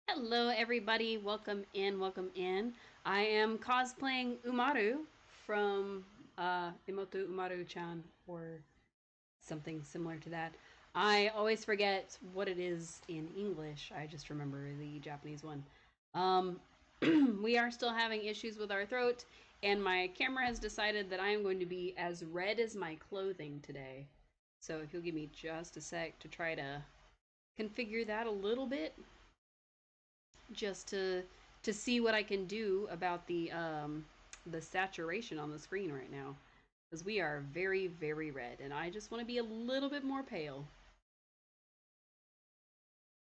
Hello, everybody. Welcome in. Welcome in. I am cosplaying Umaru from Imoto Umaru-chan or something similar to that. I always forget what it is in English. I just remember the Japanese one. Um, we are still having issues with our throat, and my camera has decided that I am going to be as red as my clothing today. So if you'll give me just a sec to try to configure that a little bit, just to see what I can do about the saturation on the screen right now, because we are very red and I just want to be a little bit more pale.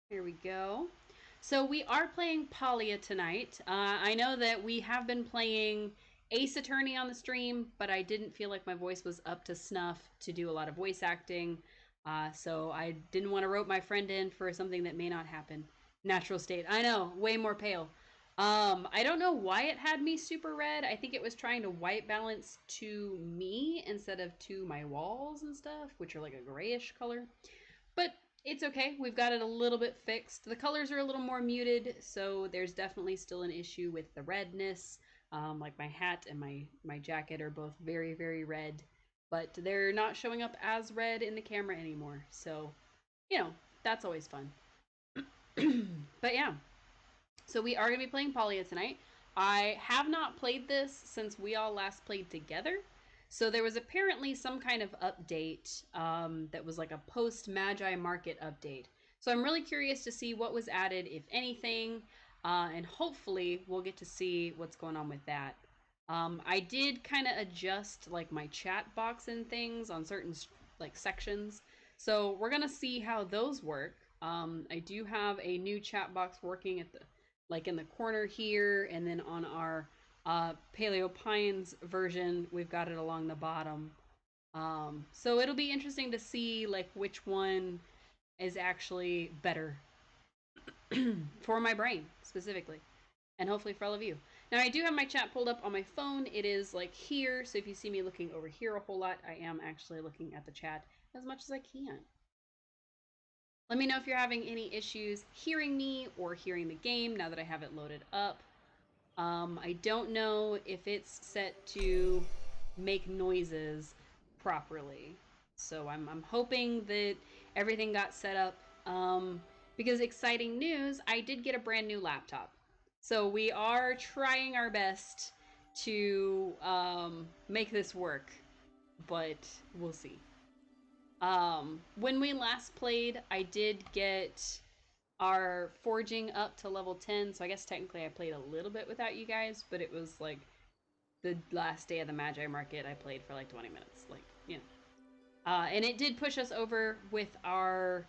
Here we go. So we are playing Palia tonight. I know that we have been playing Ace Attorney on the stream, but I didn't feel like my voice was up to snuff to do a lot of voice acting. So I didn't want to rope my friend in for something that may not happen. Natural state. I know, way more pale. I don't know why it had me super red. I think it was trying to white balance to me instead of to my walls and stuff, which are like a grayish color. But it's okay. We've got it a little bit fixed. The colors are a little more muted, so there's definitely still an issue with the redness. Like my hat and my jacket are both very red, but they're not showing up as red in the camera anymore. So, you know, that's always fun. But yeah, so we are going to be playing Palia tonight. I have not played this since we all last played together. So there was apparently some kind of update that was like a post Magi Market update. So I'm really curious to see what was added, if anything, and hopefully we'll get to see what's going on with that. I did kind of adjust like my chat box and things on certain like sections. So we're gonna see how those work. I do have a new chat box working at the like in the corner here, and then on our Paleo Pines version, we've got it along the bottom. So it'll be interesting to see like which one is actually better for my brain specifically, and hopefully for all of you. Now I do have my chat pulled up on my phone. It is like here, so if you see me looking over here a whole lot, I am actually looking at the chat as much as I can. Let me know if you're having any issues hearing me or hearing the game now that I have it loaded up. I don't know if it's set to make noises properly. So I'm hoping that everything got set up. Because exciting news, I did get a brand new laptop. So we are trying our best to make this work, but we'll see. When we last played, I did get our forging up to level 10, so I guess technically I played a little bit without you guys, but it was like the last day of the Magi Market. I played for like 20 minutes, like, you know. And it did push us over with our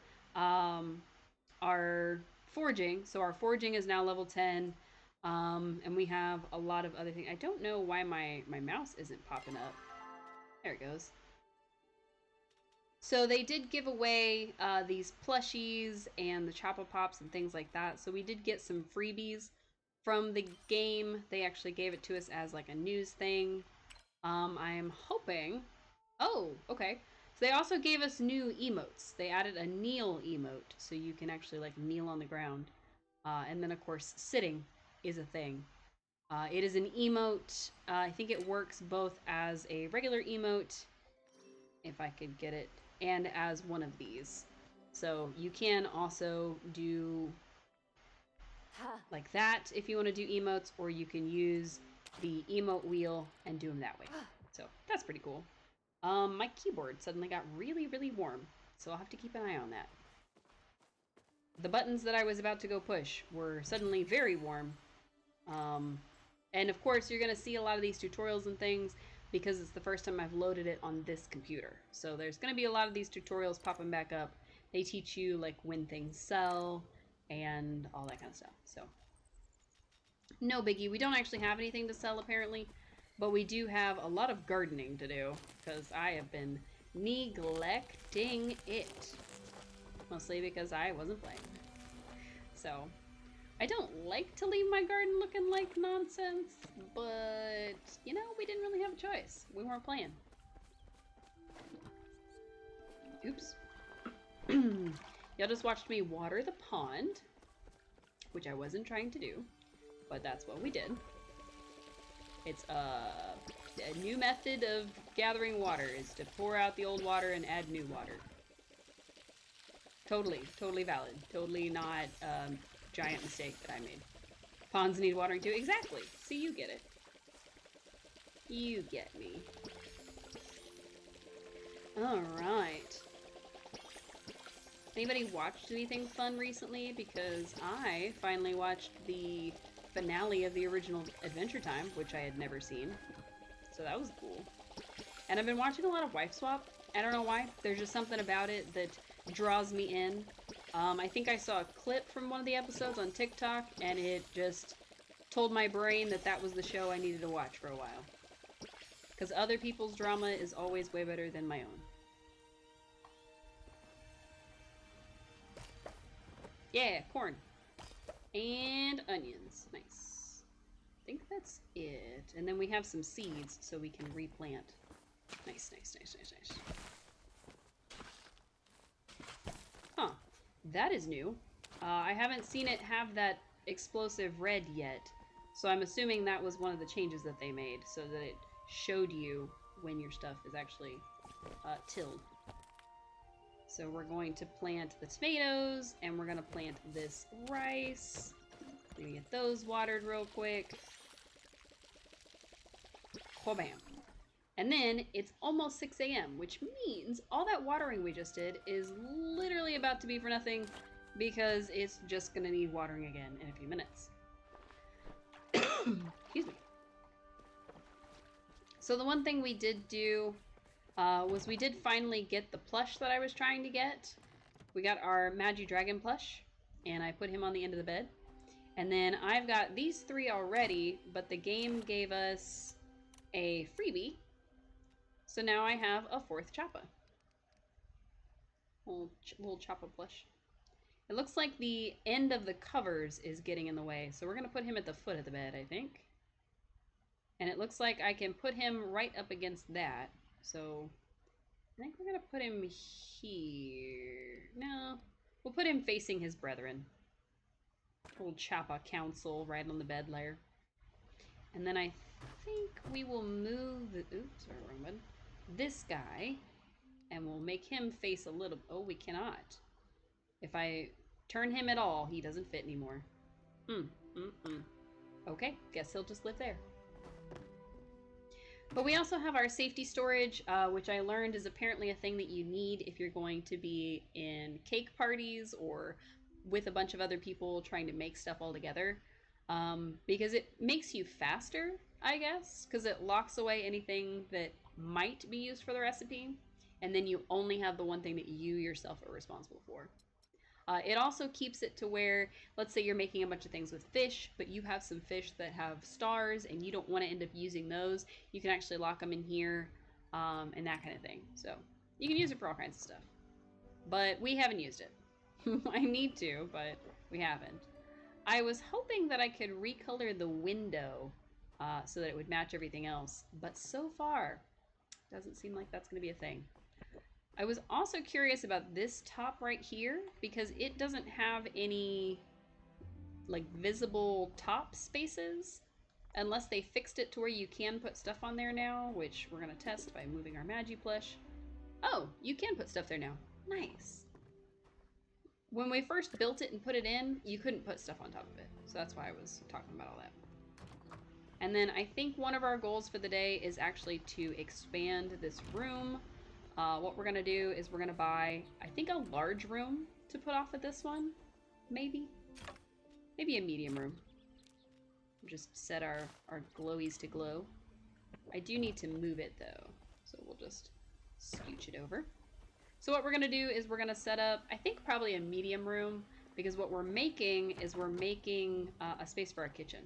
forging. So our forging is now level 10. And we have a lot of other things. I don't know why my mouse isn't popping up. There it goes. So they did give away these plushies and the Choppa Pops and things like that. So we did get some freebies from the game. They actually gave it to us as like a news thing. I'm hoping. Oh, okay. So they also gave us new emotes. They added a kneel emote, so you can actually like kneel on the ground. And then of course sitting is a thing. It is an emote. I think it works both as a regular emote, if I could get it, and as one of these. So you can also do like that if you want to do emotes, or you can use the emote wheel and do them that way. So that's pretty cool. My keyboard suddenly got really warm, so I'll have to keep an eye on that. The buttons that I was about to go push were suddenly very warm. Um, and of course, you're going to see a lot of these tutorials and things because it's the first time I've loaded it on this computer. So there's going to be a lot of these tutorials popping back up. They teach you like when things sell and all that kind of stuff. So no biggie. We don't actually have anything to sell apparently, but we do have a lot of gardening to do because I have been neglecting it. Mostly because I wasn't playing. So I don't like to leave my garden looking like nonsense, but you know, we didn't really have a choice. We weren't playing. Oops. Y'all just watched me water the pond, which I wasn't trying to do, but that's what we did. It's a new method of gathering water is to pour out the old water and add new water. Totally valid. Totally not a giant mistake that I made. Ponds need watering too. Exactly. See, you get it. You get me. Alright. Anybody watched anything fun recently? Because I finally watched the finale of the original Adventure Time, which I had never seen. So that was cool. And I've been watching a lot of Wife Swap. I don't know why. There's just something about it that draws me in. I think I saw a clip from one of the episodes on TikTok, and it just told my brain that that was the show I needed to watch for a while. Because other people's drama is always way better than my own. Yeah, corn. And onions. Nice. I think that's it. And then we have some seeds so we can replant. Nice. Huh. That is new. I haven't seen it have that explosive red yet. So I'm assuming that was one of the changes that they made so that it showed you when your stuff is actually tilled. So we're going to plant the tomatoes, and we're going to plant this rice. Maybe get those watered real quick. Wha-bam. And then it's almost 6 a.m., which means all that watering we just did is literally about to be for nothing because it's just going to need watering again in a few minutes. Excuse me. So the one thing we did do was we did finally get the plush that I was trying to get. We got our Magi Dragon plush, and I put him on the end of the bed. And then I've got these 3 already, but the game gave us a freebie. So now I have a 4th Chappa. Little Chappa plush. It looks like the end of the covers is getting in the way, so we're going to put him at the foot of the bed, I think. And it looks like I can put him right up against that. So I think we're going to put him here. No, we'll put him facing his brethren. Old Chappa Council right on the bed layer. And then I think we will move the, oops, sorry, wrong button. This guy, and we'll make him face a little, oh, we cannot. If I turn him at all, he doesn't fit anymore. Okay, guess he'll just live there. But we also have our safety storage, which I learned is apparently a thing that you need if you're going to be in cake parties or with a bunch of other people trying to make stuff all together. Because it makes you faster, I guess, because it locks away anything that might be used for the recipe, and then you only have the one thing that you yourself are responsible for. It also keeps it to where, let's say you're making a bunch of things with fish, but you have some fish that have stars and you don't want to end up using those. You can actually lock them in here and that kind of thing. So you can use it for all kinds of stuff. But we haven't used it. I need to, but we haven't. I was hoping that I could recolor the window so that it would match everything else. But so far, doesn't seem like that's going to be a thing. I was also curious about this top right here because it doesn't have any like visible top spaces unless they fixed it to where you can put stuff on there now, which we're going to test by moving our Magi plush. Oh, you can put stuff there now. Nice. When we first built it and put it in, you couldn't put stuff on top of it. So that's why I was talking about all that. And then I think one of our goals for the day is actually to expand this room. What we're going to do is we're going to buy, I think, a large room to put off of this one. Maybe. Maybe a medium room. Just set our glowies to glow. I do need to move it, though. So we'll just scooch it over. So what we're going to do is we're going to set up, I think, probably a medium room. Because what we're making is we're making a space for our kitchen.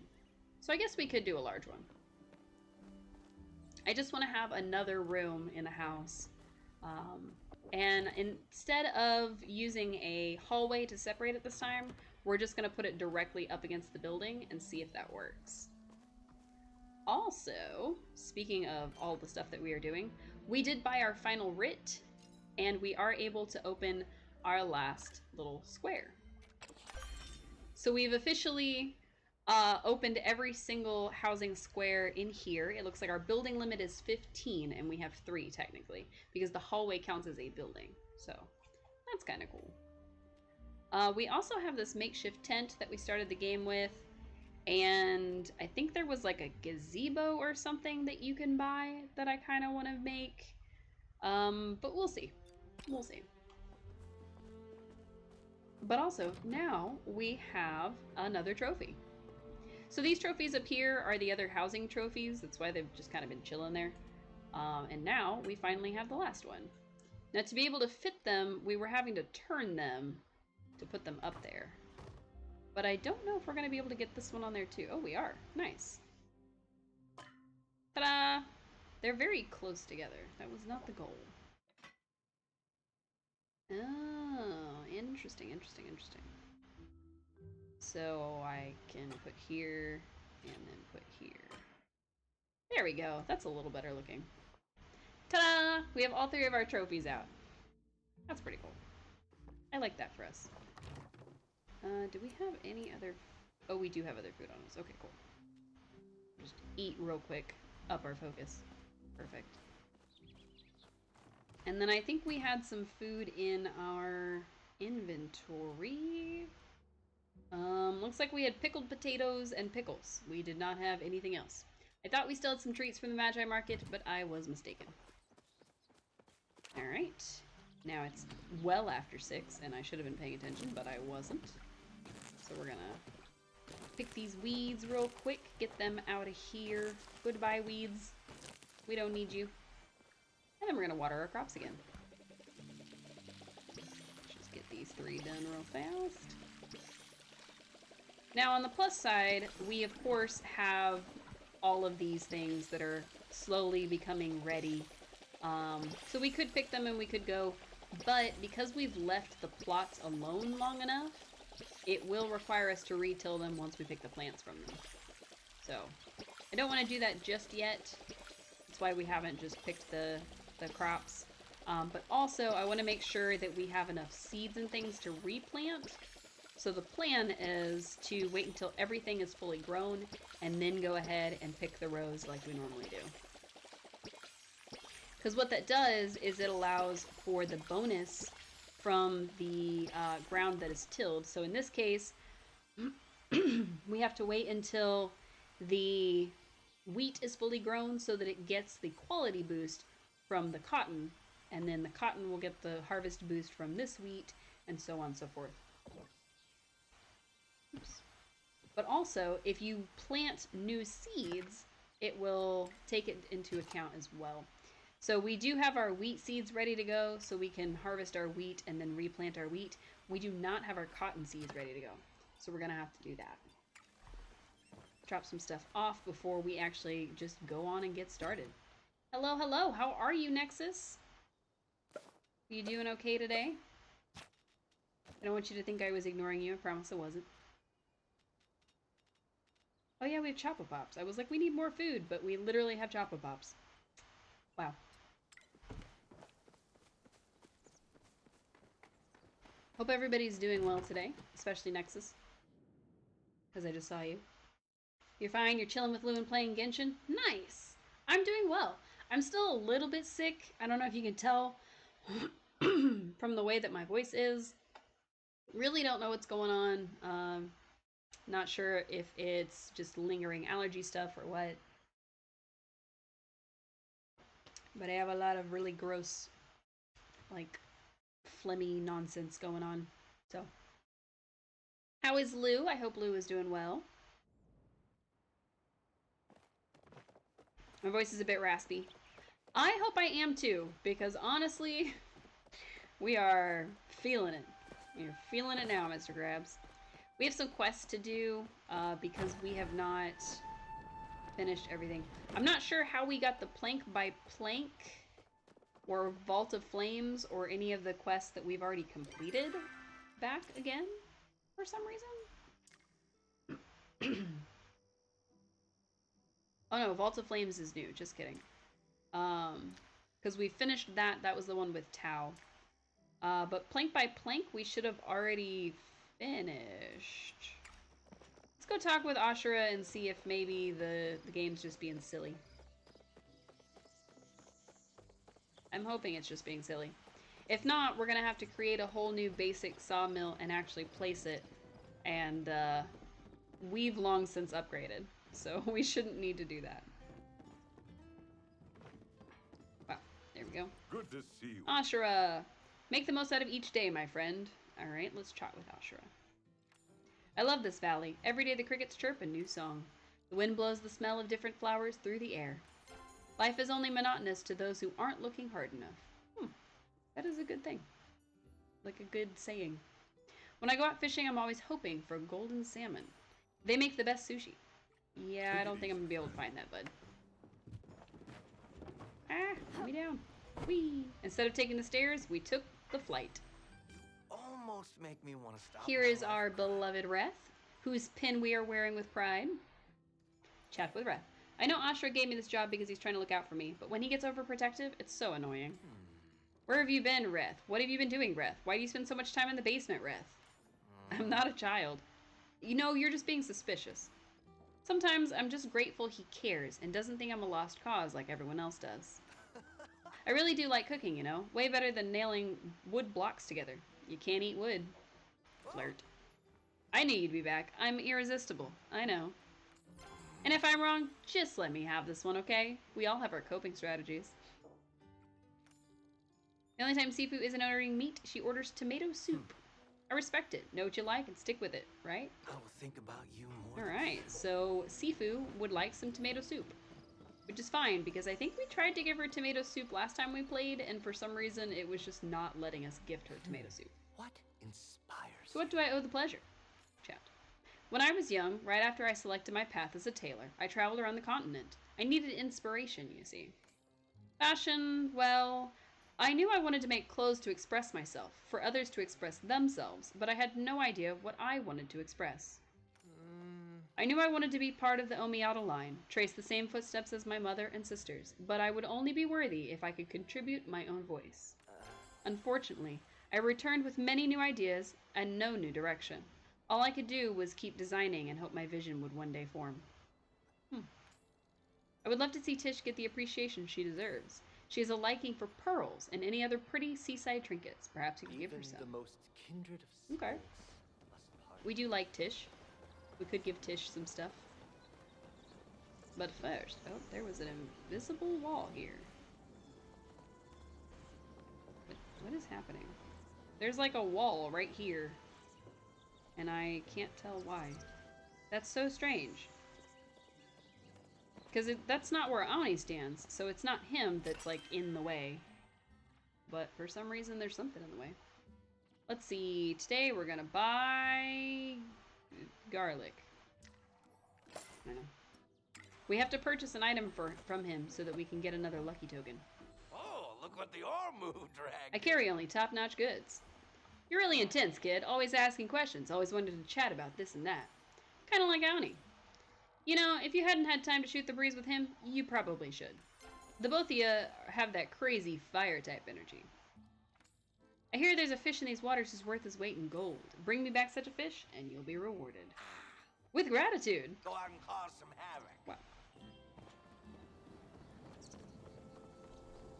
So I guess we could do a large one. I just want to have another room in the house. And instead of using a hallway to separate it this time, we're just going to put it directly up against the building and see if that works. Also, speaking of all the stuff that we are doing, we did buy our final writ, and we are able to open our last little square. So we've officially opened every single housing square in here. It looks like our building limit is 15, and we have 3 technically, because the hallway counts as a building. So that's kind of cool. We also have this makeshift tent that we started the game with, and I think there was like a gazebo or something that you can buy that I kind of want to make. But we'll see. We'll see. But also, now we have another trophy. So these trophies up here are the other housing trophies. That's why they've just kind of been chilling there. And now we finally have the last one. Now to be able to fit them, we were having to turn them to put them up there. But I don't know if we're going to be able to get this one on there too. Oh, we are. Nice. Ta-da! They're very close together. That was not the goal. Oh, interesting, interesting, interesting. So I can put here and then put here. There we go. That's a little better looking. Ta-da! We have all 3 of our trophies out. That's pretty cool. I like that for us. Do we have any other... Oh, we do have other food on us. Okay, cool. Just eat real quick. Up our focus. Perfect. And then I think we had some food in our inventory. Looks like we had pickled potatoes and pickles. We did not have anything else. I thought we still had some treats from the Magi Market, but I was mistaken. Alright. Now it's well after 6, and I should have been paying attention, but I wasn't. So we're gonna pick these weeds real quick, get them out of here. Goodbye, weeds. We don't need you. And then we're gonna water our crops again. Let's just get these 3 done real fast. Now on the plus side, we of course have all of these things that are slowly becoming ready. So we could pick them and we could go, but because we've left the plots alone long enough, it will require us to retill them once we pick the plants from them. So I don't want to do that just yet. That's why we haven't just picked the crops. But also I want to make sure that we have enough seeds and things to replant. So the plan is to wait until everything is fully grown and then go ahead and pick the rows like we normally do. Because what that does is it allows for the bonus from the ground that is tilled. So in this case, we have to wait until the wheat is fully grown so that it gets the quality boost from the cotton. And then the cotton will get the harvest boost from this wheat, and so on and so forth. Oops. But also, if you plant new seeds, it will take it into account as well. So we do have our wheat seeds ready to go, so we can harvest our wheat and then replant our wheat. We do not have our cotton seeds ready to go, so we're going to have to do that. Drop some stuff off before we actually just go on and get started. Hello, hello, how are you, Nexus? You doing okay today? I don't want you to think I was ignoring you, I promise I wasn't. Oh yeah, we have Choco Pops. I was like, we need more food, but we literally have Choco Pops. Wow. Hope everybody's doing well today, especially Nexus. Because I just saw you. You're fine, you're chilling with Lou and playing Genshin? Nice! I'm doing well. I'm still a little bit sick. I don't know if you can tell from the way that my voice is. Really don't know what's going on. Not sure if it's just lingering allergy stuff or what. But I have a lot of really gross, like, phlegmy nonsense going on. So, how is Lou? I hope Lou is doing well. My voice is a bit raspy. I hope I am too, because honestly, we are feeling it. You're feeling it now, Mr. Grabs. We have some quests to do because we have not finished everything. I'm not sure how we got the plank by plank or Vault of Flames or any of the quests that we've already completed back again for some reason. Oh no, Vault of Flames is new, just kidding. Because we finished that, that was the one with Tau. But plank by plank we should have already finished. go talk with Ashura and see if maybe the game's just being silly. I'm hoping it's just being silly. If not, we're gonna have to create a whole new basic sawmill and actually place it. And we've long since upgraded, so we shouldn't need to do that. Wow, there we go. Good to see you. Ashura! Make the most out of each day, my friend. Alright, let's chat with Ashura. I love this valley. Every day the crickets chirp a new song. The wind blows the smell of different flowers through the air. Life is only monotonous to those who aren't looking hard enough. That is a good thing. Like a good saying. When I go out fishing, I'm always hoping for golden salmon. They make the best sushi. Yeah, I don't think I'm gonna be able to find that, bud. Ah, put me down. Whee! Instead of taking the stairs, we took the flight. Almost make me want to stop. Here is our beloved Reth, whose pin we are wearing with pride. Chat with Reth. I know Ashura gave me this job because he's trying to look out for me, but when he gets overprotective, it's so annoying. Where have you been, Reth? What have you been doing, Reth? Why do you spend so much time in the basement, Reth? I'm not a child. You know, you're just being suspicious. Sometimes I'm just grateful he cares and doesn't think I'm a lost cause like everyone else does. I really do like cooking, you know? Way better than nailing wood blocks together. You can't eat wood. Flirt. I knew you'd be back. I'm irresistible. I know. And if I'm wrong, just let me have this one, okay? We all have our coping strategies. The only time Sifu isn't ordering meat, she orders tomato soup. I respect it. Know what you like and stick with it, right? I will think about you more. Alright, so Sifu would like some tomato soup. Which is fine, because I think we tried to give her tomato soup last time we played, and for some reason it was just not letting us gift her tomato soup. What inspires So what do I owe the pleasure? Chat. When I was young, right after I selected my path as a tailor, I traveled around the continent. I needed inspiration, you see. Fashion, well, I knew I wanted to make clothes to express myself, for others to express themselves, but I had no idea what I wanted to express. I knew I wanted to be part of the Omiata line, trace the same footsteps as my mother and sisters, but I would only be worthy if I could contribute my own voice. Unfortunately, I returned with many new ideas and no new direction. All I could do was keep designing and hope my vision would one day form. I would love to see Tish get the appreciation she deserves. She has a liking for pearls and any other pretty seaside trinkets. Perhaps you can give her some. The most kindred of Okay. We do like Tish. We could give Tish some stuff. But first, oh, there was an invisible wall here. What is happening? There's like a wall right here. And I can't tell why. That's so strange. Because that's not where Ani stands, so it's not him that's like in the way. But for some reason there's something in the way. Let's see, today we're gonna buy garlic. I know. We have to purchase an item from him so that we can get another lucky token. Oh, look what the Ormu dragged. I carry only top-notch goods. You're really intense, kid. Always asking questions. Always wanted to chat about this and that. Kind of like Ani. You know, if you hadn't had time to shoot the breeze with him, you probably should. The both of you have that crazy fire-type energy. I hear there's a fish in these waters who's worth his weight in gold. Bring me back such a fish, and you'll be rewarded. With gratitude. Go out and cause some havoc. Wow.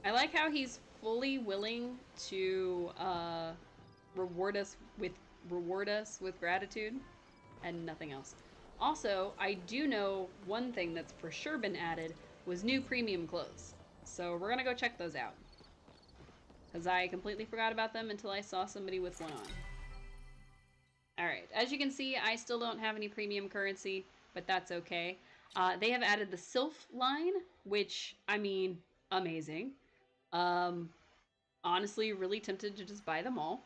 I like how he's fully willing to reward us with gratitude and nothing else. Also, I do know one thing that's for sure been added was new premium clothes. So we're gonna go check those out. Because I completely forgot about them until I saw somebody with one on. Alright, as you can see, I still don't have any premium currency, but that's okay. They have added the Sylph line, which, I mean, amazing. Honestly, really tempted to just buy them all.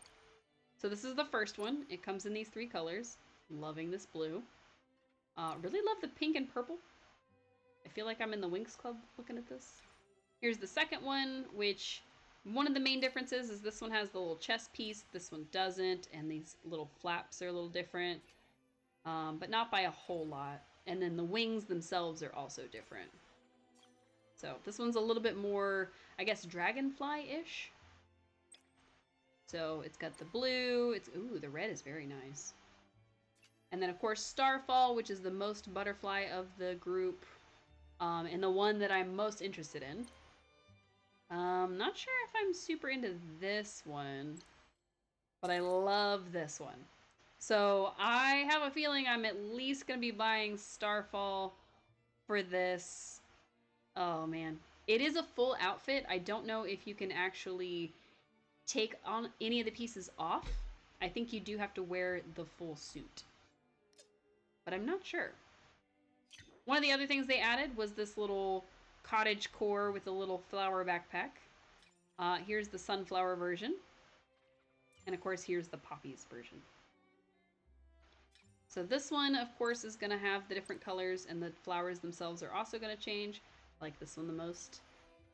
So this is the first one. It comes in these 3 colors. Loving this blue. Really love the pink and purple. I feel like I'm in the Winx Club looking at this. Here's the second one, which one of the main differences is this one has the little chest piece, this one doesn't, and these little flaps are a little different, but not by a whole lot. And then the wings themselves are also different. So this one's a little bit more, I guess, dragonfly-ish. So it's got the blue, ooh, the red is very nice. And then, of course, Starfall, which is the most butterfly of the group, and the one that I'm most interested in. Not sure if I'm super into this one, but I love this one. So I have a feeling I'm at least going to be buying Starfall for this. Oh, man. It is a full outfit. I don't know if you can actually take on any of the pieces off. I think you do have to wear the full suit. But I'm not sure. One of the other things they added was this little cottage core with a little flower backpack. Here's the sunflower version. And of course, here's the poppies version. So this one, of course, is going to have the different colors, and the flowers themselves are also going to change. I like this one the most.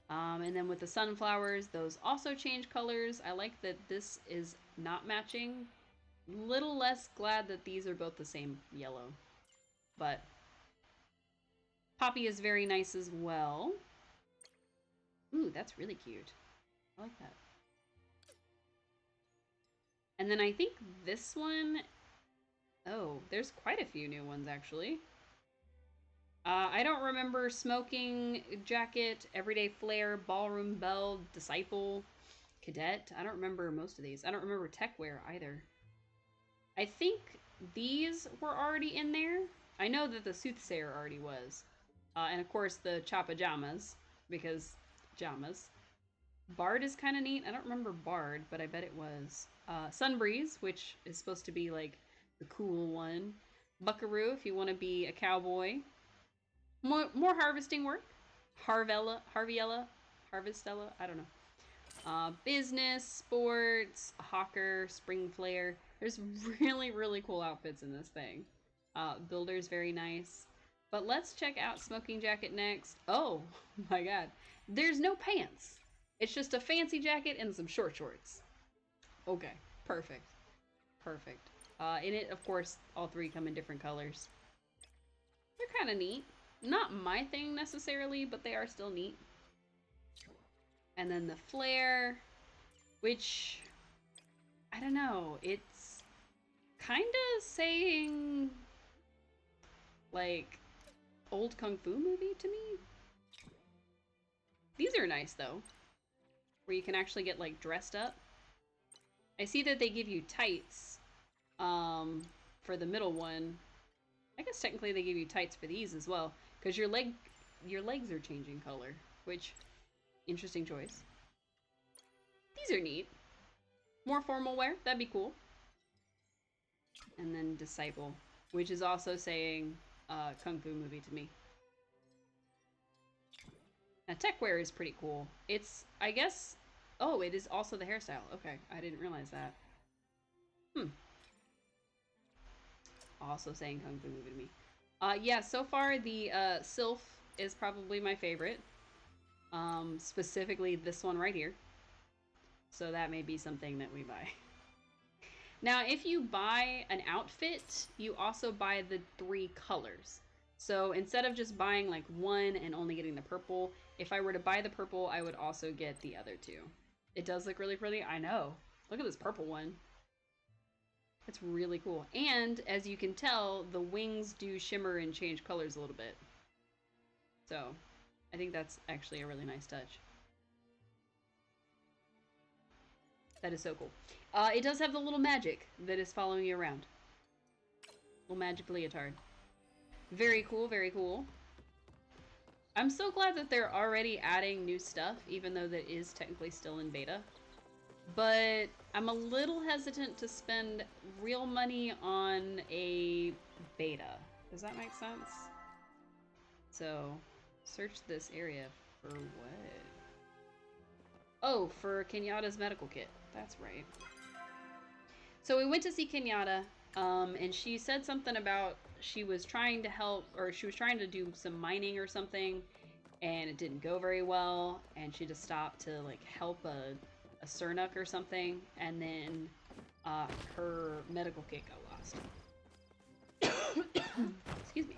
And then with the sunflowers, those also change colors. I like that this is not matching. Little less glad that these are both the same yellow. But Poppy is very nice as well. Ooh, that's really cute. I like that. And then I think this one... Oh, there's quite a few new ones, actually. I don't remember Smoking Jacket, Everyday Flare, Ballroom Belle, Disciple, Cadet. I don't remember most of these. I don't remember Techwear either. I think these were already in there. I know that the Soothsayer already was. And of course the Chapajamas, because Jamas. Bard is kind of neat. I don't remember Bard, but I bet it was. Sunbreeze, which is supposed to be like the cool one. Buckaroo, if you want to be a cowboy. More harvesting work. Harvestella, I don't know. Business, sports, hawker, spring flare. There's really, really cool outfits in this thing. Builder's very nice. But let's check out Smoking Jacket next. Oh my god. There's no pants. It's just a fancy jacket and some short shorts. Okay, perfect. Perfect. In it, of course, all three come in different colors. They're kind of neat. Not my thing necessarily, but they are still neat. And then the flare, which, I don't know, it's kind of saying, like, old kung fu movie to me. These are nice, though, where you can actually get, like, dressed up. I see that they give you tights for the middle one. I guess technically they give you tights for these as well, because your legs are changing color, which, interesting choice. These are neat. More formal wear, that'd be cool. And then Disciple, which is also saying kung fu movie to me. Now Techwear is pretty cool. It's, I guess, oh, it is also the hairstyle. Okay, I didn't realize that. Also saying kung fu movie to me. Yeah, so far the Sylph is probably my favorite. Specifically this one right here. So that may be something that we buy. Now, if you buy an outfit, you also buy the 3 colors. So instead of just buying like one and only getting the purple, if I were to buy the purple, I would also get the other 2. It does look really pretty. I know. Look at this purple one. It's really cool. And as you can tell, the wings do shimmer and change colors a little bit. So I think that's actually a really nice touch. That is so cool. It does have the little magic that is following you around. Little magic leotard. Very cool, very cool. I'm so glad that they're already adding new stuff, even though that is technically still in beta. But I'm a little hesitant to spend real money on a beta. Does that make sense? So, search this area for what? Oh, for Kenyatta's medical kit. That's right. So we went to see Kenyatta, and she said something about she was trying to help, or she was trying to do some mining or something, and it didn't go very well, and she just stopped to like help a Cernuk or something, and then her medical kit got lost. Excuse me.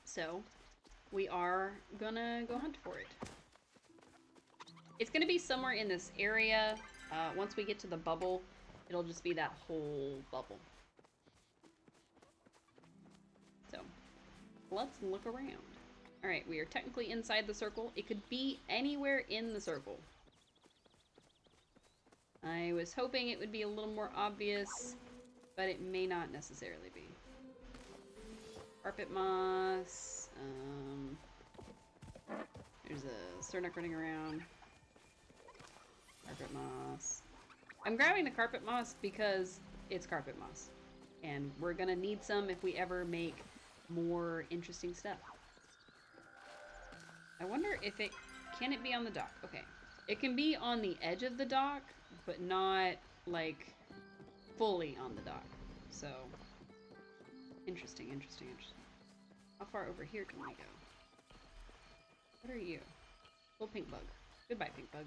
So we are gonna go hunt for it. It's gonna be somewhere in this area once we get to the bubble. it'll just be that whole bubble. So, let's look around. Alright, we are technically inside the circle. It could be anywhere in the circle. I was hoping it would be a little more obvious, but it may not necessarily be. Carpet moss. There's a Cernuck running around. Carpet moss. I'm grabbing the carpet moss because it's carpet moss. And we're gonna need some if we ever make more interesting stuff. I wonder if it... Can it be on the dock? Okay. It can be on the edge of the dock, but not, like, fully on the dock. So, interesting, interesting, interesting. How far over here can we go? What are you? Little pink bug. Goodbye, pink bug.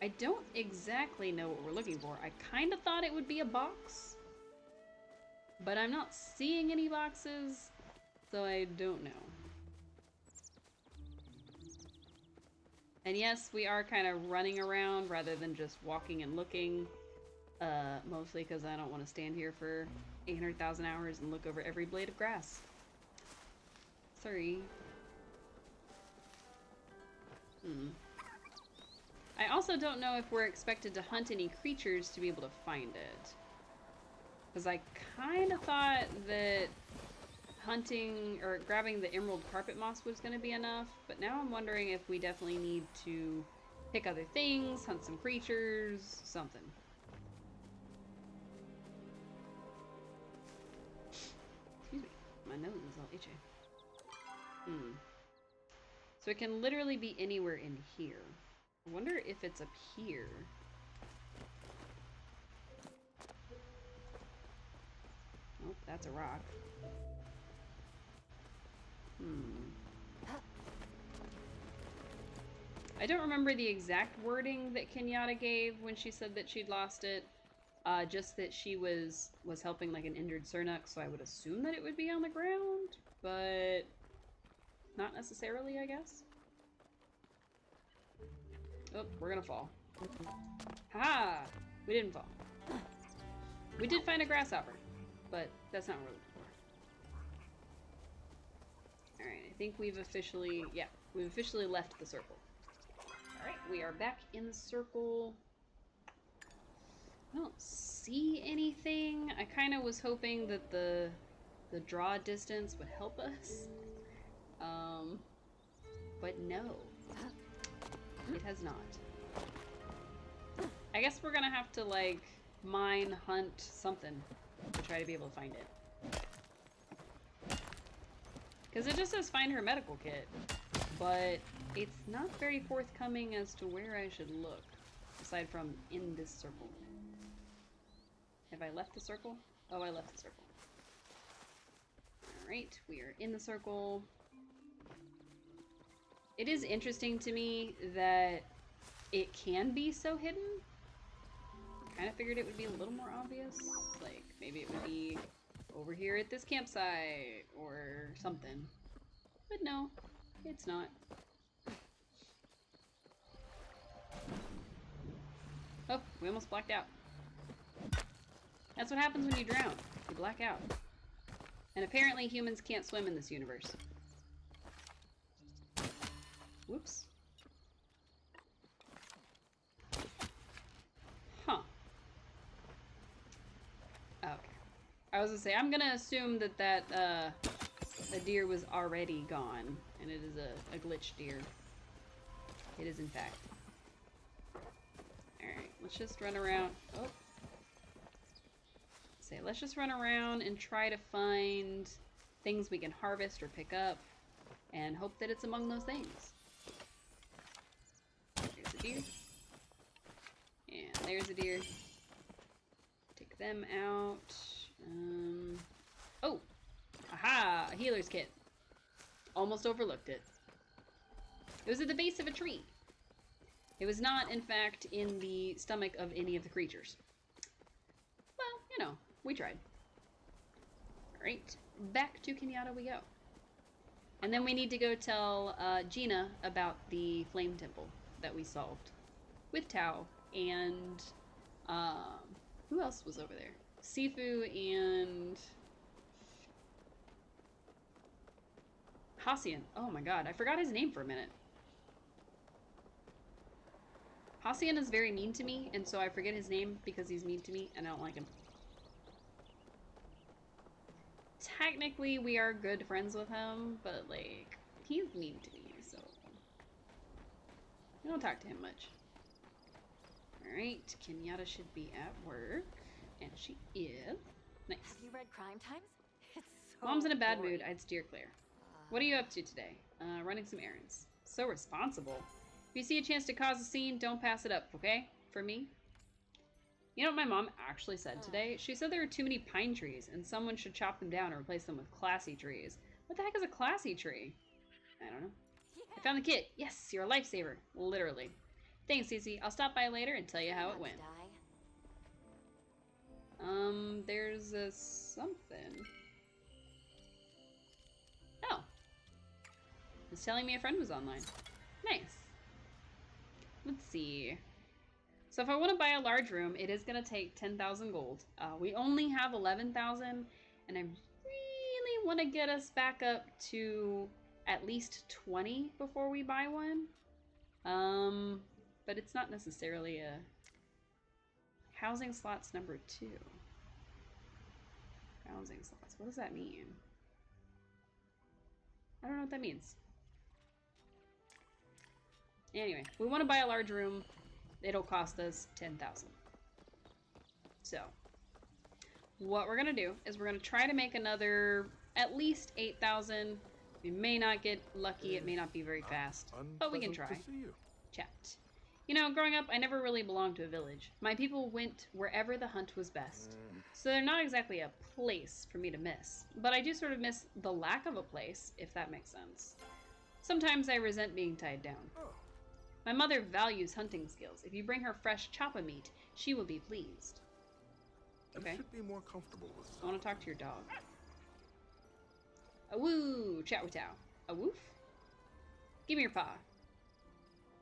I don't exactly know what we're looking for. I kind of thought it would be a box, but I'm not seeing any boxes, so I don't know. And yes, we are kind of running around rather than just walking and looking, mostly because I don't want to stand here for 800,000 hours and look over every blade of grass. Sorry. I also don't know if we're expected to hunt any creatures to be able to find it. Because I kind of thought that hunting or grabbing the emerald carpet moss was going to be enough, but now I'm wondering if we definitely need to pick other things, hunt some creatures, something. Excuse me, my nose is all itchy. So it can literally be anywhere in here. I wonder if it's up here. Oh, that's a rock. I don't remember the exact wording that Kenyatta gave when she said that she'd lost it. Just that she was helping like an injured Cernuck, so I would assume that it would be on the ground, but not necessarily, I guess. Oh, we're gonna fall. Haha! We didn't fall. We did find a grasshopper, but that's not what we're looking for. Alright, I think we've officially left the circle. Alright, we are back in the circle. I don't see anything. I kind of was hoping that the draw distance would help us. But no. It has not. I guess we're gonna have to, like, mine, hunt, something to try to be able to find it. Because it just says find her medical kit, but it's not very forthcoming as to where I should look, aside from in this circle. Have I left the circle? Oh, I left the circle. Alright, we are in the circle. It is interesting to me that it can be so hidden. Kind of figured it would be a little more obvious. Like, maybe it would be over here at this campsite or something. But no, it's not. Oh, we almost blacked out. That's what happens when you drown. You black out. And apparently humans can't swim in this universe. Whoops. Huh. Okay. I was gonna say, I'm gonna assume that the deer was already gone, and it is a glitch deer. It is, in fact. Alright, let's just run around. Oh. Let's just run around and try to find things we can harvest or pick up, and hope that it's among those things. There's a deer. And there's a deer. Take them out. Oh! Aha! A healer's kit. Almost overlooked it. It was at the base of a tree. It was not, in fact, in the stomach of any of the creatures. Well, you know, we tried. Alright, back to Kenyatta we go. And then we need to go tell Gina about the flame temple. that we solved with Tao and who else was over there? Sifu and Hassian. Oh my god, I forgot his name for a minute. Hassian is very mean to me, and so I forget his name because he's mean to me, and I don't like him. Technically, we are good friends with him, but, like, he's mean to me, so I don't talk to him much. Alright, Kenyatta should be at work, and she is. Nice. Have you read Crime Times? It's so Mom's in a bad boring. mood. I'd steer clear. What are you up to today? Running some errands. So responsible. If you see a chance to cause a scene, don't pass it up, okay? For me? You know what my mom actually said today? She said there are too many pine trees, and someone should chop them down and replace them with classy trees. What the heck is a classy tree? I don't know. I found the kit. Yes, you're a lifesaver. Literally. Thanks, Cece. I'll stop by later and tell you how it went. There's a something. Oh. It's telling me a friend was online. Nice. Let's see. So if I want to buy a large room, it is going to take 10,000 gold. We only have 11,000, and I really want to get us back up to at least 20 before we buy one. But it's not necessarily a housing slots number 2. Housing slots. What does that mean? I don't know what that means. Anyway, we want to buy a large room. It'll cost us 10,000. So, what we're gonna do is we're gonna try to make another at least 8,000. We may not get lucky. It may not be very fast, but we can try. Chat. You know, growing up, I never really belonged to a village. My people went wherever the hunt was best. So they're not exactly a place for me to miss. But I do sort of miss the lack of a place, if that makes sense. Sometimes I resent being tied down. My mother values hunting skills. If you bring her fresh choppa meat, she will be pleased. Okay. Should be more comfortable with I want to talk to your dog. A woo! Chat with Tao. A woof? Give me your paw.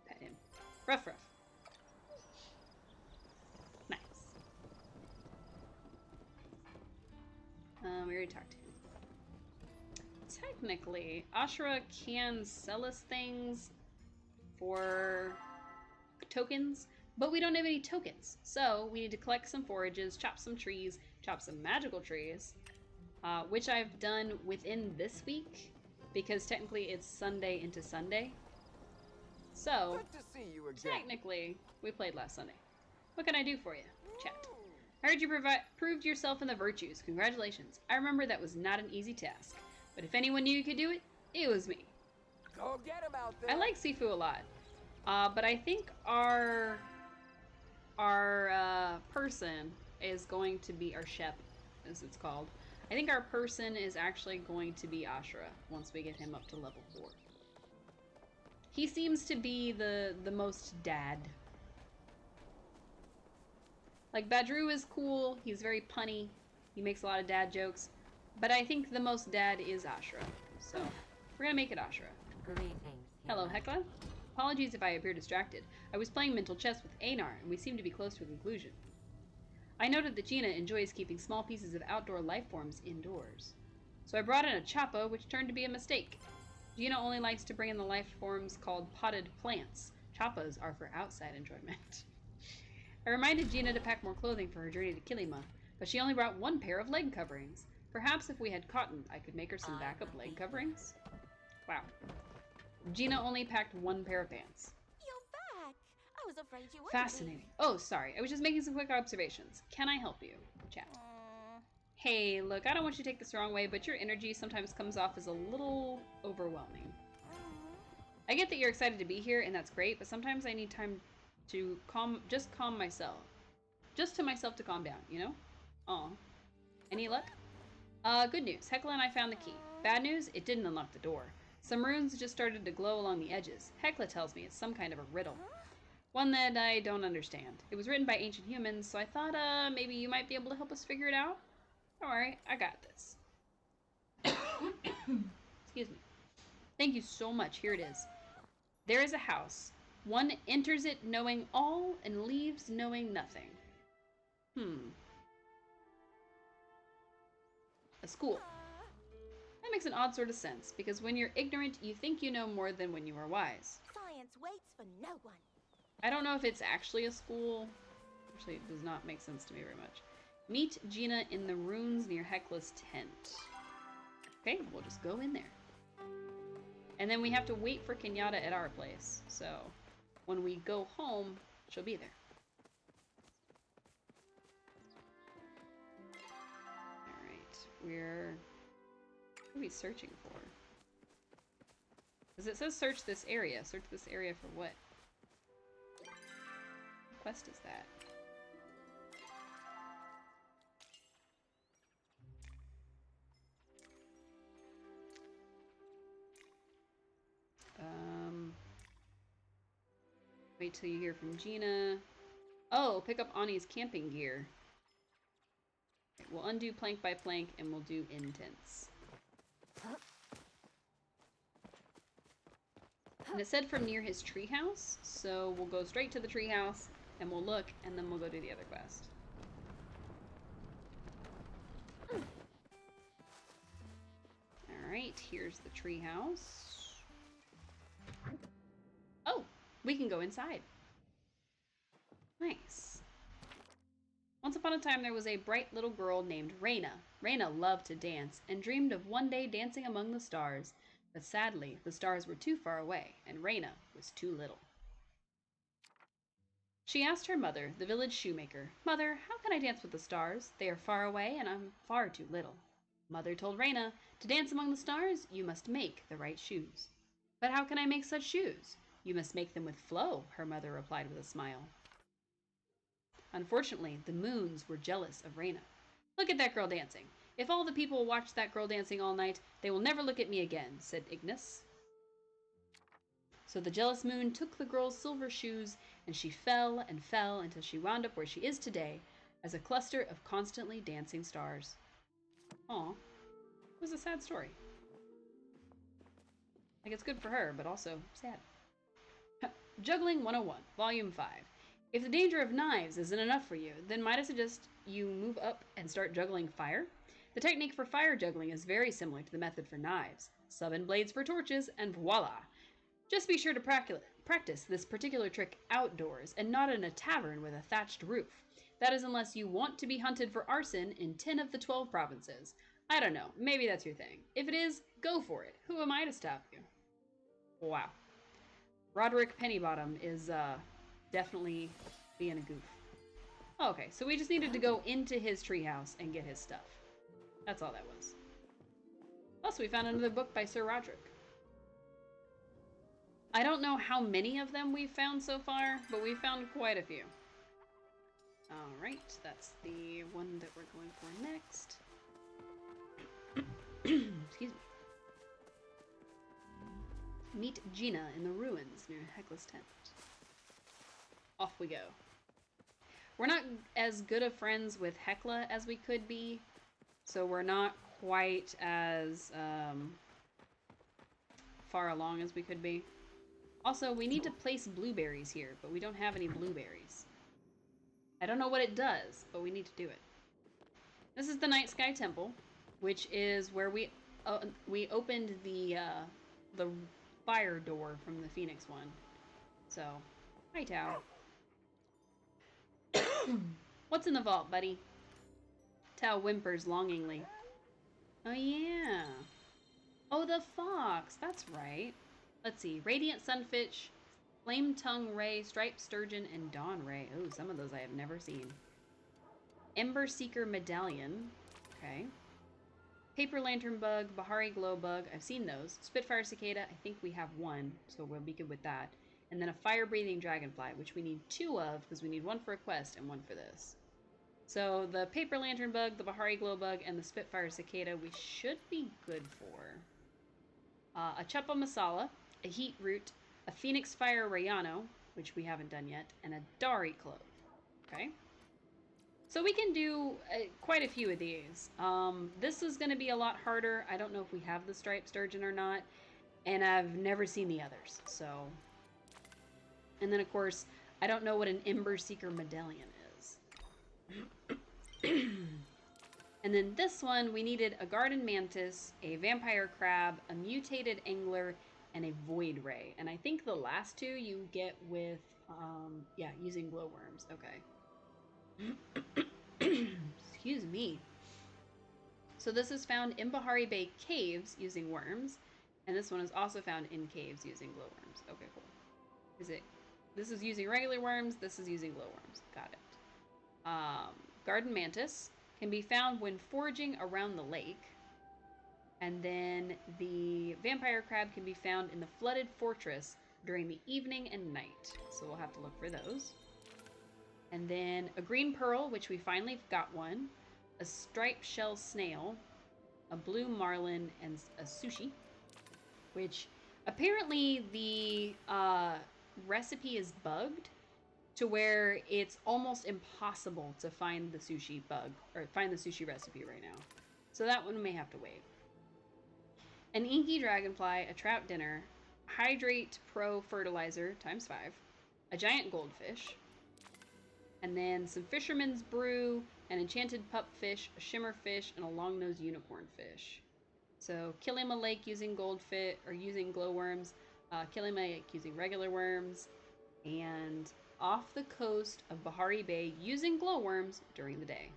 Pet him. Ruff, ruff. Nice. We already talked to him. Technically, Ashura can sell us things for tokens, but we don't have any tokens. So we need to collect some forages, chop some trees, chop some magical trees, which I've done within this week, because technically it's Sunday into Sunday. So, Good to see you again. technically, we played last Sunday. What can I do for you? Chat. I heard you proved yourself in the virtues. Congratulations. I remember that was not an easy task, but if anyone knew you could do it, it was me. Go get him out there. I like Sifu a lot, but I think our person is going to be our Shep, as it's called. I think our person is actually going to be Ashura once we get him up to level 4. He seems to be the most dad. Like, Badru is cool, he's very punny, he makes a lot of dad jokes, but I think the most dad is Ashura. So, we're gonna make it Ashura. Greetings. Hello, Hecla. Apologies if I appear distracted. I was playing mental chess with Einar, and we seem to be close to a conclusion. I noted that Gina enjoys keeping small pieces of outdoor life forms indoors. So I brought in a choppa, which turned to be a mistake. Gina only likes to bring in the life forms called potted plants. Choppas are for outside enjoyment. I reminded Gina to pack more clothing for her journey to Kilima, but she only brought one pair of leg coverings. Perhaps if we had cotton, I could make her some backup leg coverings? Wow. Gina only packed one pair of pants. You're back. I was afraid you wouldn't. Fascinating. Oh, sorry. I was just making some quick observations. Can I help you? Chat. Hey, look, I don't want you to take this the wrong way, but your energy sometimes comes off as a little overwhelming. I get that you're excited to be here, and that's great, but sometimes I need time to calm myself. Just to myself to calm down, you know? Aw. Any luck? Good news. Hecla and I found the key. Bad news? It didn't unlock the door. Some runes just started to glow along the edges. Hecla tells me it's some kind of a riddle. One that I don't understand. It was written by ancient humans, so I thought, maybe you might be able to help us figure it out? Don't worry, I got this. Excuse me. Thank you so much. Here it is. There is a house One enters it knowing all and leaves knowing nothing. A school. That makes an odd sort of sense, because when you're ignorant, you think you know more than when you are wise. Science waits for no one. I don't know if it's actually a school. Actually, it does not make sense to me very much. Meet Gina in the ruins near Hecla's tent. Okay, we'll just go in there. And then we have to wait for Kenyatta at our place. So when we go home, she'll be there. Alright, what are we searching for? Because it says search this area. Search this area for what? What quest is that? Wait till you hear from Gina. Oh, pick up Ani's camping gear. Okay, we'll undo plank by plank and we'll do intense. And it said from near his treehouse, so we'll go straight to the treehouse and we'll look and then we'll go do the other quest. Alright, here's the treehouse. Oh, we can go inside. Nice. Once upon a time, there was a bright little girl named Raina. Raina loved to dance and dreamed of one day dancing among the stars. But sadly, the stars were too far away, and Raina was too little. She asked her mother, the village shoemaker, "Mother, how can I dance with the stars? They are far away, and I'm far too little." Mother told Raina, "To dance among the stars, you must make the right shoes." "But how can I make such shoes?" "You must make them with flow," her mother replied with a smile. Unfortunately, the moons were jealous of Raina. "Look at that girl dancing. If all the people watch that girl dancing all night, they will never look at me again," said Ignis. So the jealous moon took the girl's silver shoes, and she fell and fell until she wound up where she is today, as a cluster of constantly dancing stars. Aw, it was a sad story. Like, it's good for her, but also sad. Juggling 101, Volume 5. If the danger of knives isn't enough for you, then might I suggest you move up and start juggling fire? The technique for fire juggling is very similar to the method for knives. Summon blades for torches, and voila! Just be sure to practice this particular trick outdoors, and not in a tavern with a thatched roof. That is unless you want to be hunted for arson in 10 of the 12 provinces. I don't know, maybe that's your thing. If it is, go for it. Who am I to stop you? Wow. Roderick Pennybottom is, definitely being a goof. Okay, so we just needed to go into his treehouse and get his stuff. That's all that was. Plus, we found another book by Sir Roderick. I don't know how many of them we've found so far, but we found quite a few. Alright, that's the one that we're going for next. Excuse me. Meet Gina in the ruins near Hecla's tent. Off we go. We're not as good of friends with Hecla as we could be, so we're not quite as far along as we could be. Also, we need to place blueberries here, but we don't have any blueberries. I don't know what it does, but we need to do it. This is the Night Sky Temple, which is where we opened the fire door from the Phoenix one. So, hi Tao. What's in the vault, buddy? Tao whimpers longingly. Oh yeah. Oh, the fox. That's right. Let's see. Radiant Sunfish, Flame Tongue Ray, Striped Sturgeon, and Dawn Ray. Oh, some of those I have never seen. Ember Seeker Medallion. Okay. Paper Lantern Bug, Bahari Glow Bug. I've seen those. Spitfire Cicada. I think we have one, so we'll be good with that. And then a Fire-Breathing Dragonfly, which we need 2 of, because we need 1 for a quest and 1 for this. So the Paper Lantern Bug, the Bahari Glow Bug, and the Spitfire Cicada we should be good for. A Chuppa Masala, a Heat Root, a Phoenix Fire Rayano, which we haven't done yet, and a Dari Clove. Okay? So we can do quite a few of these. This is going to be a lot harder. I don't know if we have the Striped Sturgeon or not, and I've never seen the others, so And then, of course, I don't know what an Ember Seeker medallion is. And then this one, we needed a garden mantis, a vampire crab, a mutated angler, and a void ray. And I think the last two you get with, yeah, using glowworms. Okay. Excuse me. So this is found in Bahari Bay caves using worms, and this one is also found in caves using glowworms. Okay, cool. This is using regular worms, this is using glowworms. Got it. Garden mantis can be found when foraging around the lake. And then the vampire crab can be found in the flooded fortress during the evening and night. So we'll have to look for those. And then a green pearl, which we finally got one. A striped shell snail. A blue marlin, and a sushi. Which apparently the recipe is bugged to where it's almost impossible to find the sushi bug, or find the sushi recipe right now. So that one may have to wait. An inky dragonfly, a trout dinner, hydrate pro fertilizer ×5, a giant goldfish, and then some fisherman's brew, an enchanted pupfish, a shimmer fish, and a long-nosed unicorn fish. So Kilima Lake using goldfish, or using glowworms, Kilima Lake using regular worms, and off the coast of Bahari Bay using glowworms during the day.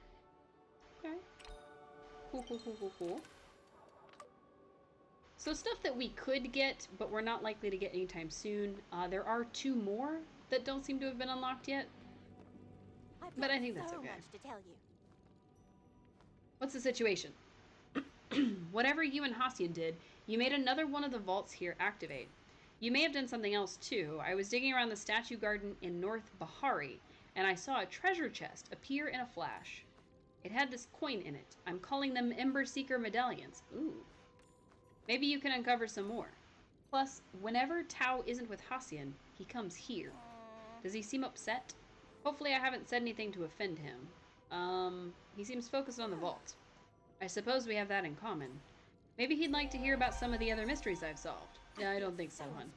Okay. Cool. So stuff that we could get, but we're not likely to get anytime soon. There are 2 more that don't seem to have been unlocked yet. But I think that's okay. Much to tell you. What's the situation? Whatever you and Hassian did, you made another one of the vaults here activate. You may have done something else too. I was digging around the statue garden in North Bahari, and I saw a treasure chest appear in a flash. It had this coin in it. I'm calling them Ember Seeker medallions. Ooh. Maybe you can uncover some more. Plus, whenever Tao isn't with Hassian, he comes here. Does he seem upset? Hopefully I haven't said anything to offend him. He seems focused on the vault. I suppose we have that in common. Maybe he'd like to hear about some of the other mysteries I've solved. Yeah, I don't think so, hun.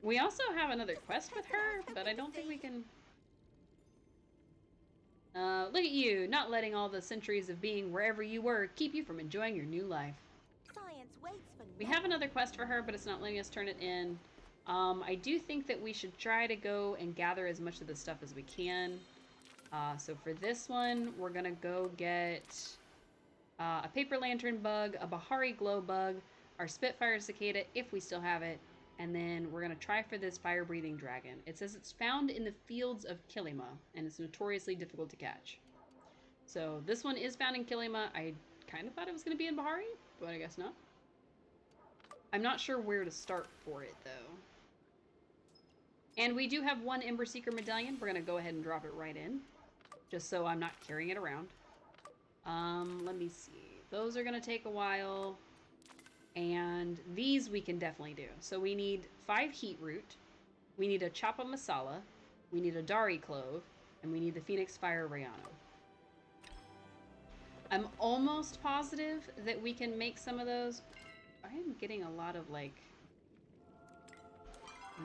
We also have another quest with her, but I don't think we can... look at you, not letting all the centuries of being wherever you were keep you from enjoying your new life. Science waits for We have another quest for her, but it's not letting us turn it in. I do think that we should try to go and gather as much of the stuff as we can. So for this one, we're gonna go get a paper lantern bug, a Bahari glow bug, our Spitfire cicada, if we still have it, and then we're gonna try for this fire-breathing dragon. It says it's found in the fields of Kilima, and it's notoriously difficult to catch. So this one is found in Kilima. I kind of thought it was gonna be in Bahari, but I guess not. I'm not sure where to start for it, though. And we do have one Ember Seeker medallion. We're gonna go ahead and drop it right in, just so I'm not carrying it around. Let me see. Those are gonna take a while. And these we can definitely do. So we need 5 heat root. We need a chapa masala. We need a dari clove. And we need the Phoenix Fire Rayano. I'm almost positive that we can make some of those. I am getting a lot of, like,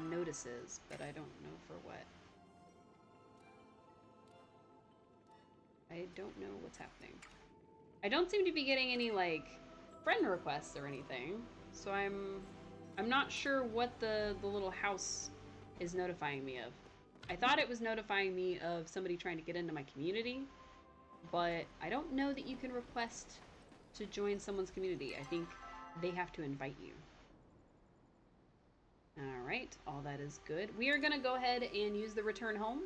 notices, but I don't know for what. I don't know what's happening. I don't seem to be getting any, like, friend requests or anything, so I'm not sure what the little house is notifying me of. I thought it was notifying me of somebody trying to get into my community, but I don't know that you can request to join someone's community. I think they have to invite you. Alright, all that is good. We are gonna go ahead and use the return home.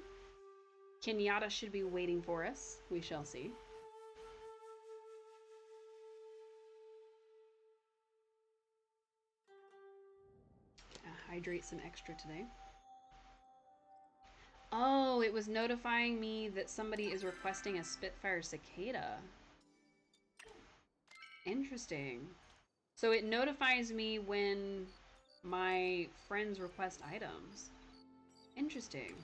Kenyatta should be waiting for us. We shall see. Hydrate some extra today. Oh, it was notifying me that somebody is requesting a Spitfire cicada. Interesting. So it notifies me when my friends request items. Interesting.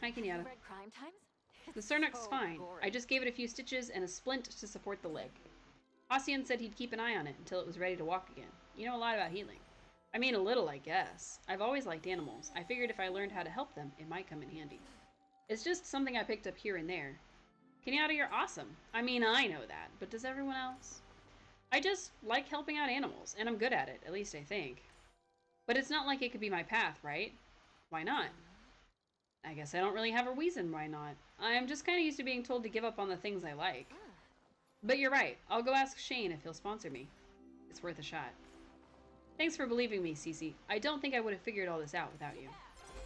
Hi, Kenyatta. Crime times? The Cernuk's fine. I just gave it a few stitches and a splint to support the leg. Hassian said he'd keep an eye on it until it was ready to walk again. You know a lot about healing. I mean, a little, I guess. I've always liked animals. I figured if I learned how to help them, it might come in handy. It's just something I picked up here and there. Kenyatta, you're awesome. I mean, I know that, but does everyone else? I just like helping out animals, and I'm good at it, at least I think. But it's not like it could be my path, right? Why not? I guess I don't really have a reason why not. I'm just kind of used to being told to give up on the things I like. But you're right. I'll go ask Shane if he'll sponsor me. It's worth a shot. Thanks for believing me, Cece. I don't think I would have figured all this out without you.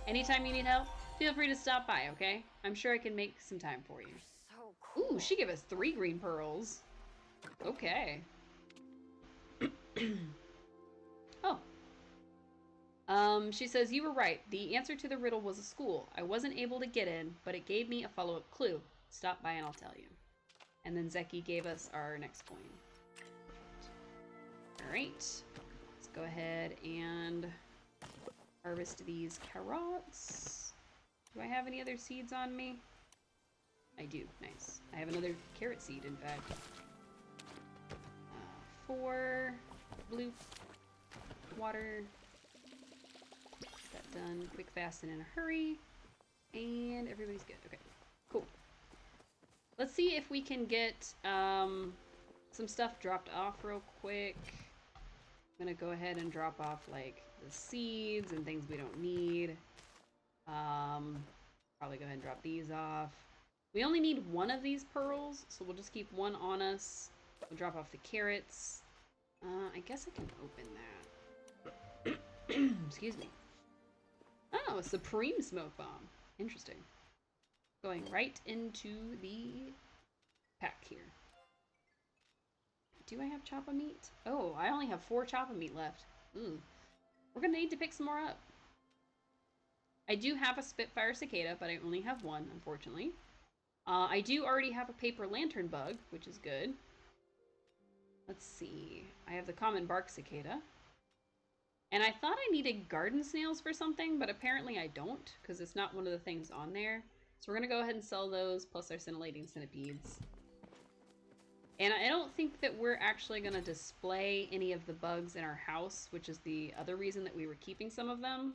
Anytime you need help, feel free to stop by, okay? I'm sure I can make some time for you. So cool. Ooh, she gave us 3 green pearls. Okay. Oh. She says, you were right. The answer to the riddle was a school. I wasn't able to get in, but it gave me a follow-up clue. Stop by and I'll tell you. And then Zeki gave us our next coin. Alright. Let's go ahead and harvest these carrots. Do I have any other seeds on me? I do. Nice. I have another carrot seed, in fact. 4 blue water. That done quick, fast, and in a hurry. And everybody's good. Okay, cool. Let's see if we can get some stuff dropped off real quick. I'm gonna go ahead and drop off like the seeds and things we don't need. Probably go ahead and drop these off. We only need 1 of these pearls, so we'll just keep 1 on us. We'll drop off the carrots. I guess I can open that. Excuse me. Oh, a supreme smoke bomb. Interesting. Going right into the pack here. Do I have choppa meat? Oh, I only have 4 choppa meat left. Ooh. We're gonna need to pick some more up. I do have a Spitfire cicada, but I only have 1, unfortunately. I do already have a paper lantern bug, which is good. Let's see. I have the common bark cicada. And I thought I needed garden snails for something, but apparently I don't, because it's not one of the things on there. So we're going to go ahead and sell those, plus our scintillating centipedes. And I don't think that we're actually going to display any of the bugs in our house, which is the other reason that we were keeping some of them.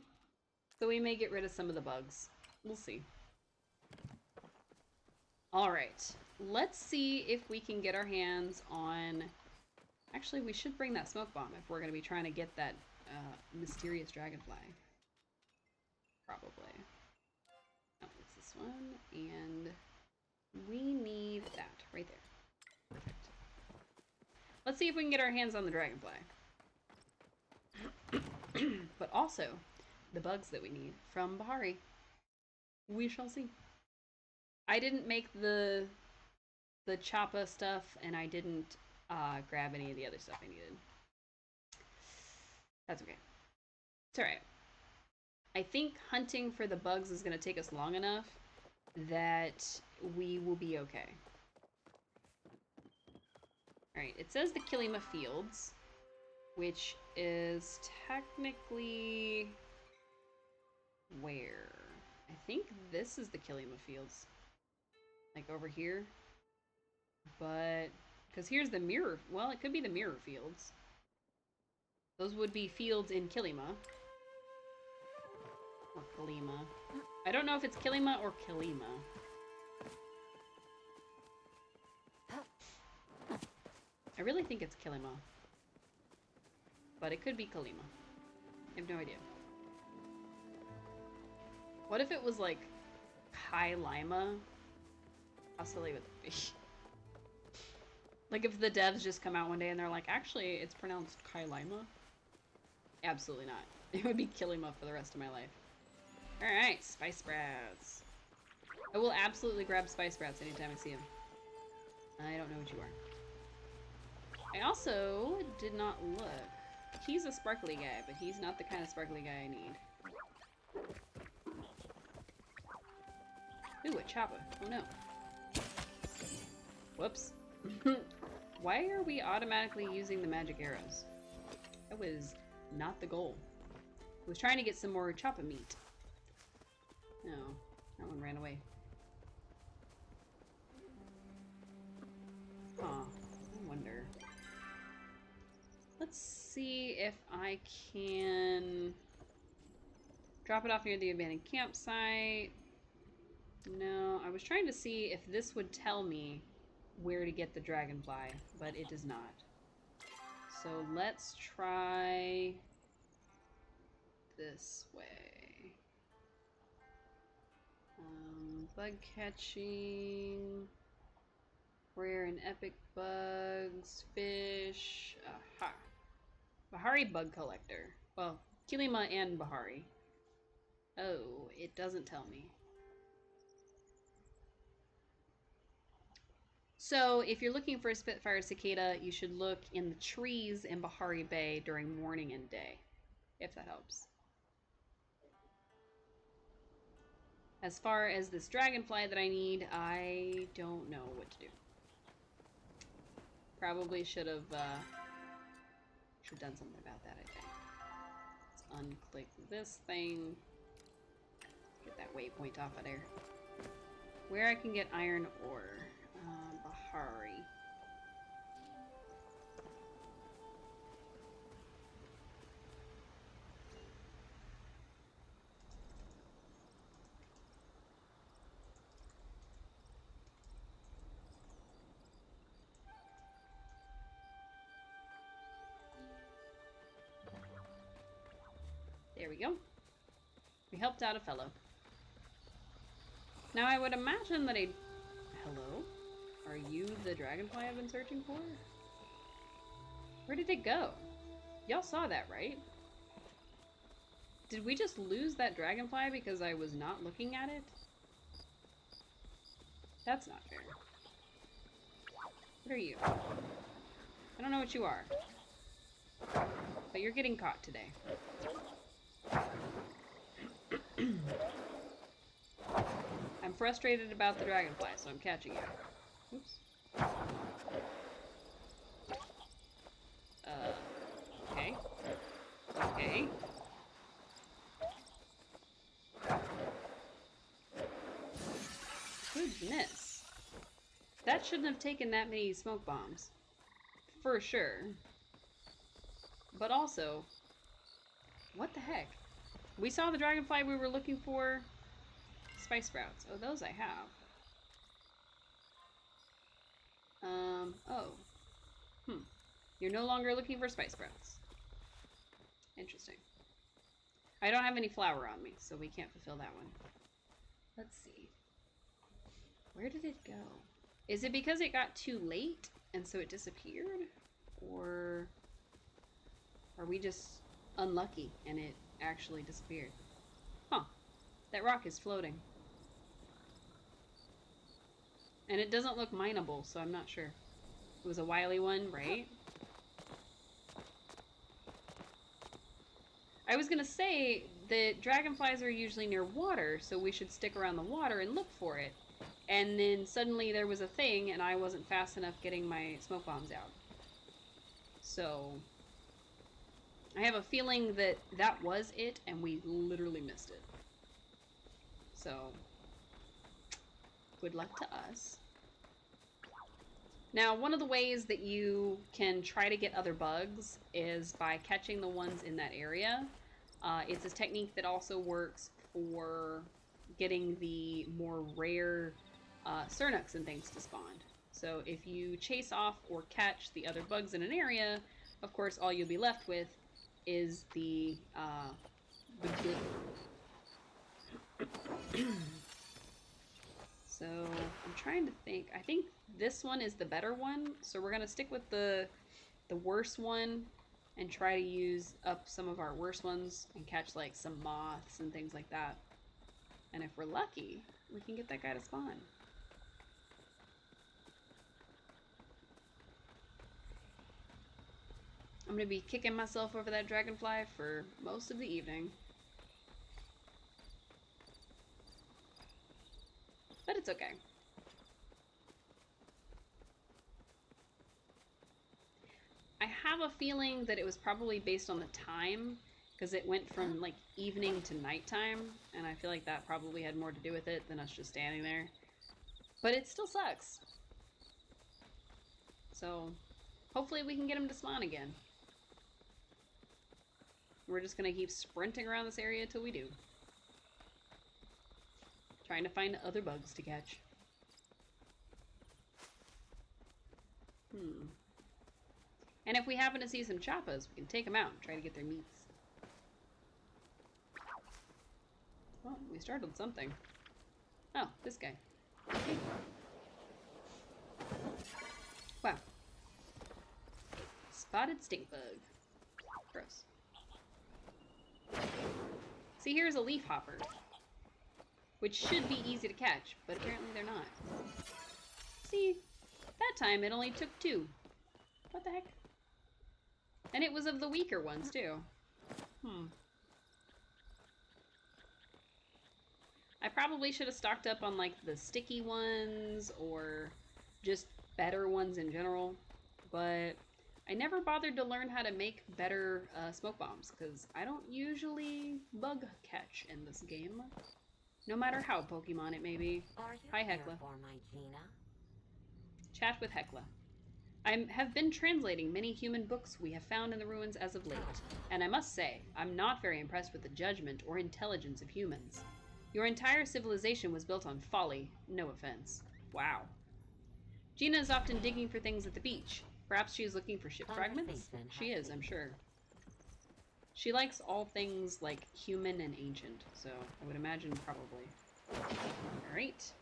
So we may get rid of some of the bugs. We'll see. Alright, let's see if we can get our hands on... Actually, we should bring that smoke bomb if we're going to be trying to get that mysterious dragonfly. Probably. Oh, it's this one, and we need that right there. Perfect. Let's see if we can get our hands on the dragonfly. But also, the bugs that we need from Bahari. We shall see. I didn't make the choppa stuff, and I didn't grab any of the other stuff I needed. That's okay. It's alright. I think hunting for the bugs is going to take us long enough that we will be okay. Alright, it says the Kilima Fields, which is technically... where? I think this is the Kilima Fields. Like over here. But... because here's the mirror... well, it could be the mirror fields. Those would be fields in Kilima. Or Kilima. I don't know if it's Kilima or Kilima. I really think it's Kilima. But it could be Kilima. I have no idea. What if it was like Kailima? Possibly with a B. Like if the devs just come out one day and they're like, actually, it's pronounced Kailima? Absolutely not. It would be Kilima for the rest of my life. Alright, spice sprouts. I will absolutely grab spice sprouts anytime I see them. I don't know what you are. I also did not look. He's a sparkly guy, but he's not the kind of sparkly guy I need. Ooh, a choppa. Oh no. Whoops. Why are we automatically using the magic arrows? That was not the goal. I was trying to get some more choppa meat. No, that one ran away. Huh. I wonder. Let's see if I can drop it off near the abandoned campsite. No, I was trying to see if this would tell me where to get the dragonfly, but it does not. So let's try this way. Bug catching, rare and epic bugs, fish, aha. Bahari bug collector. Well, Kilima and Bahari. Oh, it doesn't tell me. So, if you're looking for a Spitfire cicada, you should look in the trees in Bahari Bay during morning and day, if that helps. As far as this dragonfly that I need, I don't know what to do. Probably should have done something about that, I think. Let's unclick this thing. Get that waypoint off of there. Where I can get iron ore. Bahari. There we go. We helped out a fellow. Now I would imagine that a... Hello? Are you the dragonfly I've been searching for? Where did it go? Y'all saw that, right? Did we just lose that dragonfly because I was not looking at it? That's not fair. What are you? I don't know what you are. But you're getting caught today. I'm frustrated about the dragonfly, so I'm catching you. Oops. Okay. Okay. Goodness. That shouldn't have taken that many smoke bombs. For sure. But also, what the heck? We saw the dragonfly we were looking for. Spice sprouts. Oh, those I have. Oh. You're no longer looking for spice sprouts. Interesting. I don't have any flour on me, so we can't fulfill that one. Let's see. Where did it go? Is it because it got too late and so it disappeared? Or are we just unlucky and it actually disappeared? Huh. That rock is floating. And it doesn't look mineable, so I'm not sure. It was a wily one, right? I was gonna say that dragonflies are usually near water, so we should stick around the water and look for it. And then suddenly there was a thing, and I wasn't fast enough getting my smoke bombs out. So I have a feeling that that was it, and we literally missed it. So good luck to us. Now, one of the ways that you can try to get other bugs is by catching the ones in that area. It's a technique that also works for getting the more rare Cernuks and things to spawn. So if you chase off or catch the other bugs in an area, of course all you'll be left with is the good. So I'm trying to think. I think this one is the better one, so we're gonna stick with the worst one and try to use up some of our worst ones and catch like some moths and things like that. And if we're lucky, we can get that guy to spawn. I'm gonna be kicking myself over that dragonfly for most of the evening. But it's okay. I have a feeling that it was probably based on the time, because it went from like evening to nighttime, and I feel like that probably had more to do with it than us just standing there. But it still sucks. So hopefully we can get him to spawn again. We're just gonna keep sprinting around this area till we do. Trying to find other bugs to catch. And if we happen to see some choppas, we can take them out and try to get their meats. Well, we started something. Oh, this guy. Wow. Spotted stink bug. Gross. See, here's a leaf hopper, which should be easy to catch, but apparently they're not. See, that time it only took 2. What the heck? And it was of the weaker ones, too. I probably should have stocked up on, like, the sticky ones, or just better ones in general, but I never bothered to learn how to make better smoke bombs, because I don't usually bug catch in this game, no matter how Pokemon it may be. Hi, Hecla. For my Gina? Chat with Hecla. I have been translating many human books we have found in the ruins as of late, and I must say, I'm not very impressed with the judgment or intelligence of humans. Your entire civilization was built on folly, no offense. Wow. Gina is often digging for things at the beach. Perhaps she is looking for ship fragments? She is, I'm sure. She likes all things, like, human and ancient, so I would imagine probably. Alright.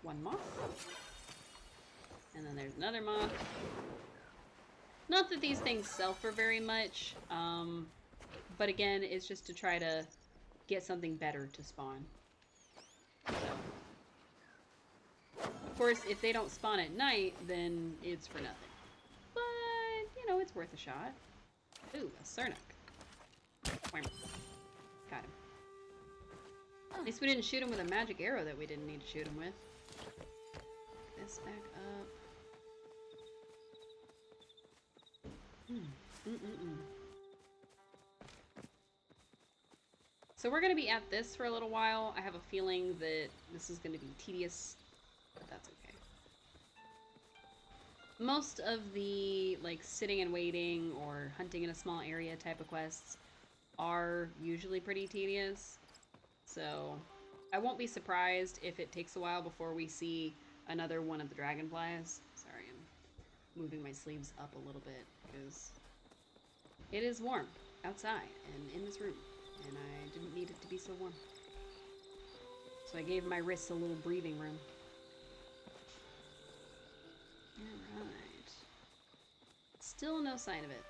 One moth. And then there's another moth. Not that these things sell for very much, but again, it's just to try to get something better to spawn. So. Of course, if they don't spawn at night, then it's for nothing. But, you know, it's worth a shot. Ooh, a Cernuk. Got him. At least we didn't shoot him with a magic arrow that we didn't need to shoot him with. This back up. So we're going to be at this for a little while. I have a feeling that this is going to be tedious, but that's okay. Most of the, like, sitting and waiting or hunting in a small area type of quests are usually pretty tedious. So I won't be surprised if it takes a while before we see another one of the dragonflies. Sorry, I'm moving my sleeves up a little bit because it is warm outside and in this room, and I didn't need it to be so warm. So I gave my wrists a little breathing room. Alright. Still no sign of it.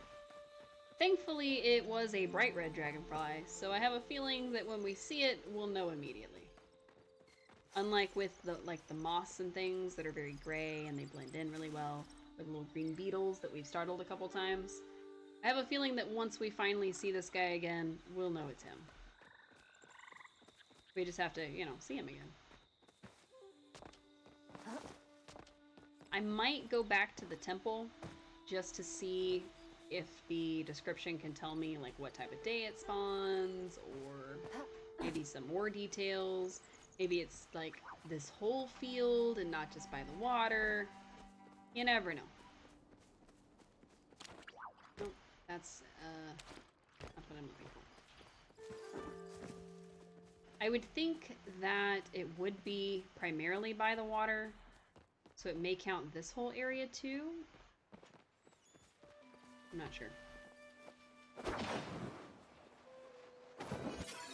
Thankfully, it was a bright red dragonfly, so I have a feeling that when we see it, we'll know immediately. Unlike with the moths and things that are very gray and they blend in really well, or the little green beetles that we've startled a couple times. I have a feeling that once we finally see this guy again, we'll know it's him. We just have to, you know, see him again. I might go back to the temple just to see if the description can tell me, like, what type of day it spawns, or maybe some more details. Maybe it's, like, this whole field and not just by the water. You never know. Nope, that's what I'm looking for. I would think that it would be primarily by the water, so it may count this whole area too. I'm not sure.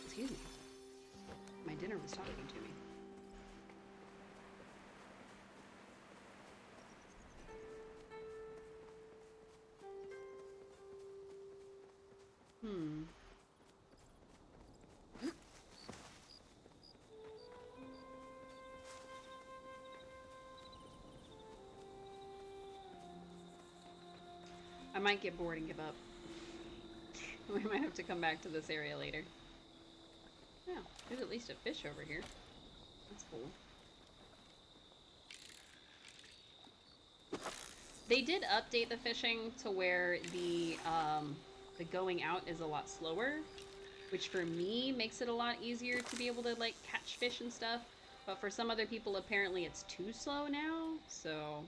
Excuse me. My dinner was talking to me. I might get bored and give up. We might have to come back to this area later. Oh, there's at least a fish over here. That's cool. They did update the fishing to where the going out is a lot slower, which for me makes it a lot easier to be able to, like, catch fish and stuff. But for some other people, apparently it's too slow now. So,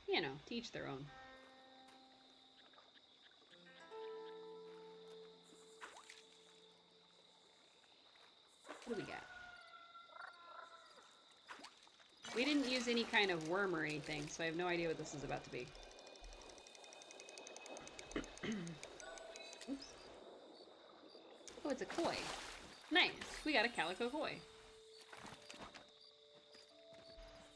you know, to each their own. What do we got? We didn't use any kind of worm or anything, so I have no idea what this is about to be. Oops. Oh, it's a koi. Nice. We got a calico koi.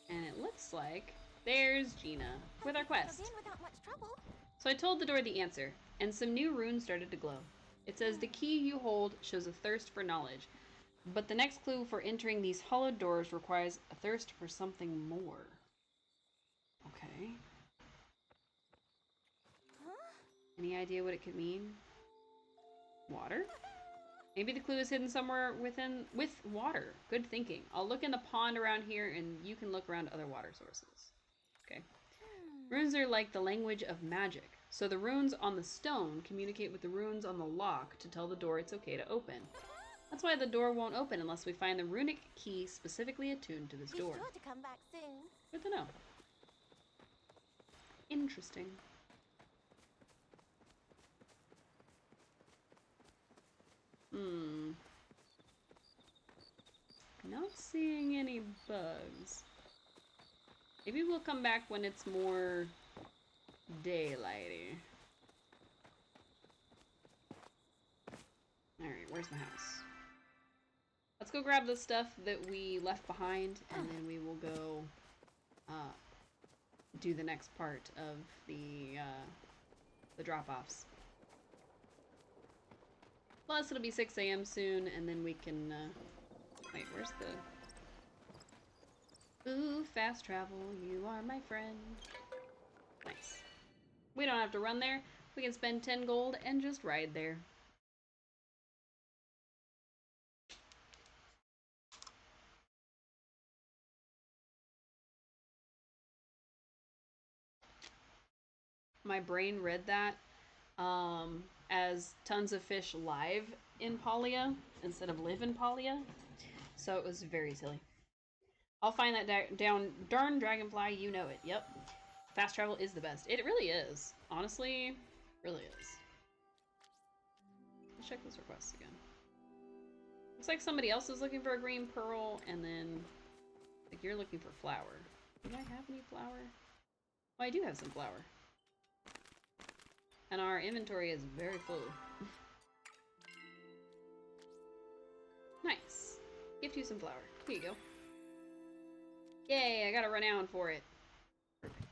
And it looks like there's Gina with our quest. Without much trouble. So I told the door the answer, and some new runes started to glow. It says the key you hold shows a thirst for knowledge, but the next clue for entering these hollowed doors requires a thirst for something more. Okay. Huh? Any idea what it could mean? Water? Maybe the clue is hidden somewhere with water. Good thinking. I'll look in the pond around here and you can look around other water sources. Okay. Runes are like the language of magic. So the runes on the stone communicate with the runes on the lock to tell the door it's okay to open. That's why the door won't open unless we find the runic key specifically attuned to this Be door. sure to come back soon. Good to know. Interesting. Not seeing any bugs. Maybe we'll come back when it's more daylighty. Alright, where's my house? Let's go grab the stuff that we left behind, and then we will go do the next part of the drop-offs. Plus, it'll be 6 a.m. soon, and then we can, wait, where's the... Ooh, fast travel, you are my friend. Nice. We don't have to run there. We can spend 10 gold and just ride there. My brain read that as tons of fish live in Palia instead of live in Palia. So it was very silly. I'll find that darn dragonfly, you know it. Yep. Fast travel is the best. It really is. Honestly, really is. Let's check those requests again. Looks like somebody else is looking for a green pearl, and then like you're looking for flour. Do I have any flour? Oh, I do have some flour. And our inventory is very full. Nice. Gift you some flour. Here you go. Yay, I gotta run out for it. Perfect.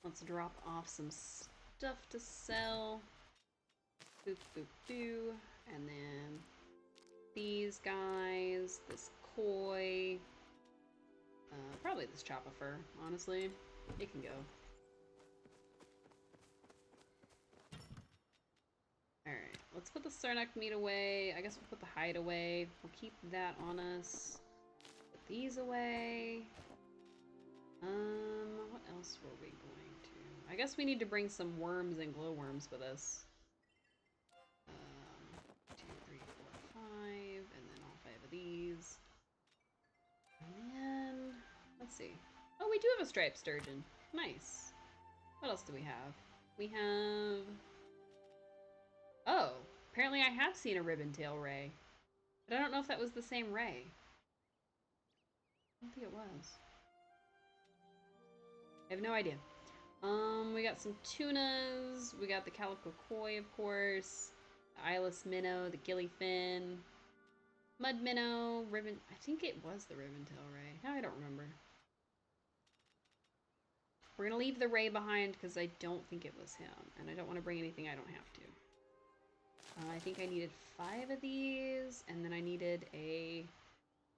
Let's drop off some stuff to sell. Boop, boop, boo. And then these guys, this koi. Probably this chopifer, honestly. It can go. Alright, let's put the Sarnak meat away. I guess we'll put the hide away. We'll keep that on us. Put these away. What else were we going to? I guess we need to bring some worms and glowworms with us. 2, 3, 4, 5, and then all 5 of these. And then, let's see. Oh, we do have a striped sturgeon. Nice. What else do we have? We have... Oh, apparently I have seen a ribbon-tail ray. But I don't know if that was the same ray. I don't think it was. I have no idea. We got some tunas. We got the calico koi, of course. The eyeless minnow, the gillyfin. Mud minnow, ribbon... I think it was the ribbon-tail ray. Now I don't remember. We're gonna leave the ray behind because I don't think it was him. And I don't want to bring anything I don't have to. I think I needed 5 of these, and then I needed a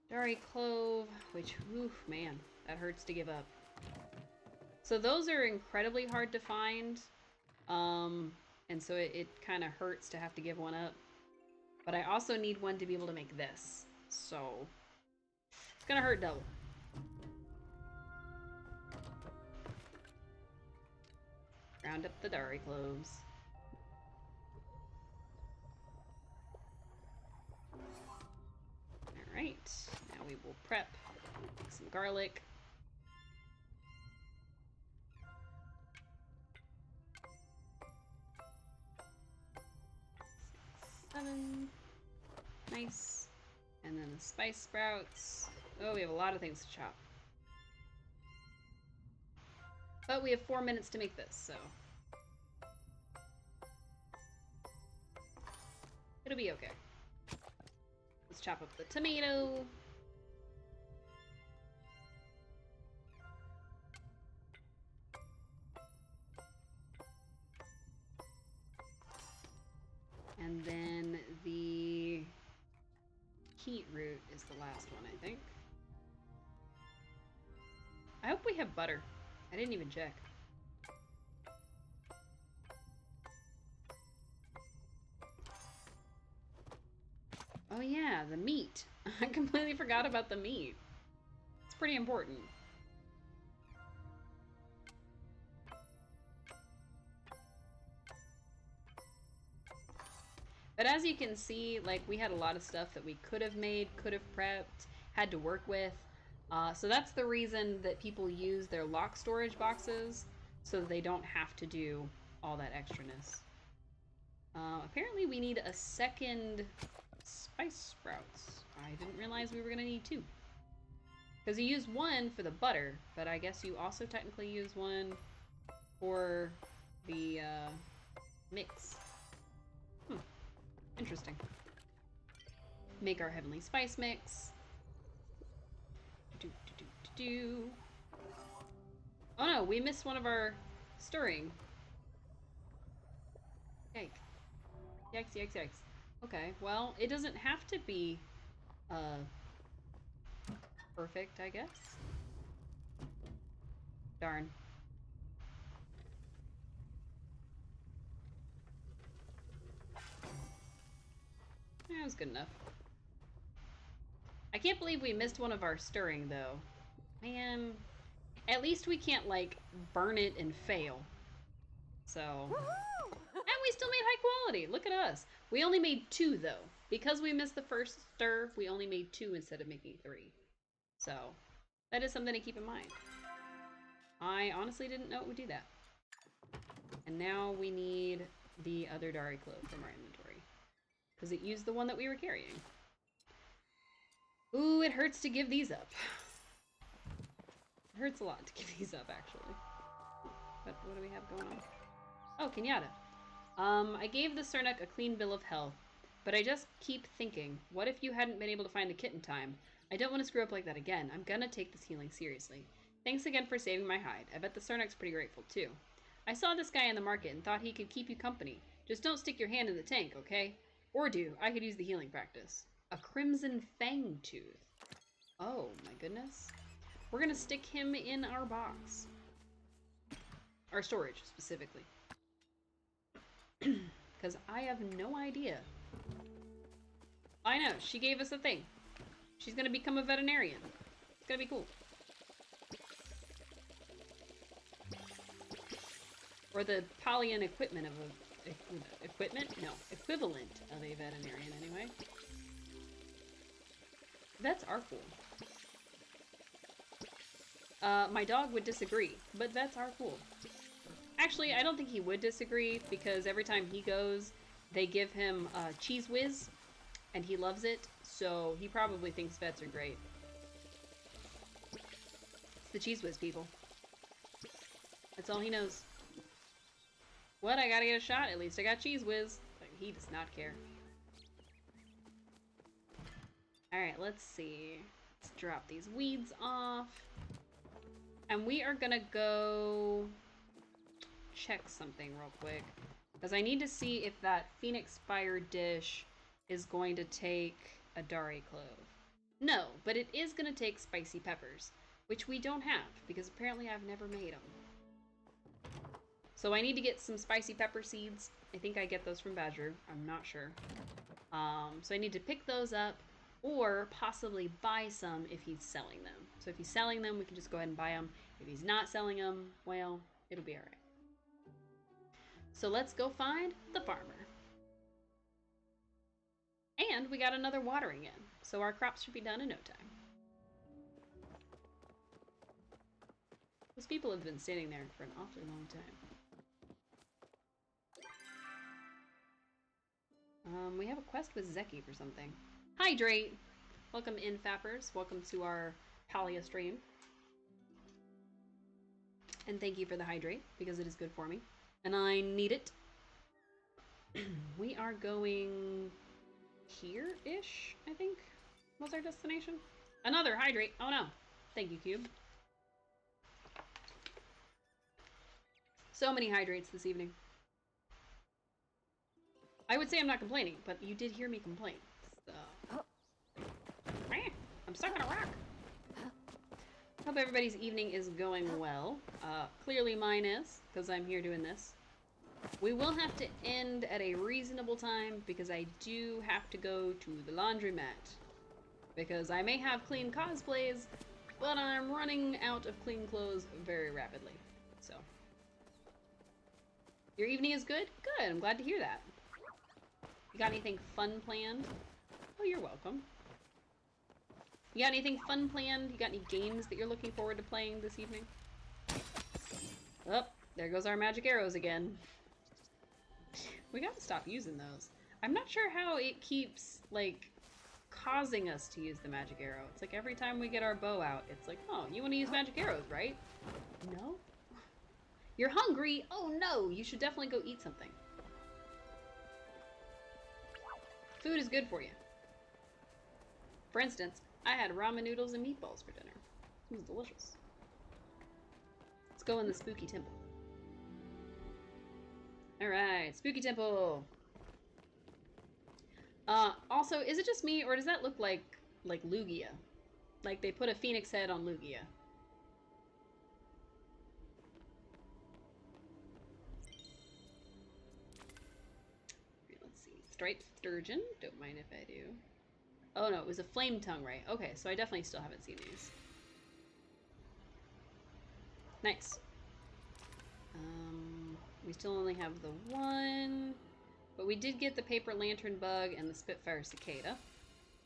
Dari Clove, which, oof, man, that hurts to give up. So those are incredibly hard to find, and so it kind of hurts to have to give one up. But I also need one to be able to make this, so it's gonna hurt double. Round up the Dari Cloves. Alright, now we will prep. Make some garlic. 7. Nice. Spice sprouts. Oh, we have a lot of things to chop. But we have 4 minutes to make this, so it'll be okay. Let's chop up the tomato. And then the heat root is the last one, I think. I hope we have butter. I didn't even check. Oh yeah, the meat. I completely forgot about the meat. It's pretty important. But as you can see, like, we had a lot of stuff that we could have made, could have prepped, had to work with. So that's the reason that people use their lock storage boxes, so that they don't have to do all that extraness. Apparently we need a second spice sprouts. I didn't realize we were gonna need 2. Because you use 1 for the butter, but I guess you also technically use 1 for the mix. Interesting. Make our heavenly spice mix. Oh no, we missed one of our stirring. Yikes. Yikes, yikes, yikes. Okay, well, it doesn't have to be perfect, I guess. Darn. That was good enough. I can't believe we missed one of our stirring, though. Man, at least we can't, like, burn it and fail. So... And we still made high quality! Look at us! We only made 2, though. Because we missed the first stir, we only made 2 instead of making 3. So, that is something to keep in mind. I honestly didn't know it would do that. And now we need the other Dari clove from our inventory. Because it used the one that we were carrying. Ooh, it hurts to give these up. It hurts a lot to give these up, actually. But what do we have going on? Oh, Kenyatta. I gave the Cernuk a clean bill of health, but I just keep thinking, what if you hadn't been able to find the kit in time? I don't want to screw up like that again. I'm gonna take this healing seriously. Thanks again for saving my hide. I bet the Cernuk's pretty grateful, too. I saw this guy in the market and thought he could keep you company. Just don't stick your hand in the tank, okay? Or do. I could use the healing practice. A crimson fang tooth. Oh, my goodness. We're gonna stick him in our box. Our storage, specifically. Because I have no idea. I know, she gave us a thing. She's gonna become a veterinarian. It's gonna be cool. Or the Palian equipment of a... equipment? No. Equivalent of a veterinarian, anyway. Vets are cool. My dog would disagree, but vets are cool. Actually, I don't think he would disagree, because every time he goes, they give him Cheese Whiz, and he loves it, so he probably thinks vets are great. It's the Cheese Whiz, people. That's all he knows. What? I gotta get a shot? At least I got Cheese Whiz. But he does not care. Alright, let's see. Let's drop these weeds off. And we are gonna go check something real quick. Because I need to see if that Phoenix Fire dish is going to take a Dari clove. No, but it is going to take spicy peppers, which we don't have, because apparently I've never made them. So I need to get some spicy pepper seeds. I think I get those from Badger. I'm not sure. So I need to pick those up, or possibly buy some if he's selling them. So if he's selling them, we can just go ahead and buy them. If he's not selling them, well, it'll be alright. So let's go find the farmer. And we got another watering in, so our crops should be done in no time. Those people have been standing there for an awfully long time. We have a quest with Zeki for something. Hydrate! Welcome in, Fappers. Welcome to our Palia stream. And thank you for the hydrate, because it is good for me. And I need it. We are going here-ish, I think, was our destination. Another hydrate. Oh no. Thank you, Cube. So many hydrates this evening. I would say I'm not complaining, but you did hear me complain. So. I'm stuck on a rock. Hope everybody's evening is going well. Clearly mine is, because I'm here doing this. We will have to end at a reasonable time, because I do have to go to the laundromat. Because I may have clean cosplays, but I'm running out of clean clothes very rapidly. So. Your evening is good? Good, I'm glad to hear that. You got anything fun planned? Oh, you're welcome. You got anything fun planned? You got any games that you're looking forward to playing this evening? Oh, there goes our magic arrows again. We gotta stop using those. I'm not sure how it keeps, like, causing us to use the magic arrow. It's like every time we get our bow out, it's like, oh, you want to use magic arrows, right? No? You're hungry? Oh no, you should definitely go eat something. Food is good for you. For instance, I had ramen noodles and meatballs for dinner. It was delicious. Let's go in the spooky temple. Alright, spooky temple. Also, is it just me, or does that look like Lugia? Like they put a phoenix head on Lugia. Okay, let's see. Striped sturgeon. Don't mind if I do. Oh no, it was a flame tongue, right? Okay, so I definitely still haven't seen these. Nice. We still only have the one, but we did get the paper lantern bug and the Spitfire cicada.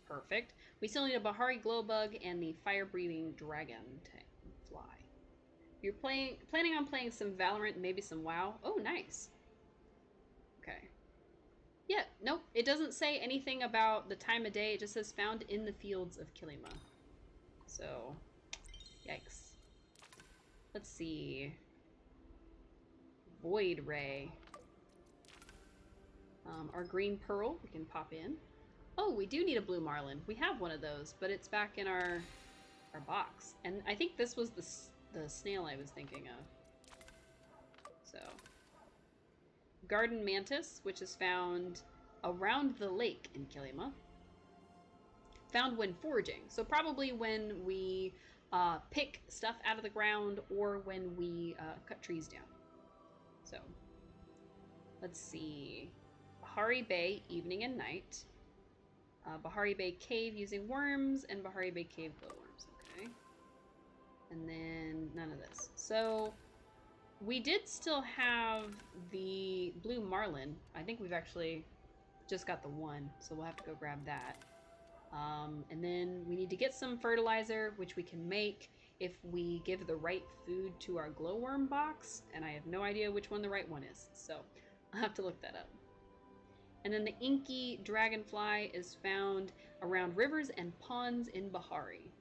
Perfect. We still need a Bahari glow bug and the fire breathing dragon fly. You're planning on playing some Valorant and maybe some WoW? Oh, nice. Okay. Yeah, nope. It doesn't say anything about the time of day. It just says found in the fields of Kilima. So, yikes. Let's see. Void Ray. Our green pearl, we can pop in. Oh, we do need a blue marlin. We have one of those, but it's back in our box. And I think this was the snail I was thinking of. So, garden mantis, which is found around the lake in Kilima. Found when foraging. So probably when we pick stuff out of the ground or when we cut trees down. So, let's see. Bahari Bay, evening and night. Bahari Bay Cave using worms, and Bahari Bay Cave glowworms. Okay. And then none of this. So, we did still have the blue marlin. I think we've actually just got the one, so we'll have to go grab that. And then we need to get some fertilizer, which we can make if we give the right food to our glowworm box, and I have no idea which one the right one is, so I'll have to look that up. And then the inky dragonfly is found around rivers and ponds in Bahari.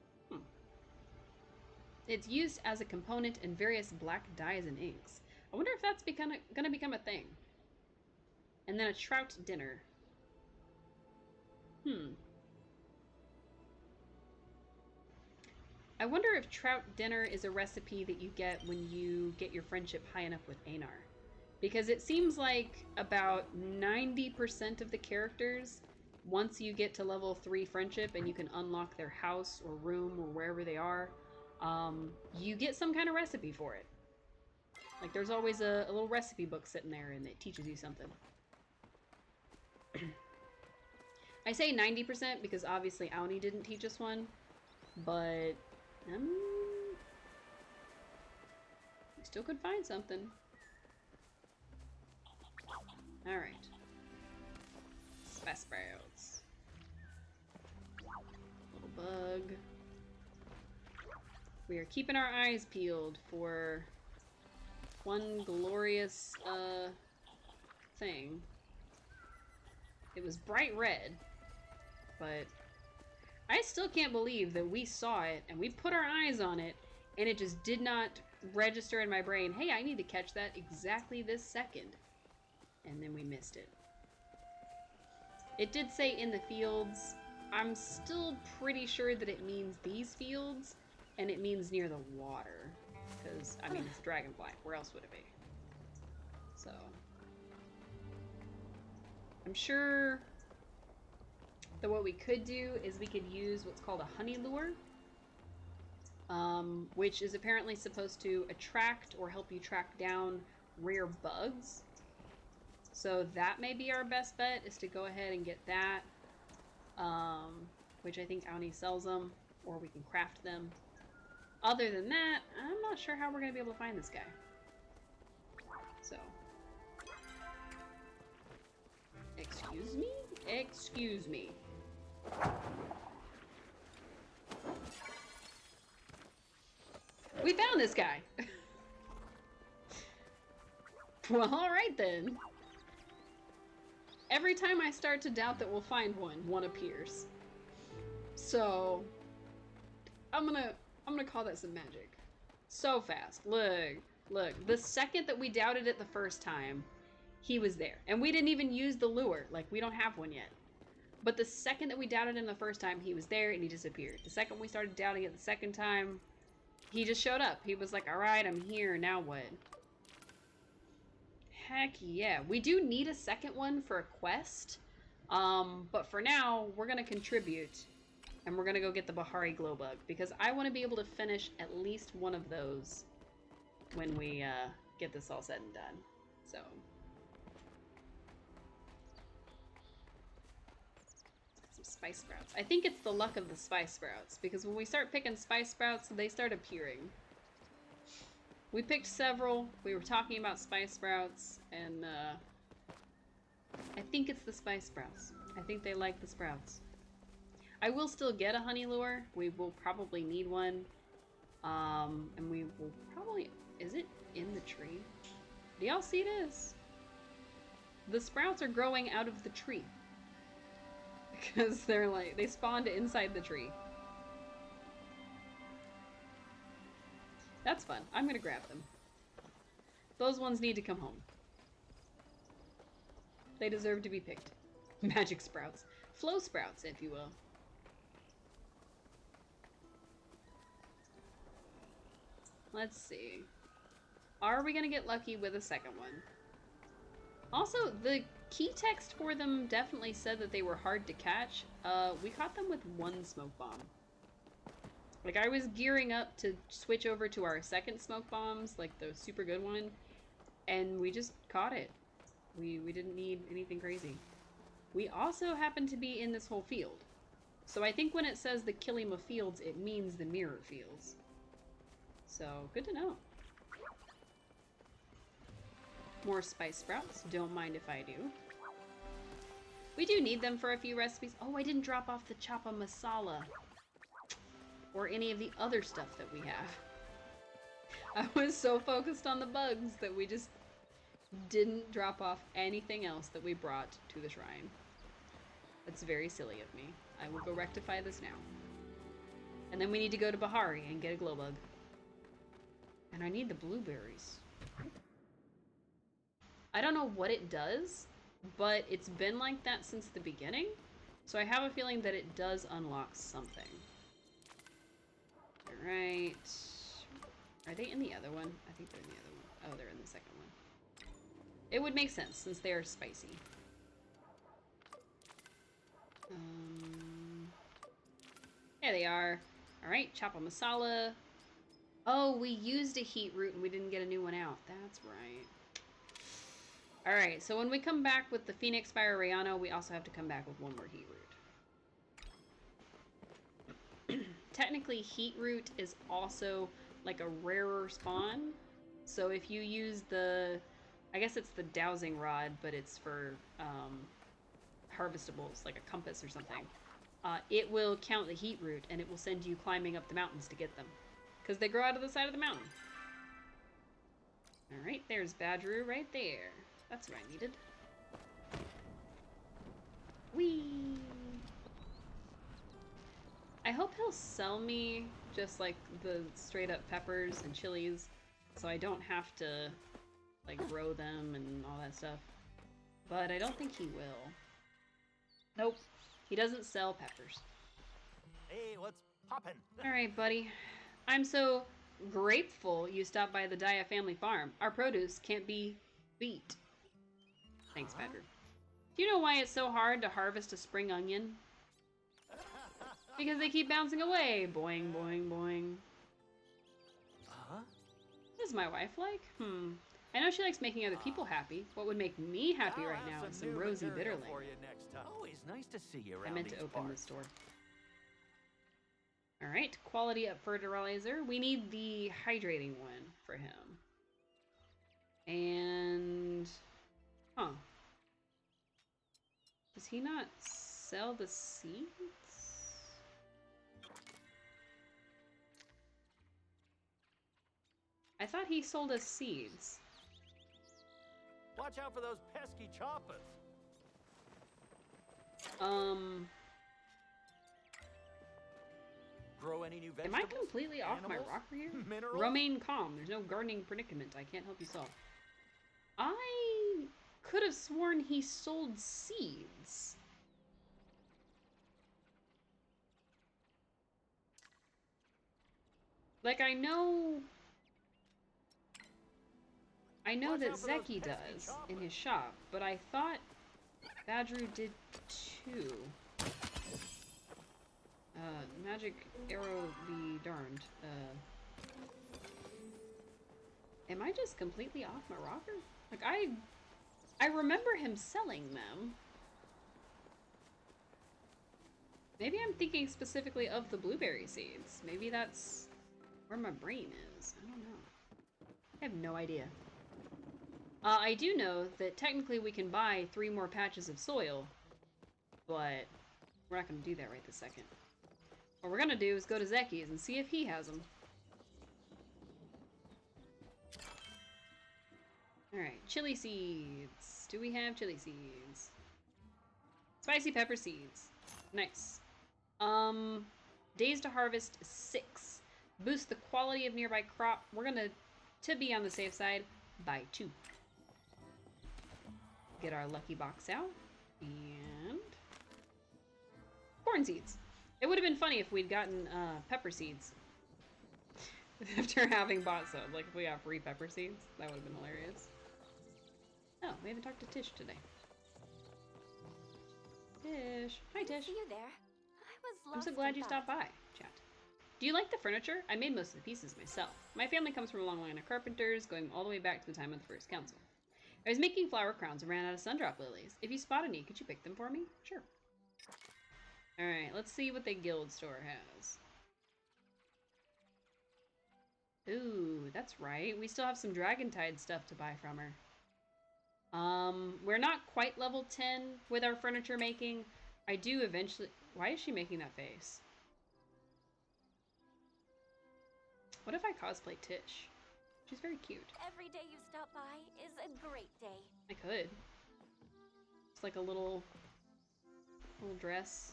It's used as a component in various black dyes and inks. I wonder if that's gonna become a thing. And then a trout dinner. I wonder if trout dinner is a recipe that you get when you get your friendship high enough with Einar. Because it seems like about 90% of the characters, once you get to level 3 friendship and you can unlock their house or room or wherever they are, you get some kind of recipe for it. Like there's always a little recipe book sitting there and it teaches you something. I say 90% because obviously Auni didn't teach us one, but we still could find something. Alright. Sprouts. Little bug. We are keeping our eyes peeled for one glorious thing. It was bright red, but I still can't believe that we saw it and we put our eyes on it and it just did not register in my brain, hey, I need to catch that exactly this second. And then we missed it. It did say in the fields. I'm still pretty sure that it means these fields and it means near the water. Because, I mean, it's a dragonfly. Where else would it be? So, I'm sure that what we could do is we could use what's called a honey lure, which is apparently supposed to attract or help you track down rare bugs. So that may be our best bet, is to go ahead and get that, which I think Auni sells them, or we can craft them. Other than that, I'm not sure how we're going to be able to find this guy. So. Excuse me? Excuse me. We found this guy! Well, alright then. Every time I start to doubt that we'll find one appears. So, I'm gonna call that some magic. So fast. Look. The second that we doubted it the first time, he was there. And we didn't even use the lure. Like, we don't have one yet. But the second that we doubted him the first time, he was there and he disappeared. The second we started doubting it the second time, he just showed up. He was like, alright, I'm here, now what? Heck yeah. We do need a second one for a quest. But for now, we're gonna contribute. And we're gonna go get the Bahari Glowbug. Because I want to be able to finish at least one of those when we get this all said and done. So. Some spice sprouts. I think it's the luck of the spice sprouts. Because when we start picking spice sprouts, they start appearing. We picked several. We were talking about spice sprouts. And I think it's the spice sprouts. I think they like the sprouts. I will still get a honey lure. We will probably need one. And we will probably... Is it in the tree? Do y'all see this? The sprouts are growing out of the tree. Because they're like... They spawned inside the tree. That's fun. I'm gonna grab them. Those ones need to come home. They deserve to be picked. Magic sprouts. Flow sprouts, if you will. Let's see. Are we gonna get lucky with a second one? Also, the key text for them definitely said that they were hard to catch. We caught them with one smoke bomb. Like, I was gearing up to switch over to our second smoke bombs, like the super good one, and we just caught it. We didn't need anything crazy. We also happened to be in this whole field. So I think when it says the Kilima Fields, it means the Mirror Fields. So, good to know. More spice sprouts. Don't mind if I do. We do need them for a few recipes. Oh, I didn't drop off the chapa masala. Or any of the other stuff that we have. I was so focused on the bugs that we just didn't drop off anything else that we brought to the shrine. That's very silly of me. I will go rectify this now. And then we need to go to Bahari and get a glowbug. And I need the blueberries. I don't know what it does, but it's been like that since the beginning. So I have a feeling that it does unlock something. Alright. Are they in the other one? I think they're in the other one. Oh, they're in the second one. It would make sense since they are spicy. There they are. Alright, chapa masala. Oh, we used a heat root and we didn't get a new one out. That's right. Alright, so when we come back with the Phoenix Fire Rayano, we also have to come back with one more heat root. Technically, heat root is also like a rarer spawn. So if you use the... I guess it's the dowsing rod, but it's for harvestables, like a compass or something. It will count the heat root and it will send you climbing up the mountains to get them. Because they grow out of the side of the mountain. Alright, there's Badgeroo right there. That's what I needed. Whee! hope he'll sell me just like the straight up peppers and chilies so I don't have to like grow them and all that stuff. But I don't think he will. Nope. He doesn't sell peppers. Hey, what's poppin'? Alright, buddy. I'm so grateful you stopped by the Dia family farm. Our produce can't be beat. Thanks, Badger. Do you know why it's so hard to harvest a spring onion? Because they keep bouncing away. Boing, boing, boing. Huh? What is my wife like? I know she likes making other people happy. What would make me happy I'll right have now is new some rosy material bitterling. for you next time. Always nice to see you around I meant to these open parts. this door. Alright, quality up fertilizer. We need the hydrating one for him. And... huh. Does he not sell the seeds? I thought he sold us seeds. Watch out for those pesky choppers. Grow any new Am vegetables? I completely off my Animals? rocker here? Minerals? Romaine calm. There's no gardening predicament I can't help you solve. I could have sworn he sold seeds. Like, I know Watch that out for those Zeki pesky does in choppers. his shop, but I thought Badru did too. Magic arrow be darned. Am I just completely off my rocker? Like, I remember him selling them. Maybe I'm thinking specifically of the blueberry seeds. Maybe that's where my brain is. I don't know. I have no idea. I do know that technically we can buy 3 more patches of soil, but we're not going to do that right this second. What we're going to do is go to Zeki's and see if he has them. Alright, chili seeds. Do we have chili seeds? Spicy pepper seeds. Nice. Days to harvest 6. Boost the quality of nearby crop. We're gonna, to be on the safe side, buy 2. Get our lucky box out. And... corn seeds. It would have been funny if we'd gotten pepper seeds. After having bought some. Like if we got free pepper seeds. That would have been hilarious. Oh, we haven't talked to Tish today. Tish. Hi, Tish. See you there. I was I'm lost so glad in you thought. stopped by, chat. Do you like the furniture? I made most of the pieces myself. My family comes from a long line of carpenters, going all the way back to the time of the first council. I was making flower crowns and ran out of sundrop lilies. If you spot any, could you pick them for me? Sure. Alright, let's see what the guild store has. Ooh, that's right. We still have some Dragontide stuff to buy from her. We're not quite level 10 with our furniture making. I do eventually... Why is she making that face? What if I cosplay Tish? She's very cute. Every day you stop by is a great day. I could. It's like a little dress.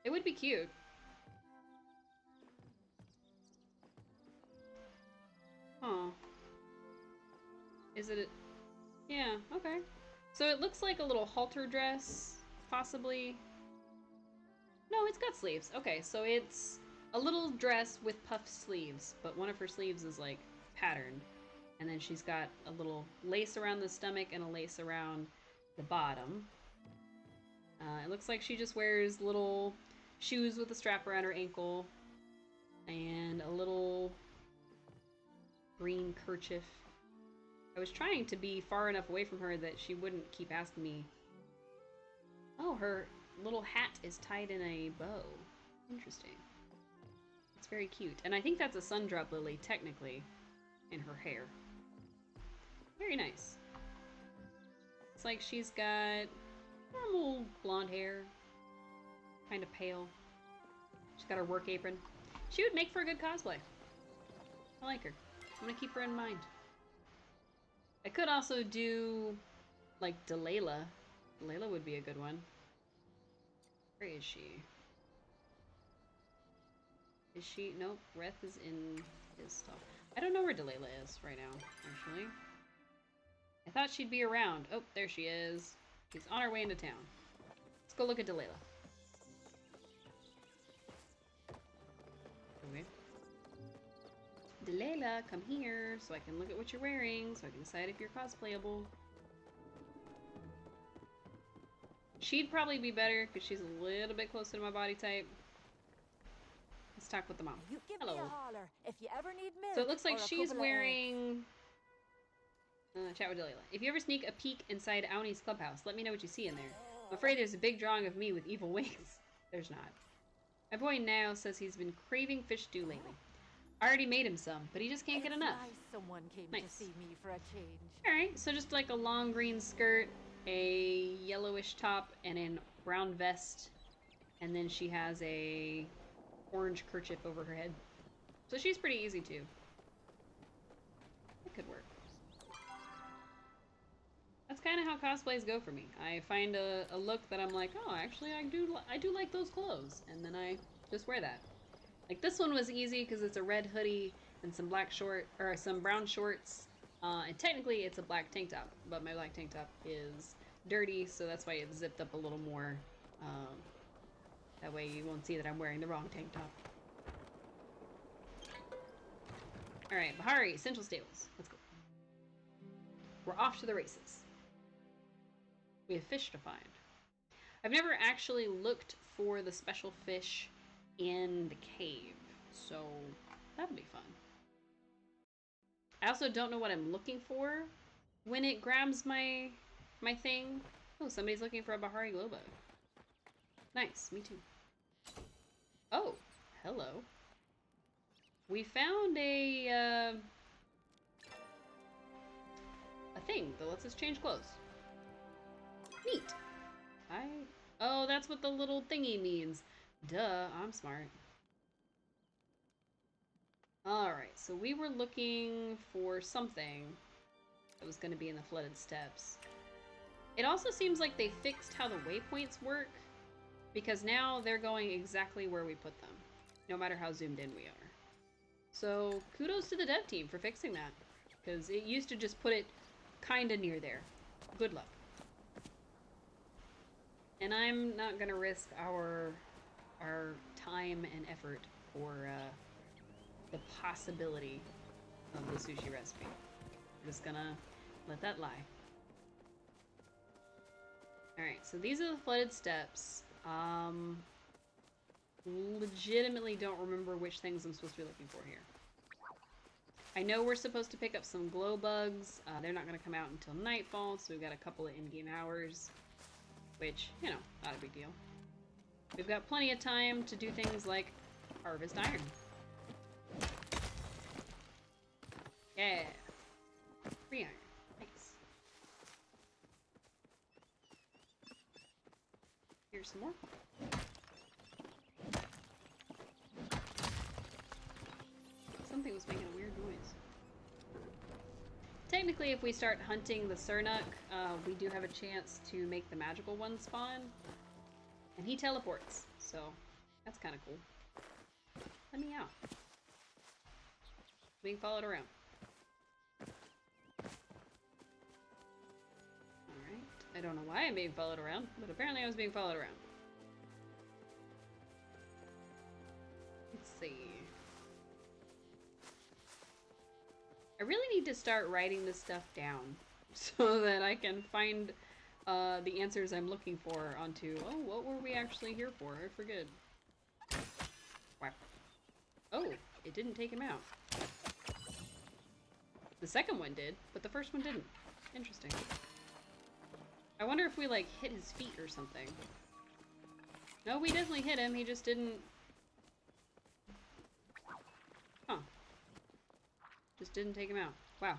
It would be cute. Huh. Is it a... Yeah, okay. So it looks like a little halter dress, possibly. No, it's got sleeves. Okay, so it's a little dress with puffed sleeves, but one of her sleeves is like patterned. And then she's got a little lace around the stomach and a lace around the bottom. It looks like she just wears little shoes with a strap around her ankle and a little green kerchief. I was trying to be far enough away from her that she wouldn't keep asking me. Oh, her little hat is tied in a bow. Interesting. It's very cute. And I think that's a sundrop lily, technically, in her hair. Very nice. It's like she's got normal blonde hair. Kind of pale. She's got her work apron. She would make for a good cosplay. I like her. I'm gonna keep her in mind. I could also do, like, Delilah. Delilah would be a good one. Where is she? Is she? Nope. Reth is in his stuff. I don't know where Delilah is right now, actually. I thought she'd be around. Oh, there she is. She's on her way into town. Let's go look at Delilah. Okay. Delilah, come here so I can look at what you're wearing, so I can decide if you're cosplayable. She'd probably be better because she's a little bit closer to my body type. Let's talk with the mom. You give Hello. me a holler if you ever need milk. So it looks like or a she's couple of wearing... chat with Delilah. If you ever sneak a peek inside Auni's clubhouse, let me know what you see in there. I'm afraid there's a big drawing of me with evil wings. There's not. My boy now says he's been craving fish stew lately. I already made him some, but he just can't get enough. Nice someone came Nice. to see me for a change. Alright, so just like a long green skirt, a yellowish top, and a brown vest. And then she has a orange kerchief over her head. So she's pretty easy too. That could work. That's kind of how cosplays go for me. I find a look that I'm like, oh, actually, I do like those clothes, and then I just wear that. Like this one was easy because it's a red hoodie and some some brown shorts, and technically it's a black tank top, but my black tank top is dirty, so that's why it's zipped up a little more. That way you won't see that I'm wearing the wrong tank top. All right, Bahari, Central Stables. Let's go. We're off to the races. We have fish to find. I've never actually looked for the special fish in the cave, so that'll be fun. I also don't know what I'm looking for when it grabs my thing. Oh, somebody's looking for a Bahari Glow Bug. Nice, me too. Oh, hello. We found a thing that lets us change clothes. Neat. Oh, that's what the little thingy means. Duh, I'm smart. Alright, so we were looking for something that was going to be in the flooded steppes. It also seems like they fixed how the waypoints work, because now they're going exactly where we put them, no matter how zoomed in we are. So kudos to the dev team for fixing that, because it used to just put it kinda near there. Good luck. And I'm not gonna risk our time and effort for the possibility of the sushi recipe. I'm just gonna let that lie. Alright, so these are the flooded steps. Legitimately don't remember which things I'm supposed to be looking for here. I know we're supposed to pick up some glow bugs. They're not going to come out until nightfall, so we've got a couple of in-game hours, which, you know, not a big deal. We've got plenty of time to do things like harvest iron. Yeah. Free iron. Nice. Here's some more. Something was making a weird noise. Technically, if we start hunting the Sernuk, we do have a chance to make the magical one spawn. And he teleports, so that's kind of cool. Let me out. Being followed around. Alright. I don't know why I'm being followed around, but apparently I was being followed around. Let's see. I really need to start writing this stuff down so that I can find the answers I'm looking for onto, oh, what were we actually here for? I forget. Wow. Oh, it didn't take him out. The second one did, but the first one didn't. Interesting. I wonder if we, like, hit his feet or something. No, we definitely hit him, he just didn't... Huh. Just didn't take him out. Wow.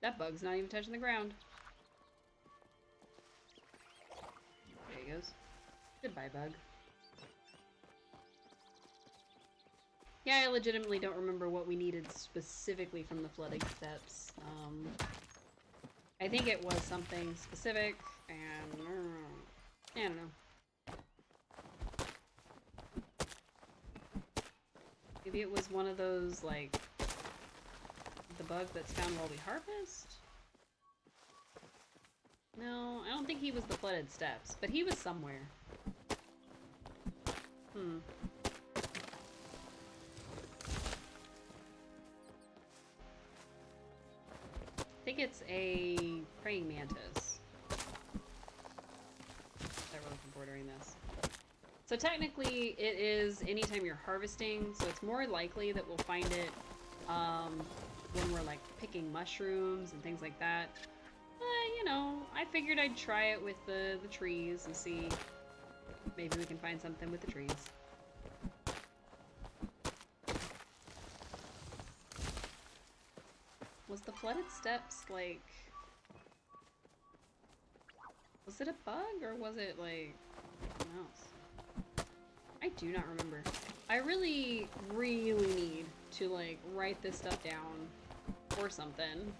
That bug's not even touching the ground. There he goes. Goodbye, bug. Yeah, I legitimately don't remember what we needed specifically from the flooding steps. I think it was something specific, and I don't know. Maybe it was one of those, like, the bug that's found while we harvest? No, I don't think he was the flooded steps, but he was somewhere. I think it's a praying mantis that we're looking for during this. So technically, it is anytime you're harvesting, so it's more likely that we'll find it when we're like picking mushrooms and things like that. You know, I figured I'd try it with the trees and see. Maybe we can find something with the trees. Was the flooded steps like... Was it a bug or was it like something else? I do not remember. I really, really need to like write this stuff down or something.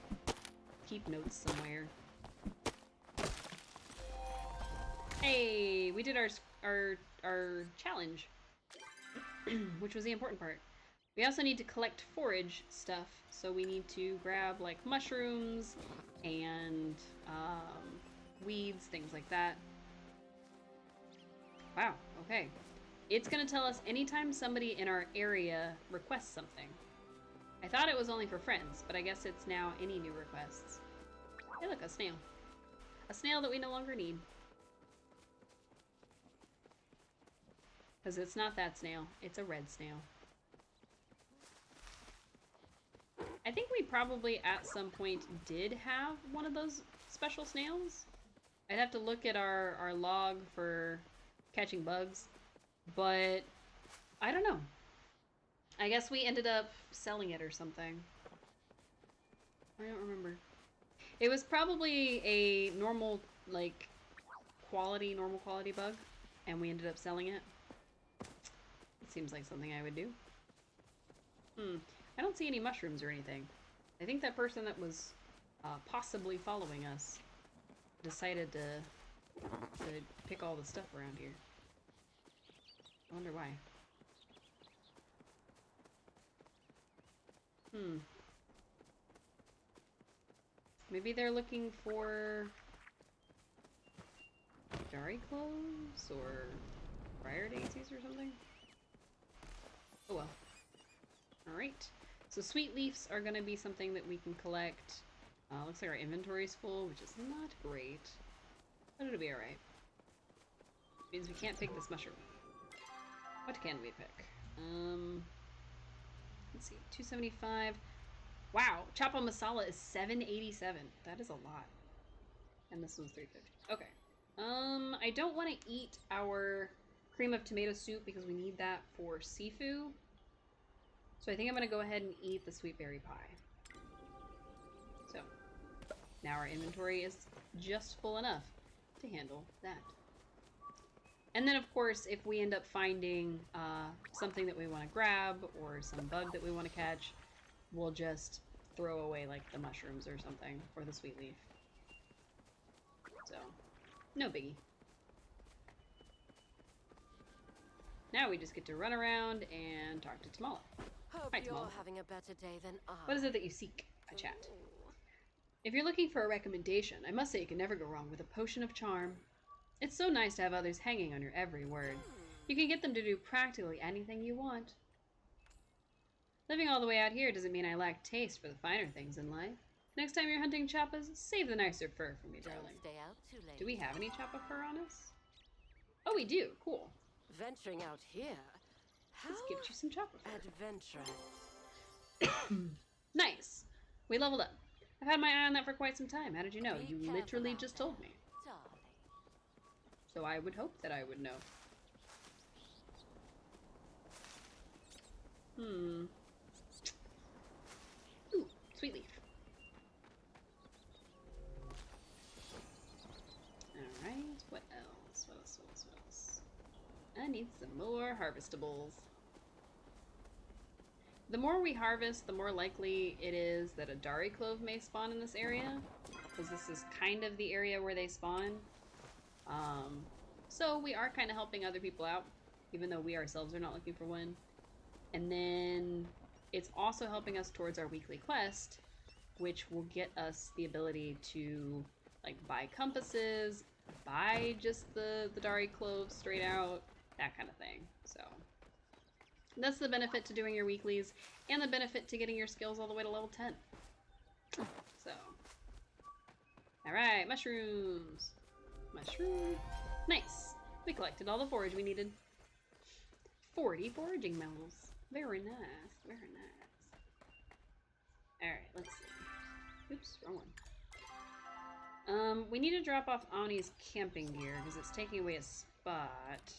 Keep notes somewhere. Hey, we did our challenge, which was the important part. We also need to collect forage stuff, so we need to grab like mushrooms and weeds, things like that. Wow, okay. It's gonna tell us anytime somebody in our area requests something. I thought it was only for friends, but I guess it's now any new requests. Hey look, a snail. A snail that we no longer need. Because it's not that snail, it's a red snail. I think we probably at some point did have one of those special snails. I'd have to look at our log for catching bugs, but I don't know. I guess we ended up selling it or something. I don't remember. It was probably a normal, like, normal quality bug, and we ended up selling it. It seems like something I would do. I don't see any mushrooms or anything. I think that person that was possibly following us decided to pick all the stuff around here. I wonder why. Maybe they're looking for Dari cloves or briar daisies or something? Oh well. Alright. So sweet leaves are going to be something that we can collect. Looks like our inventory is full, which is not great. But it'll be alright. Means we can't pick this mushroom. What can we pick? Let's see. 275. Wow. Chapa masala is 787. That is a lot. And this one's 350. Okay. I don't want to eat our cream of tomato soup because we need that for Sifu. So I think I'm going to go ahead and eat the sweet berry pie. So, now our inventory is just full enough to handle that. And then, of course, if we end up finding something that we want to grab or some bug that we want to catch, we'll just throw away, like, the mushrooms or something, or the sweet leaf. So, no biggie. Now we just get to run around and talk to Tamala. Hope Hi, you're Tamala. having a better day than I. What is it that you seek? I chat. Ooh. If you're looking for a recommendation, I must say you can never go wrong with a potion of charm. It's so nice to have others hanging on your every word. You can get them to do practically anything you want. Living all the way out here doesn't mean I lack taste for the finer things in life. Next time you're hunting chappas, save the nicer fur for me, darling. Don't stay out too late. Do we have any chappa fur on us? Oh, we do. Cool. Venturing out here? How Let's give you some chappa fur. adventurous. Nice. We leveled up. I've had my eye on that for quite some time. How did you know? Be You careful literally out just there, told me. darling. So I would hope that I would know. Ooh, sweet leaf. Alright, what else? What else? I need some more harvestables. The more we harvest, the more likely it is that a Dari clove may spawn in this area, because this is kind of the area where they spawn. So we are kind of helping other people out, even though we ourselves are not looking for one. And then it's also helping us towards our weekly quest, which will get us the ability to like buy compasses, buy just the Dari cloves straight out, that kind of thing. So that's the benefit to doing your weeklies, and the benefit to getting your skills all the way to level 10. So, alright, mushrooms. Mushroom. Nice. We collected all the forage we needed. 40 foraging medals. Very nice, very nice. Alright, let's see. Oops, wrong one. We need to drop off Ani's camping gear because it's taking away a spot.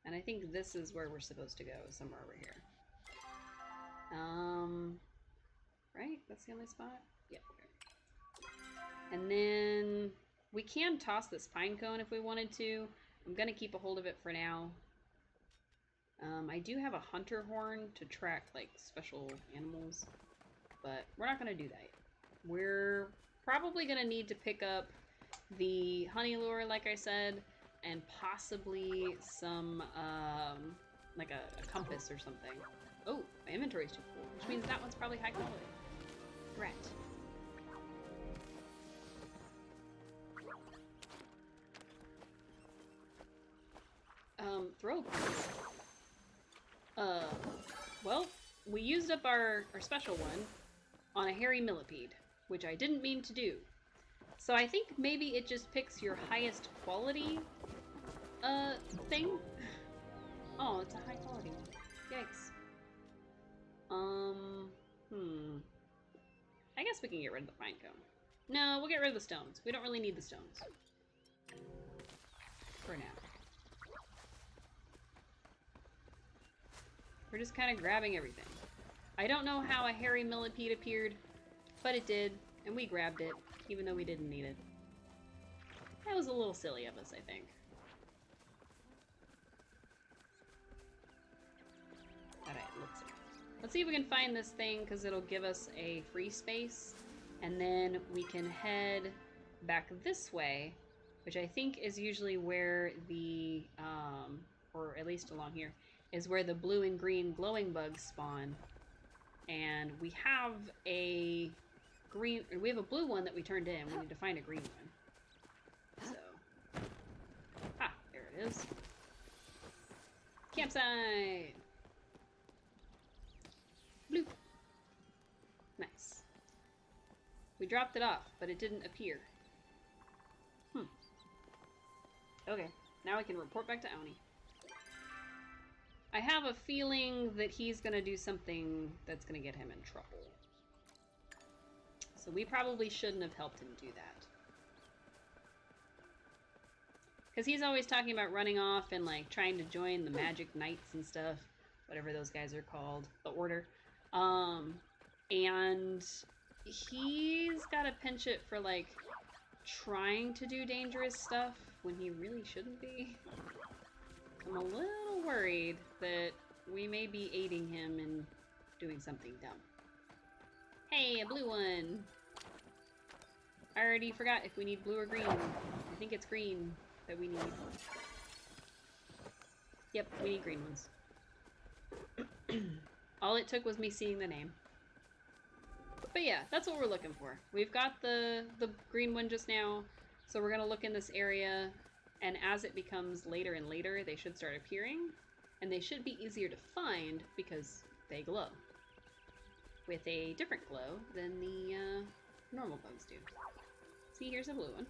And I think this is where we're supposed to go, somewhere over here. Right? That's the only spot? Yep. Okay. And then we can toss this pine cone if we wanted to. I'm gonna keep a hold of it for now. I do have a hunter horn to track like special animals, but we're not gonna do that. We're probably gonna need to pick up the honey lure, like I said, and possibly some, like a compass or something. Oh, my inventory's too full, which means that one's probably high quality. Right. Throw points. Well, we used up our special one on a hairy millipede, which I didn't mean to do. So I think maybe it just picks your highest quality, thing. Oh, it's a high quality one. Yikes. I guess we can get rid of the pine cone. No, we'll get rid of the stones. We don't really need the stones. For now. We're just kind of grabbing everything. I don't know how a hairy millipede appeared, but it did, and we grabbed it, even though we didn't need it. That was a little silly of us, I think. Alright, let's see. Let's see if we can find this thing, because it'll give us a free space, and then we can head back this way, which I think is usually where the, or at least along here, is where the blue and green glowing bugs spawn. And we have a blue one that we turned in. We need to find a green one. So, there it is. Campsite! Bloop. Nice. We dropped it off, but it didn't appear. Okay, now we can report back to Oni. I have a feeling that he's gonna do something that's gonna get him in trouble. So we probably shouldn't have helped him do that. Because he's always talking about running off and like trying to join the Magic Knights and stuff. Whatever those guys are called. The Order. And he's got a penchant for like trying to do dangerous stuff when he really shouldn't be. I'm a little worried that we may be aiding him in doing something dumb. Hey, a blue one! I already forgot if we need blue or green. I think it's green that we need. Yep, we need green ones. All it took was me seeing the name. But yeah, that's what we're looking for. We've got the green one just now, so we're gonna look in this area. And as it becomes later and later, they should start appearing. And they should be easier to find because they glow. With a different glow than the normal bugs do. See, here's a blue one.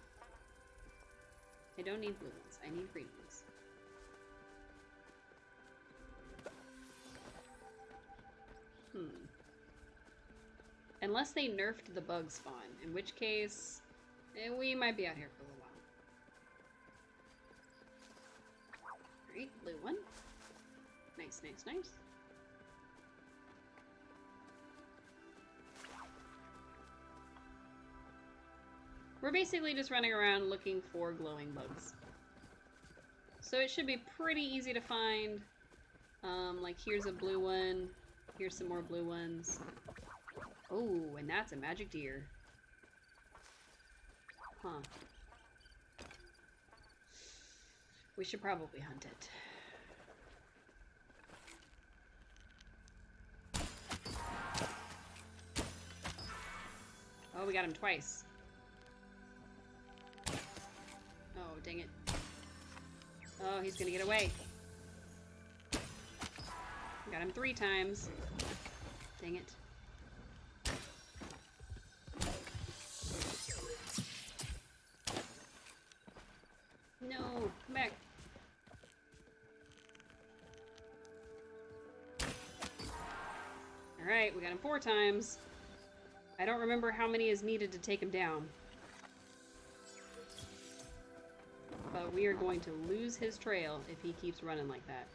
I don't need blue ones. I need green ones. Unless they nerfed the bug spawn, in which case, we might be out here for a little while. Alright, blue one. Nice, nice, nice. We're basically just running around looking for glowing bugs. So it should be pretty easy to find. Like here's a blue one. Here's some more blue ones. Oh, and that's a magic deer. Huh. We should probably hunt it. Oh, we got him twice. Oh, dang it. Oh, he's gonna get away. Got him 3 times. Dang it. No, come back. Alright, we got him 4 times. I don't remember how many is needed to take him down. But we are going to lose his trail if he keeps running like that.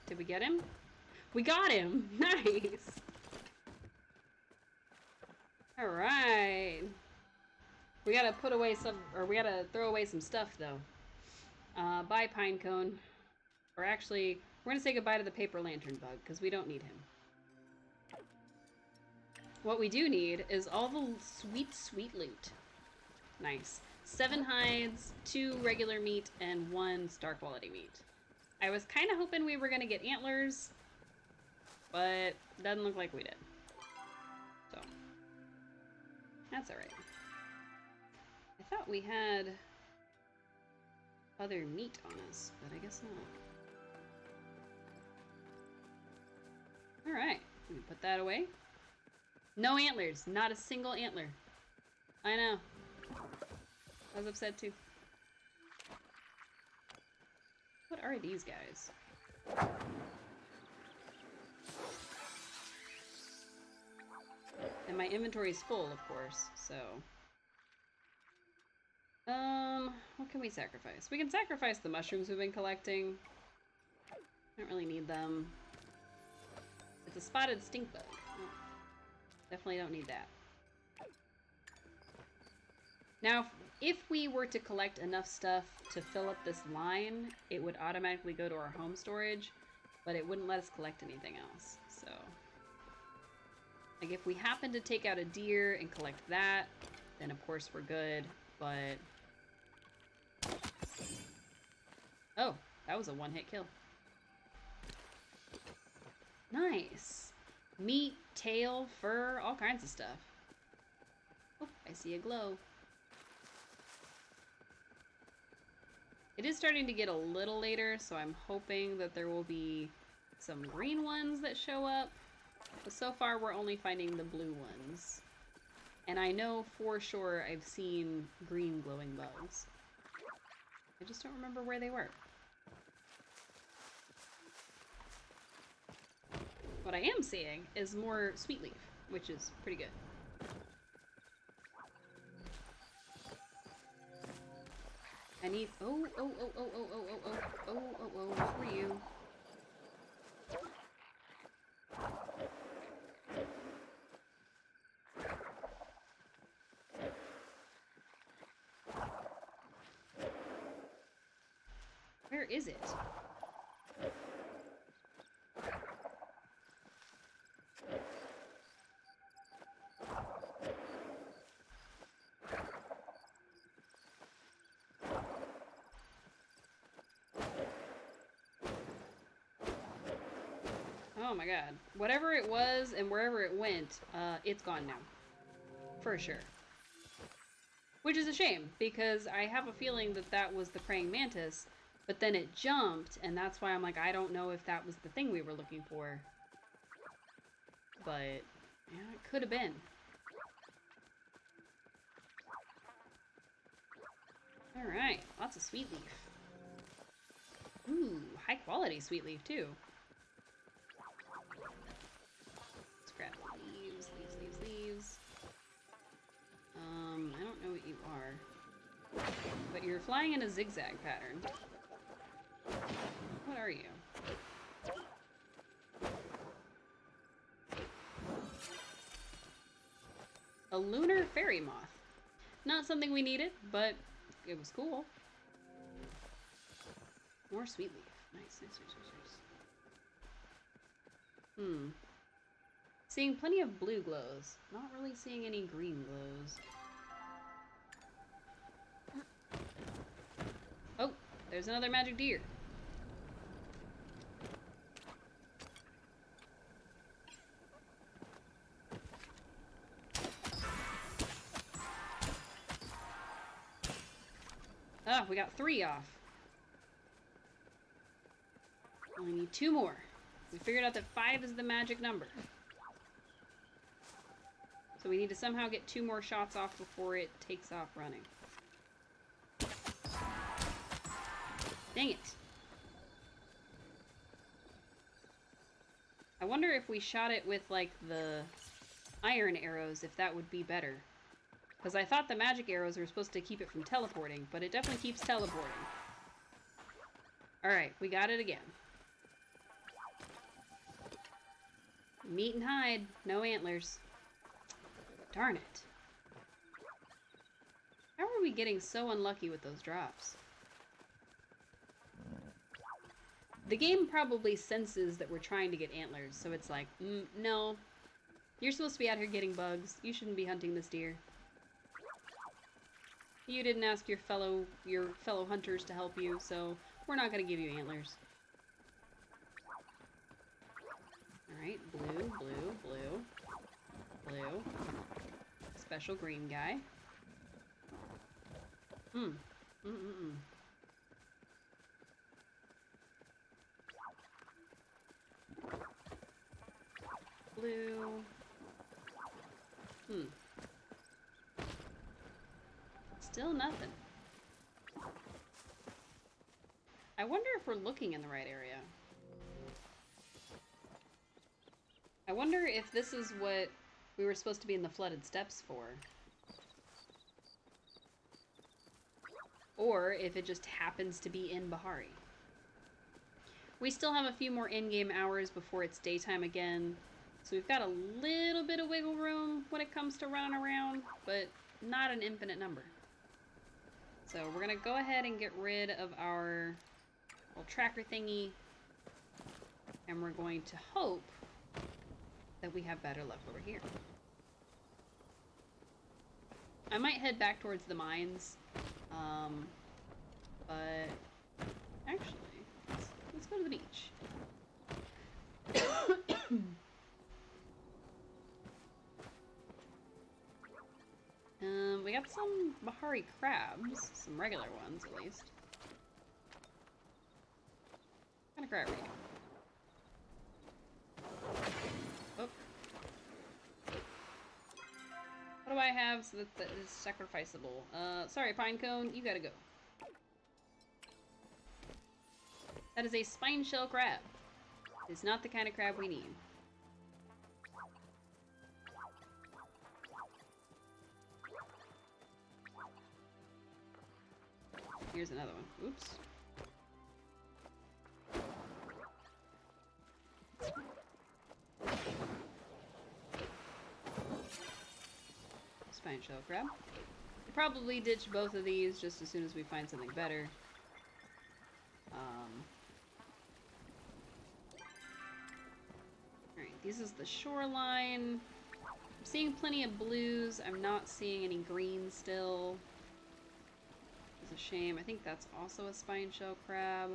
Did we get him? We got him! Nice! Alright. We gotta put away some, or we gotta throw away some stuff though. Bye, Pinecone. Or actually, we're gonna say goodbye to the paper lantern bug, because we don't need him. What we do need is all the sweet, sweet loot. Nice. 7 hides, 2 regular meat, and 1 star quality meat. I was kind of hoping we were gonna get antlers, but doesn't look like we did. So, that's alright. I thought we had other meat on us, but I guess not. Alright, we put that away. No antlers, not a single antler. I know. I was upset too. What are these guys? And my inventory is full, of course, so... what can we sacrifice? We can sacrifice the mushrooms we've been collecting. Don't really need them. It's a spotted stink bug. Oh, definitely don't need that. Now, if we were to collect enough stuff to fill up this line, it would automatically go to our home storage, but it wouldn't let us collect anything else, so... Like, if we happen to take out a deer and collect that, then of course we're good, but... Oh, that was a one-hit kill. Nice! Meat, tail, fur, all kinds of stuff. Oh, I see a glow. It is starting to get a little later, so I'm hoping that there will be some green ones that show up. But so far, we're only finding the blue ones. And I know for sure I've seen green glowing bugs. I just don't remember where they were. What I am seeing is more sweet leaf, which is pretty good. I need... Oh, who are you? Where is it? Oh my god. Whatever it was and wherever it went, it's gone now. For sure. Which is a shame, because I have a feeling that that was the praying mantis, but then it jumped, and that's why I'm like, I don't know if that was the thing we were looking for. But, yeah, it could have been. Alright, lots of sweet leaf. Ooh, high quality sweet leaf, too. Let's grab leaves. I don't know what you are. But you're flying in a zigzag pattern. What are you? A lunar fairy moth. Not something we needed, but it was cool. More sweet leaf. Nice. Seeing plenty of blue glows. Not really seeing any green glows. Oh, there's another magic deer. Ah, we got 3 off. Only need 2 more. We figured out that 5 is the magic number. So we need to somehow get 2 more shots off before it takes off running. Dang it. I wonder if we shot it with, like, the iron arrows, if that would be better. Because I thought the magic arrows were supposed to keep it from teleporting, but it definitely keeps teleporting. Alright, we got it again. Meat and hide, no antlers. Darn it. How are we getting so unlucky with those drops? The game probably senses that we're trying to get antlers, so it's like, no. You're supposed to be out here getting bugs. You shouldn't be hunting this deer. You didn't ask your fellow hunters to help you, so we're not going to give you antlers. Alright, blue, blue, blue, blue. Special green guy. Blue. Still nothing. I wonder if we're looking in the right area. I wonder if this is what we were supposed to be in the flooded steppes for. Or if it just happens to be in Bahari. We still have a few more in-game hours before it's daytime again, so we've got a little bit of wiggle room when it comes to running around, but not an infinite number. So we're gonna go ahead and get rid of our little tracker thingy, and we're going to hope that we have better luck over here. I might head back towards the mines, but actually, let's go to the beach. We got some Bahari crabs, some regular ones at least. What kind of crab are you? Oh. What do I have so that is sacrificable? Sorry, Pinecone, you gotta go. That is a spine shell crab. It's not the kind of crab we need. Here's another one. Oops. Spine shell crab. We'll probably ditch both of these just as soon as we find something better. Alright, this is the shoreline. I'm seeing plenty of blues. I'm not seeing any greens still. It's a shame. I think that's also a spine shell crab.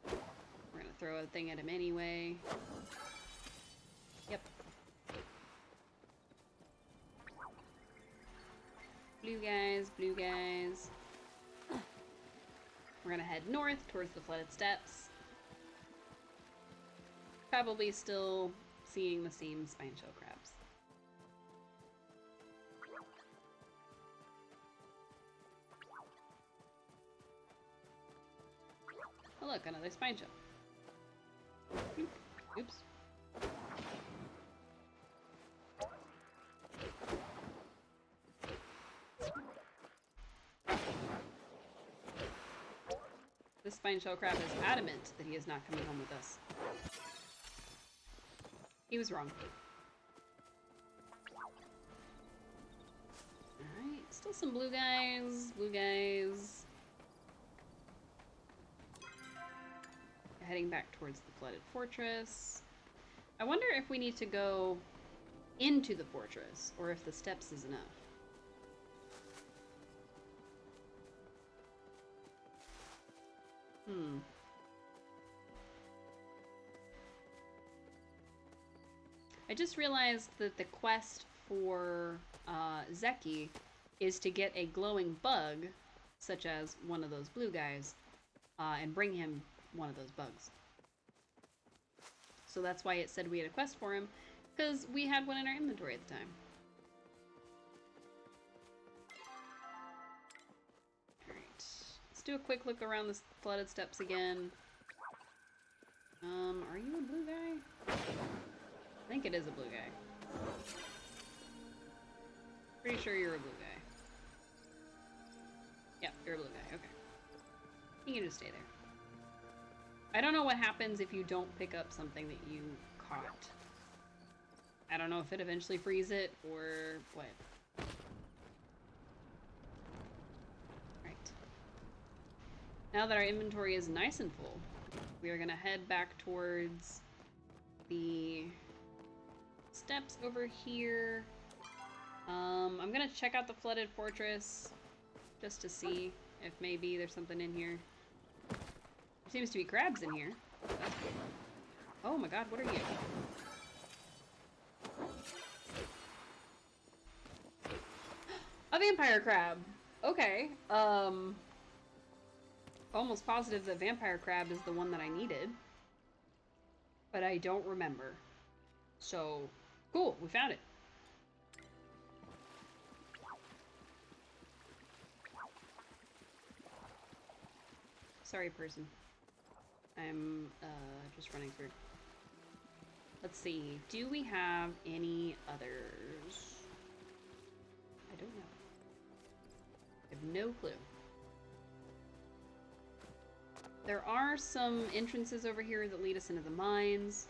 We're gonna throw a thing at him anyway. Yep. Blue guys, blue guys. We're gonna head north towards the flooded steppes. Probably still seeing the same spine shell crabs. Oh look, another spine shell. Oops. This spine shell crab is adamant that he is not coming home with us. He was wrong. Alright, still some blue guys, blue guys. Heading back towards the flooded fortress. I wonder if we need to go into the fortress, or if the steps is enough. I just realized that the quest for Zeki is to get a glowing bug such as one of those blue guys, and bring him one of those bugs. So that's why it said we had a quest for him, because we had one in our inventory at the time. Alright, let's do a quick look around the flooded steps again. Are you a blue guy? I think it is a blue guy. Pretty sure you're a blue guy. Yeah, you're a blue guy, okay. You can just stay there. I don't know what happens if you don't pick up something that you caught. I don't know if it eventually frees it or what. Right. Now that our inventory is nice and full, we are gonna head back towards the steps over here. I'm gonna check out the flooded fortress just to see if maybe there's something in here. There seems to be crabs in here. That's cool. Oh my god, what are you? A vampire crab! Okay, almost positive that vampire crab is the one that I needed. But I don't remember. So, cool, we found it. Sorry, person. I'm, just running through. Let's see. Do we have any others? I don't know. I have no clue. There are some entrances over here that lead us into the mines,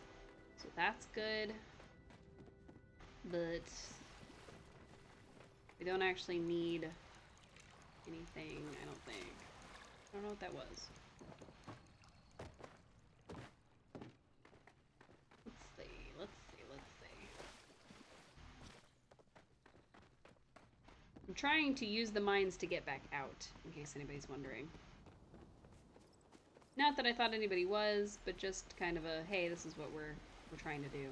so that's good. But we don't actually need anything, I don't think. I don't know what that was. Let's see. I'm trying to use the mines to get back out, in case anybody's wondering. Not that I thought anybody was, but just kind of a, hey, this is what we're trying to do.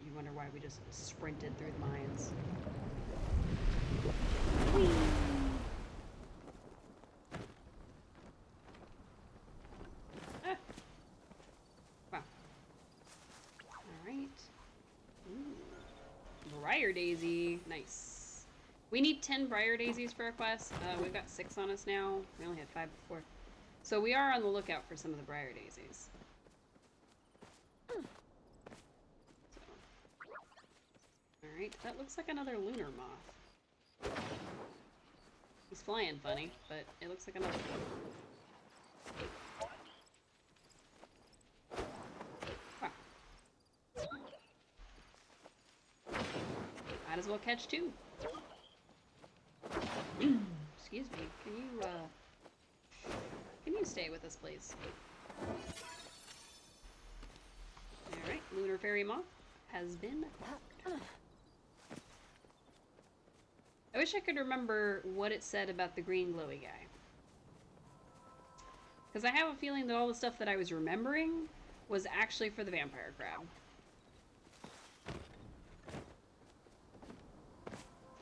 You wonder why we just sprinted through the mines. Whee! Ah. Wow. Alright. Briar daisy. Nice. We need 10 briar daisies for our quest. We've got 6 on us now. We only had 5 before. So we are on the lookout for some of the briar daisies. So. Alright, that looks like another lunar moth. He's flying funny, but it looks like another one. Wow. Might as well catch 2. Excuse me, can you stay with us, please? Alright, lunar fairy moth has been caught. I wish I could remember what it said about the green glowy guy. Because I have a feeling that all the stuff that I was remembering was actually for the vampire crab.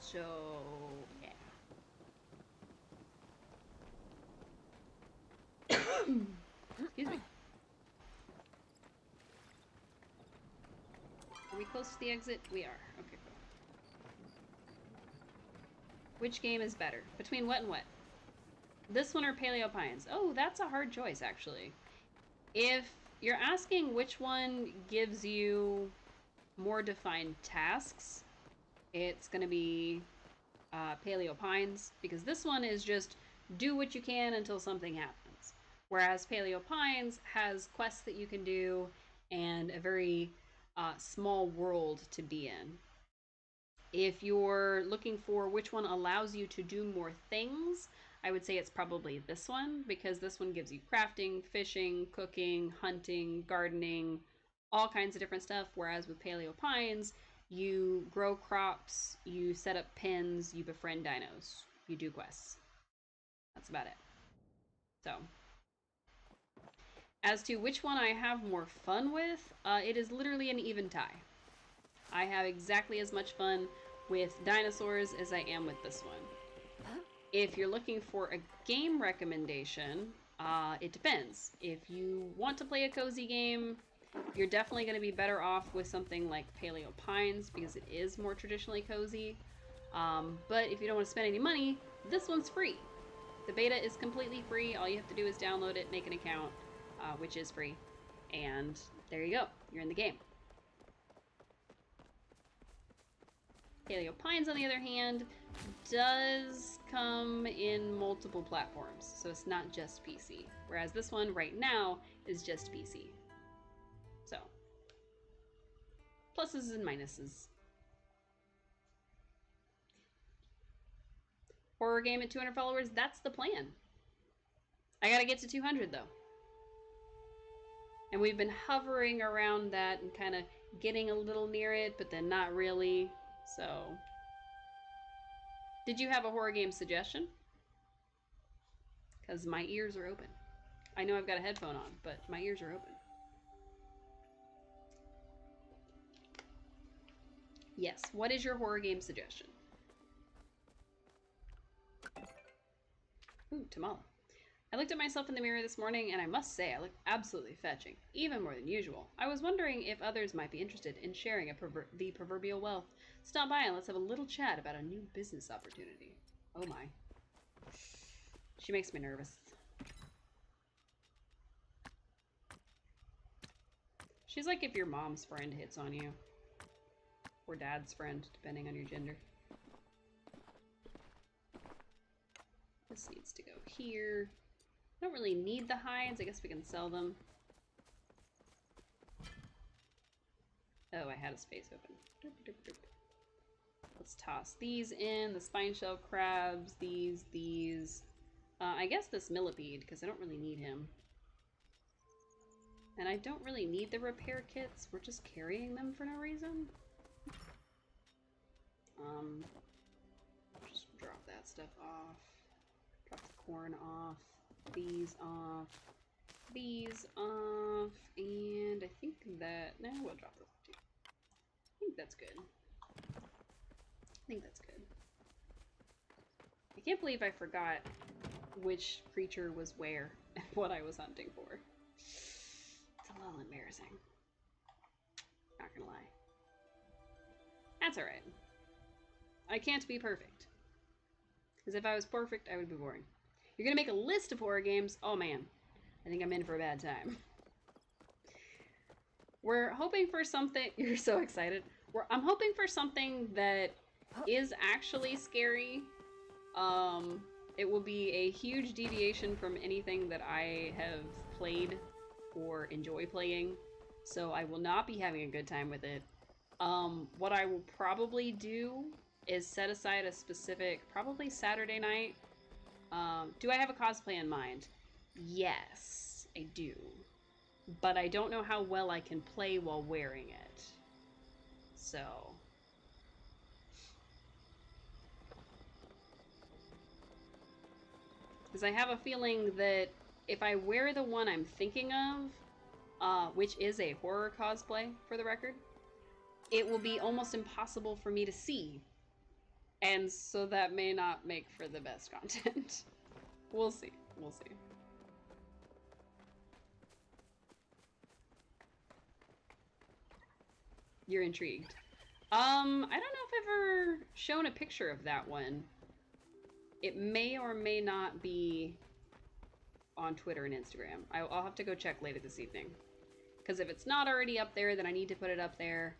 So, yeah. Excuse me. Are we close to the exit? We are. Okay, cool. Which game is better? Between what and what? This one or Paleo Pines? Oh, that's a hard choice, actually. If you're asking which one gives you more defined tasks, it's going to be Paleo Pines, because this one is just do what you can until something happens. Whereas Paleo Pines has quests that you can do and a very small world to be in. If you're looking for which one allows you to do more things, I would say it's probably this one, because this one gives you crafting, fishing, cooking, hunting, gardening, all kinds of different stuff. Whereas with Paleo Pines, you grow crops, you set up pens, you befriend dinos, you do quests. That's about it. So, as to which one I have more fun with, it is literally an even tie. I have exactly as much fun with dinosaurs as I am with this one. If you're looking for a game recommendation, it depends. If you want to play a cozy game, you're definitely going to be better off with something like Paleo Pines because it is more traditionally cozy. But if you don't want to spend any money, this one's free. The beta is completely free. All you have to do is download it, make an account, which is free. And there you go. You're in the game. Paleo Pines, on the other hand, does come in multiple platforms. So it's not just PC. Whereas this one right now is just PC. So, pluses and minuses. Horror game at 200 followers, that's the plan. I gotta get to 200 though. And we've been hovering around that and kind of getting a little near it, but then not really. So, did you have a horror game suggestion? Because my ears are open. I know I've got a headphone on, but my ears are open. Yes, what is your horror game suggestion? Ooh, Tamala. I looked at myself in the mirror this morning, and I must say I look absolutely fetching, even more than usual. I was wondering if others might be interested in sharing the proverbial wealth. Stop by and let's have a little chat about a new business opportunity. Oh my. She makes me nervous. She's like if your mom's friend hits on you. Or dad's friend, depending on your gender. This needs to go here. I don't really need the hides. I guess we can sell them. Oh, I had a space open. Doop, doop, doop. Let's toss these in. The spine shell crabs. These. I guess this millipede, because I don't really need him. And I don't really need the repair kits. We're just carrying them for no reason. Just drop that stuff off. Drop the corn off. These off. These off. And I think that... No, we'll drop those too. I think that's good. I think that's good. I can't believe I forgot which creature was where and what I was hunting for. It's a little embarrassing. Not gonna lie. That's alright. I can't be perfect. Because if I was perfect, I would be boring. You're gonna make a list of horror games? Oh man. I think I'm in for a bad time. We're hoping for something... You're so excited. I'm hoping for something that is actually scary. It will be a huge deviation from anything that I have played or enjoy playing. So I will not be having a good time with it. What I will probably do is set aside a specific, probably Saturday night. Do I have a cosplay in mind? Yes, I do. But I don't know how well I can play while wearing it. So... because I have a feeling that if I wear the one I'm thinking of, which is a horror cosplay, for the record, it will be almost impossible for me to see. And so that may not make for the best content. We'll see. We'll see. You're intrigued. I don't know if I've ever shown a picture of that one. It may or may not be on Twitter and Instagram. I'll have to go check later this evening. Because if it's not already up there, then I need to put it up there.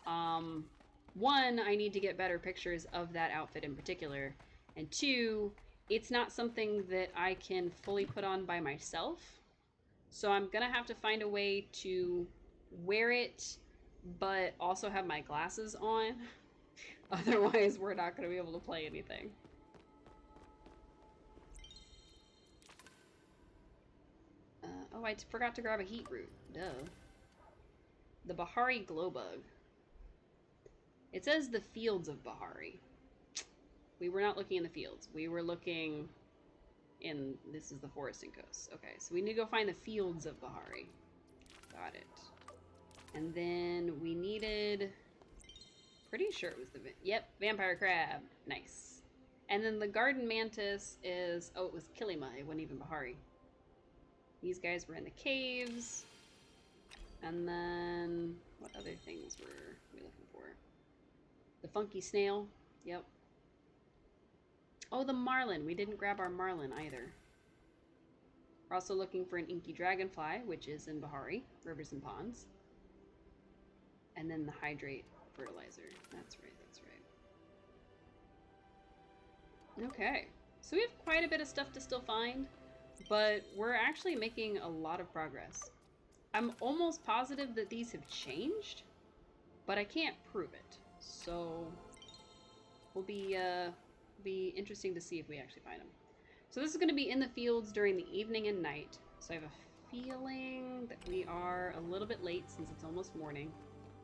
One, I need to get better pictures of that outfit in particular. And two, it's not something that I can fully put on by myself. So I'm gonna have to find a way to wear it, but also have my glasses on. Otherwise, we're not gonna be able to play anything. Oh, I forgot to grab a heat root. Duh. The Bahari Glowbug. It says the fields of Bahari. We were not looking in the fields. We were looking in... This is the foresting coast. Okay, so we need to go find the fields of Bahari. Got it. And then we needed... Pretty sure it was the... Yep, vampire crab. Nice. And then the garden mantis is... Oh, it was Kilima. It wasn't even Bahari. These guys were in the caves. And then... What other things were we looking for? The funky snail. Yep. Oh, the marlin. We didn't grab our marlin either. We're also looking for an inky dragonfly, which is in Bahari, rivers and ponds. And then the hydrate fertilizer. That's right, that's right. Okay. So we have quite a bit of stuff to still find, but we're actually making a lot of progress. I'm almost positive that these have changed, but I can't prove it. So will be interesting to see if we actually find them. So this is going to be in the fields during the evening and night. So I have a feeling that we are a little bit late since it's almost morning.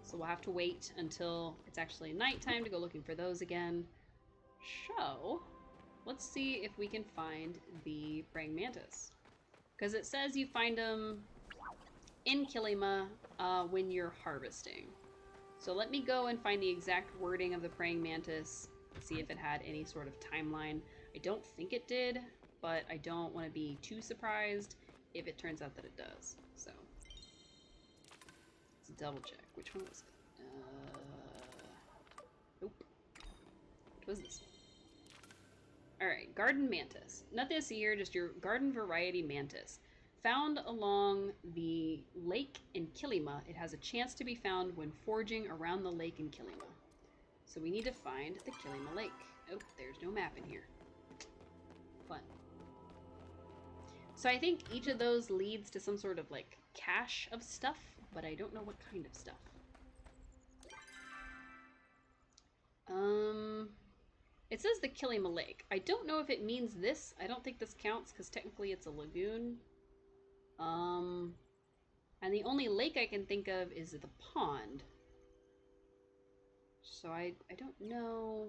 So we'll have to wait until it's actually nighttime to go looking for those again. So let's see if we can find the praying mantis. Because it says you find them in Kilima when you're harvesting. So let me go and find the exact wording of the praying mantis, see if it had any sort of timeline. I don't think it did, but I don't want to be too surprised if it turns out that it does. So let's double check. Which one was it? Nope. What was this one? Alright, garden mantis. Nothing to see here, just your garden variety mantis. Found along the lake in Kilima. It has a chance to be found when foraging around the lake in Kilima. So we need to find the Kilima Lake. Oh, there's no map in here. Fun. So I think each of those leads to some sort of like cache of stuff, but I don't know what kind of stuff. It says the Kilima Lake. I don't know if it means this. I don't think this counts because technically it's a lagoon. And the only lake I can think of is the pond. So I don't know.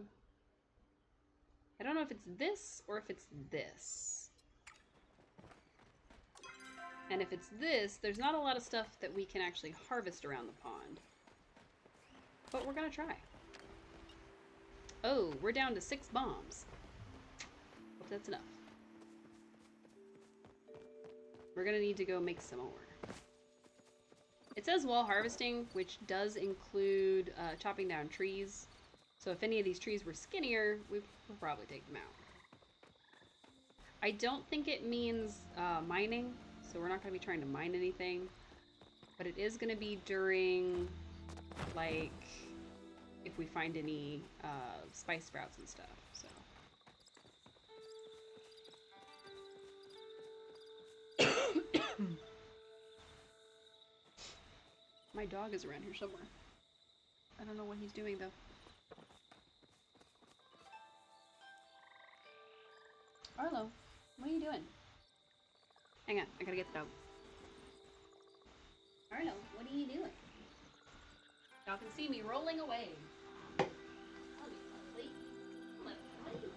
I don't know if it's this or if it's this. And if it's this, there's not a lot of stuff that we can actually harvest around the pond. But we're gonna try. Oh, we're down to 6 bombs. Hope that's enough. We're gonna need to go make some more. It says while harvesting, which does include chopping down trees. So if any of these trees were skinnier, we would probably take them out. I don't think it means mining, so we're not going to be trying to mine anything. But it is going to be during, like, if we find any spice sprouts and stuff, so. My dog is around here somewhere. I don't know what he's doing, though. Arlo, what are you doing? Hang on, I gotta get the dog. Arlo, what are you doing? Y'all can see me rolling away. Oh, lovely. Lovely.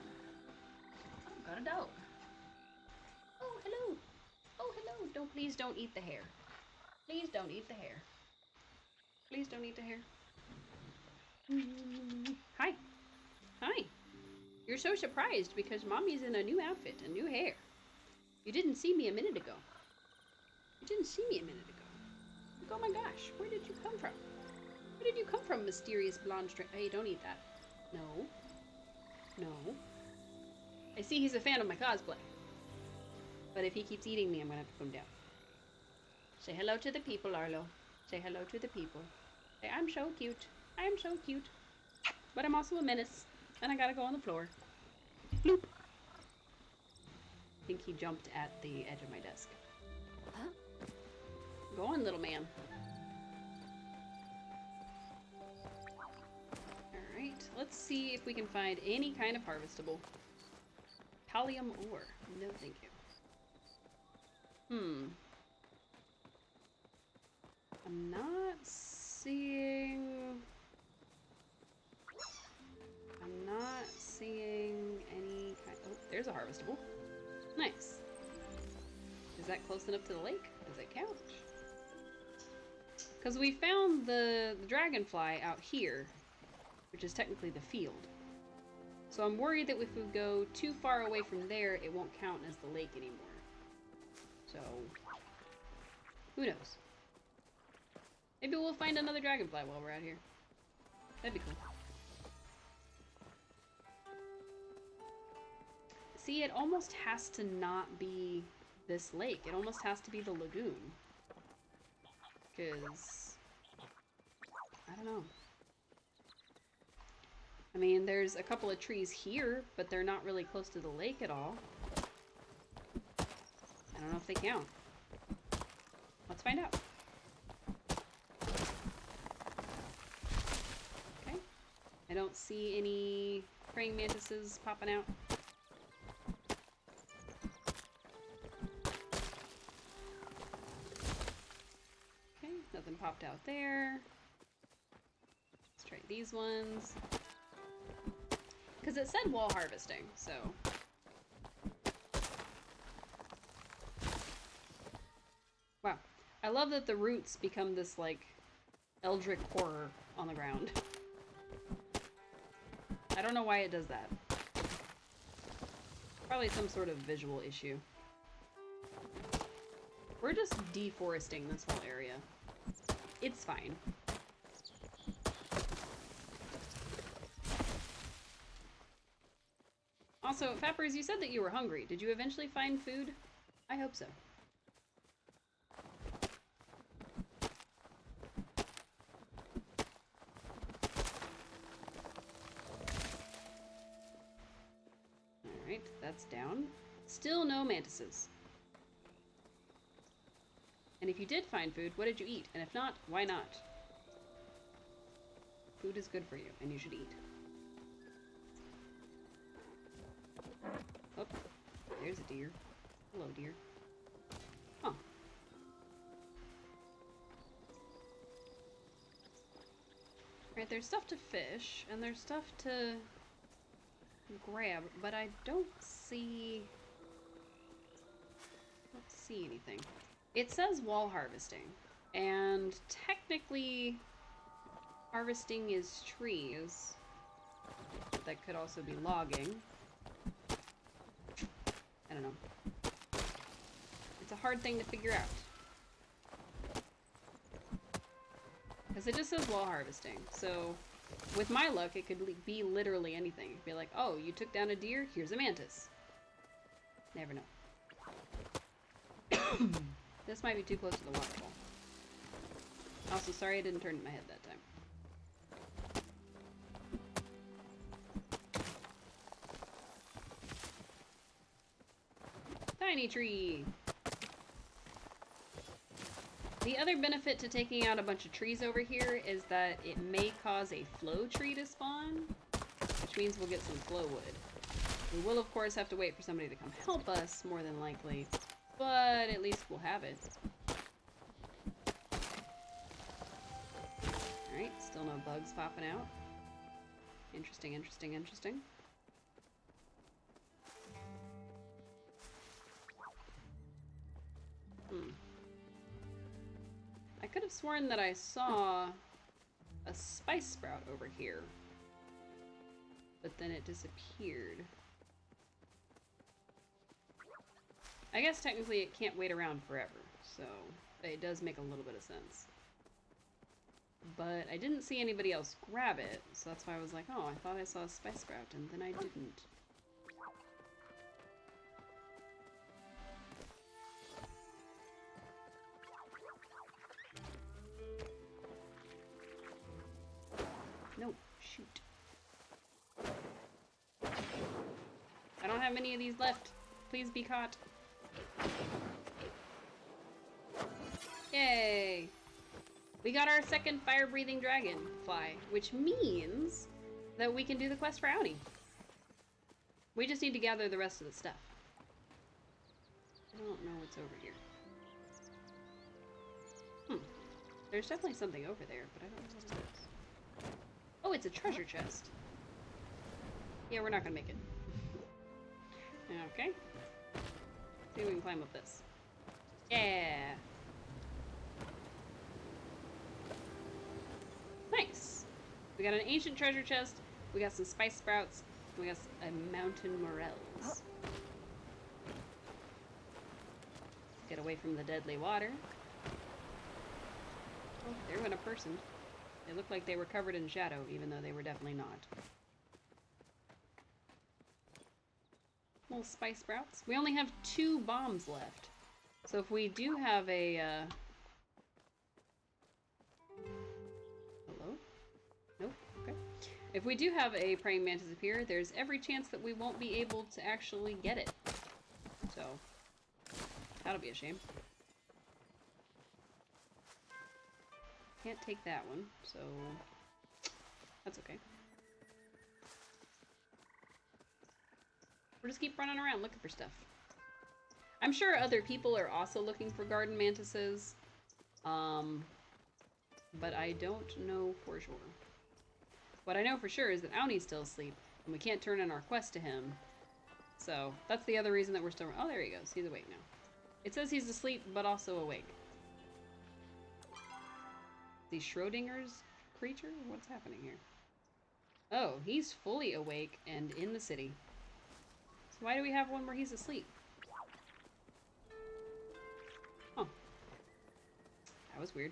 Oh, got a dog. Oh, hello. Oh, hello. Please don't eat the hair. Please don't eat the hair. Please don't eat the hair. Hi. Hi. You're so surprised because Mommy's in a new outfit, a new hair. You didn't see me a minute ago. You didn't see me a minute ago. Like, oh my gosh, where did you come from? Where did you come from, mysterious blonde string? Hey, don't eat that. No. No. I see he's a fan of my cosplay. But if he keeps eating me, I'm gonna have to put him down. Say hello to the people, Arlo. Say hello to the people. Say, I'm so cute. I am so cute. But I'm also a menace. And I gotta go on the floor. Bloop. I think he jumped at the edge of my desk. Huh? Go on, little man. Alright, let's see if we can find any kind of harvestable. Pallium ore. No, thank you. I'm not seeing... I'm not seeing any kind... Oh, there's a harvestable. Nice. Is that close enough to the lake? Does it count? Because we found the dragonfly out here, which is technically the field. So I'm worried that if we go too far away from there, it won't count as the lake anymore. So, who knows? Maybe we'll find another dragonfly while we're out here. That'd be cool. See, it almost has to not be this lake. It almost has to be the lagoon. Because, I don't know. I mean, there's a couple of trees here, but they're not really close to the lake at all. I don't know if they count. Let's find out. Okay. I don't see any praying mantises popping out. Okay, nothing popped out there. Let's try these ones. Because it said wall harvesting, so... Wow. I love that the roots become this, like, eldritch horror on the ground. I don't know why it does that. Probably some sort of visual issue. We're just deforesting this whole area. It's fine. Also, Fappers, you said that you were hungry. Did you eventually find food? I hope so. Alright, that's down. Still no mantises. And if you did find food, what did you eat? And if not, why not? Food is good for you, and you should eat. Oh, there's a deer. Hello, deer. Huh. Right, there's stuff to fish, and there's stuff to grab, but I don't see anything. It says wall harvesting, and technically harvesting is trees. That could also be logging. I don't know. It's a hard thing to figure out. Because it just says wall harvesting. So, with my luck, it could be literally anything. It'd be like, oh, you took down a deer, here's a mantis. Never know. This might be too close to the waterfall. Also, sorry I didn't turn my head that time. Tiny tree! The other benefit to taking out a bunch of trees over here is that it may cause a flow tree to spawn, which means we'll get some flow wood. We will, of course, have to wait for somebody to come help us, more than likely, but at least we'll have it. Alright, still no bugs popping out. Interesting, interesting, interesting. I could have sworn that I saw a spice sprout over here, but then it disappeared. I guess technically it can't wait around forever, so it does make a little bit of sense. But I didn't see anybody else grab it, so that's why I was like, oh, I thought I saw a spice sprout, and then I didn't. No, shoot. I don't have many of these left. Please be caught. Yay! We got our second fire-breathing dragonfly, which means that we can do the quest for Audi. We just need to gather the rest of the stuff. I don't know what's over here. There's definitely something over there, but I don't know what it is. Oh, it's a treasure chest. Yeah, we're not gonna make it. Okay. See if we can climb up this. Yeah! Nice! We got an ancient treasure chest, we got some spice sprouts, We got a mountain morels. Get away from the deadly water. Oh, there went a person. They looked like they were covered in shadow, even though they were definitely not. Little spice sprouts. We only have 2 bombs left. So if we do have a, hello? Nope, okay. If we do have a praying mantis appear, there's every chance that we won't be able to actually get it. So, that'll be a shame. Can't take that one, so that's okay. We'll just keep running around looking for stuff. I'm sure other people are also looking for garden mantises, but I don't know for sure. What I know for sure is that Auni's still asleep, and we can't turn in our quest to him. So that's the other reason that we're still... Oh, there he goes. He's awake now. It says he's asleep, but also awake. The Schrodinger's creature? What's happening here? Oh, he's fully awake and in the city. So why do we have one where he's asleep? Huh. That was weird.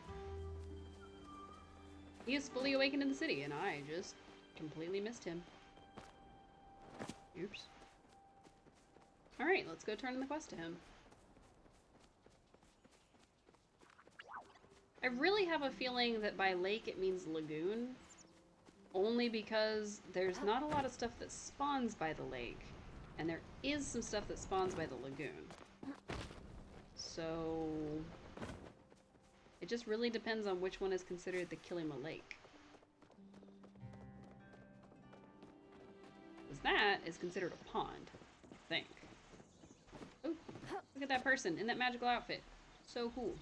He is fully awakened in the city, and I just completely missed him. Oops. Alright, let's go turn in the quest to him. I really have a feeling that by lake it means lagoon, only because there's not a lot of stuff that spawns by the lake, and there is some stuff that spawns by the lagoon. So it just really depends on which one is considered the Kilima Lake. Because that is considered a pond, I think. Oh, look at that person in that magical outfit. So cool.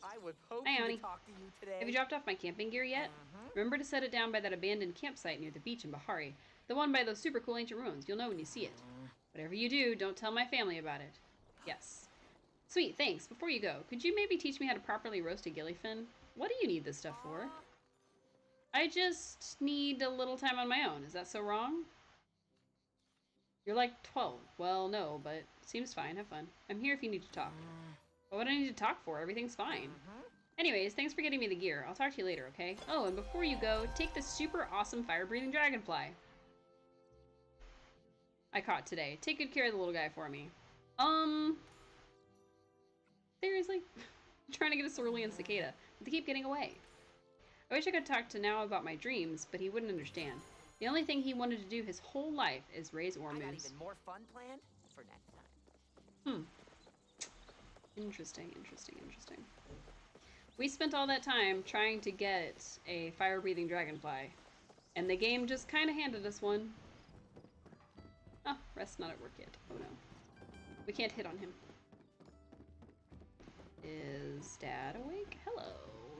I was hoping Hi, Auni. to talk to you today. Have you dropped off my camping gear yet? Remember to set it down by that abandoned campsite near the beach in Bahari. The one by those super cool ancient ruins. You'll know when you see it. Whatever you do, don't tell my family about it. Yes. Sweet, thanks. Before you go, could you maybe teach me how to properly roast a gillyfin? What do you need this stuff for? I just need a little time on my own. Is that so wrong? You're like 12. Well, no, but seems fine. Have fun. I'm here if you need to talk. But what do I need to talk for? Everything's fine. Anyways, thanks for getting me the gear. I'll talk to you later, okay? Oh, and before you go, take this super awesome fire-breathing dragonfly I caught today. Take good care of the little guy for me. Seriously? I'm trying to get a cerulean cicada, but they keep getting away. I wish I could talk to Now about my dreams, but he wouldn't understand. The only thing he wanted to do his whole life is raise I got ormus. even more fun planned for next time. Interesting, interesting, interesting. We spent all that time trying to get a fire-breathing dragonfly, and the game just kind of handed us one. Oh, Rest's not at work yet. Oh no. We can't hit on him. Is Dad awake? Hello,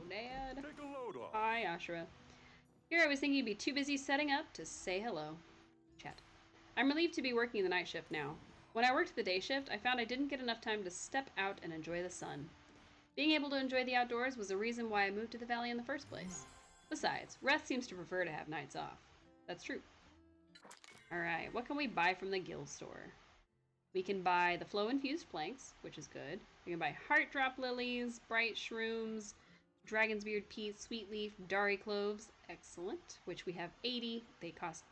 Dad. Take a load off. Hi, Ashura. Here I was thinking you'd be too busy setting up to say hello. Chat. I'm relieved to be working the night shift now. When I worked the day shift, I found I didn't get enough time to step out and enjoy the sun. Being able to enjoy the outdoors was the reason why I moved to the valley in the first place. Besides, Rest seems to prefer to have nights off. That's true. Alright, what can we buy from the guild store? We can buy the flow-infused planks, which is good. We can buy heart drop lilies, bright shrooms, dragon's beard peas, sweet leaf, dari cloves, excellent, which we have 80. They cost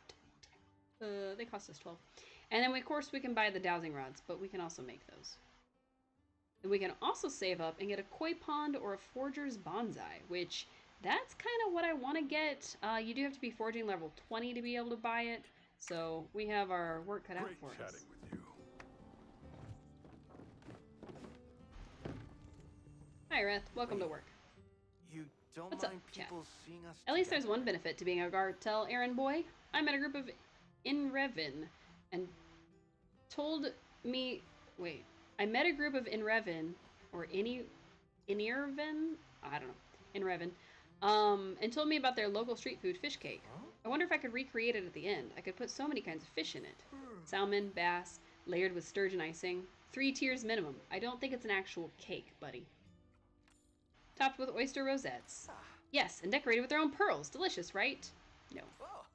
us 12. And then of course we can buy the dowsing rods, but we can also make those. And we can also save up and get a koi pond or a forger's bonsai, which that's kind of what I want to get. You do have to be forging level 20 to be able to buy it, so we have our work cut out for us. Great chatting with you. Hi, Reth. Welcome to work. You don't What's up, mind chat? people seeing us At least there's together? one benefit to being a Gartel errand boy. I met a group of Inrevin and told me... Wait. I met a group of Inrevin, or Inirvin? I don't know. Inrevin. And told me about their local street food fish cake. I wonder if I could recreate it at the end. I could put so many kinds of fish in it. Salmon, bass, layered with sturgeon icing. 3 tiers minimum. I don't think it's an actual cake, buddy. Topped with oyster rosettes. Yes, and decorated with their own pearls. Delicious, right? No. Oh,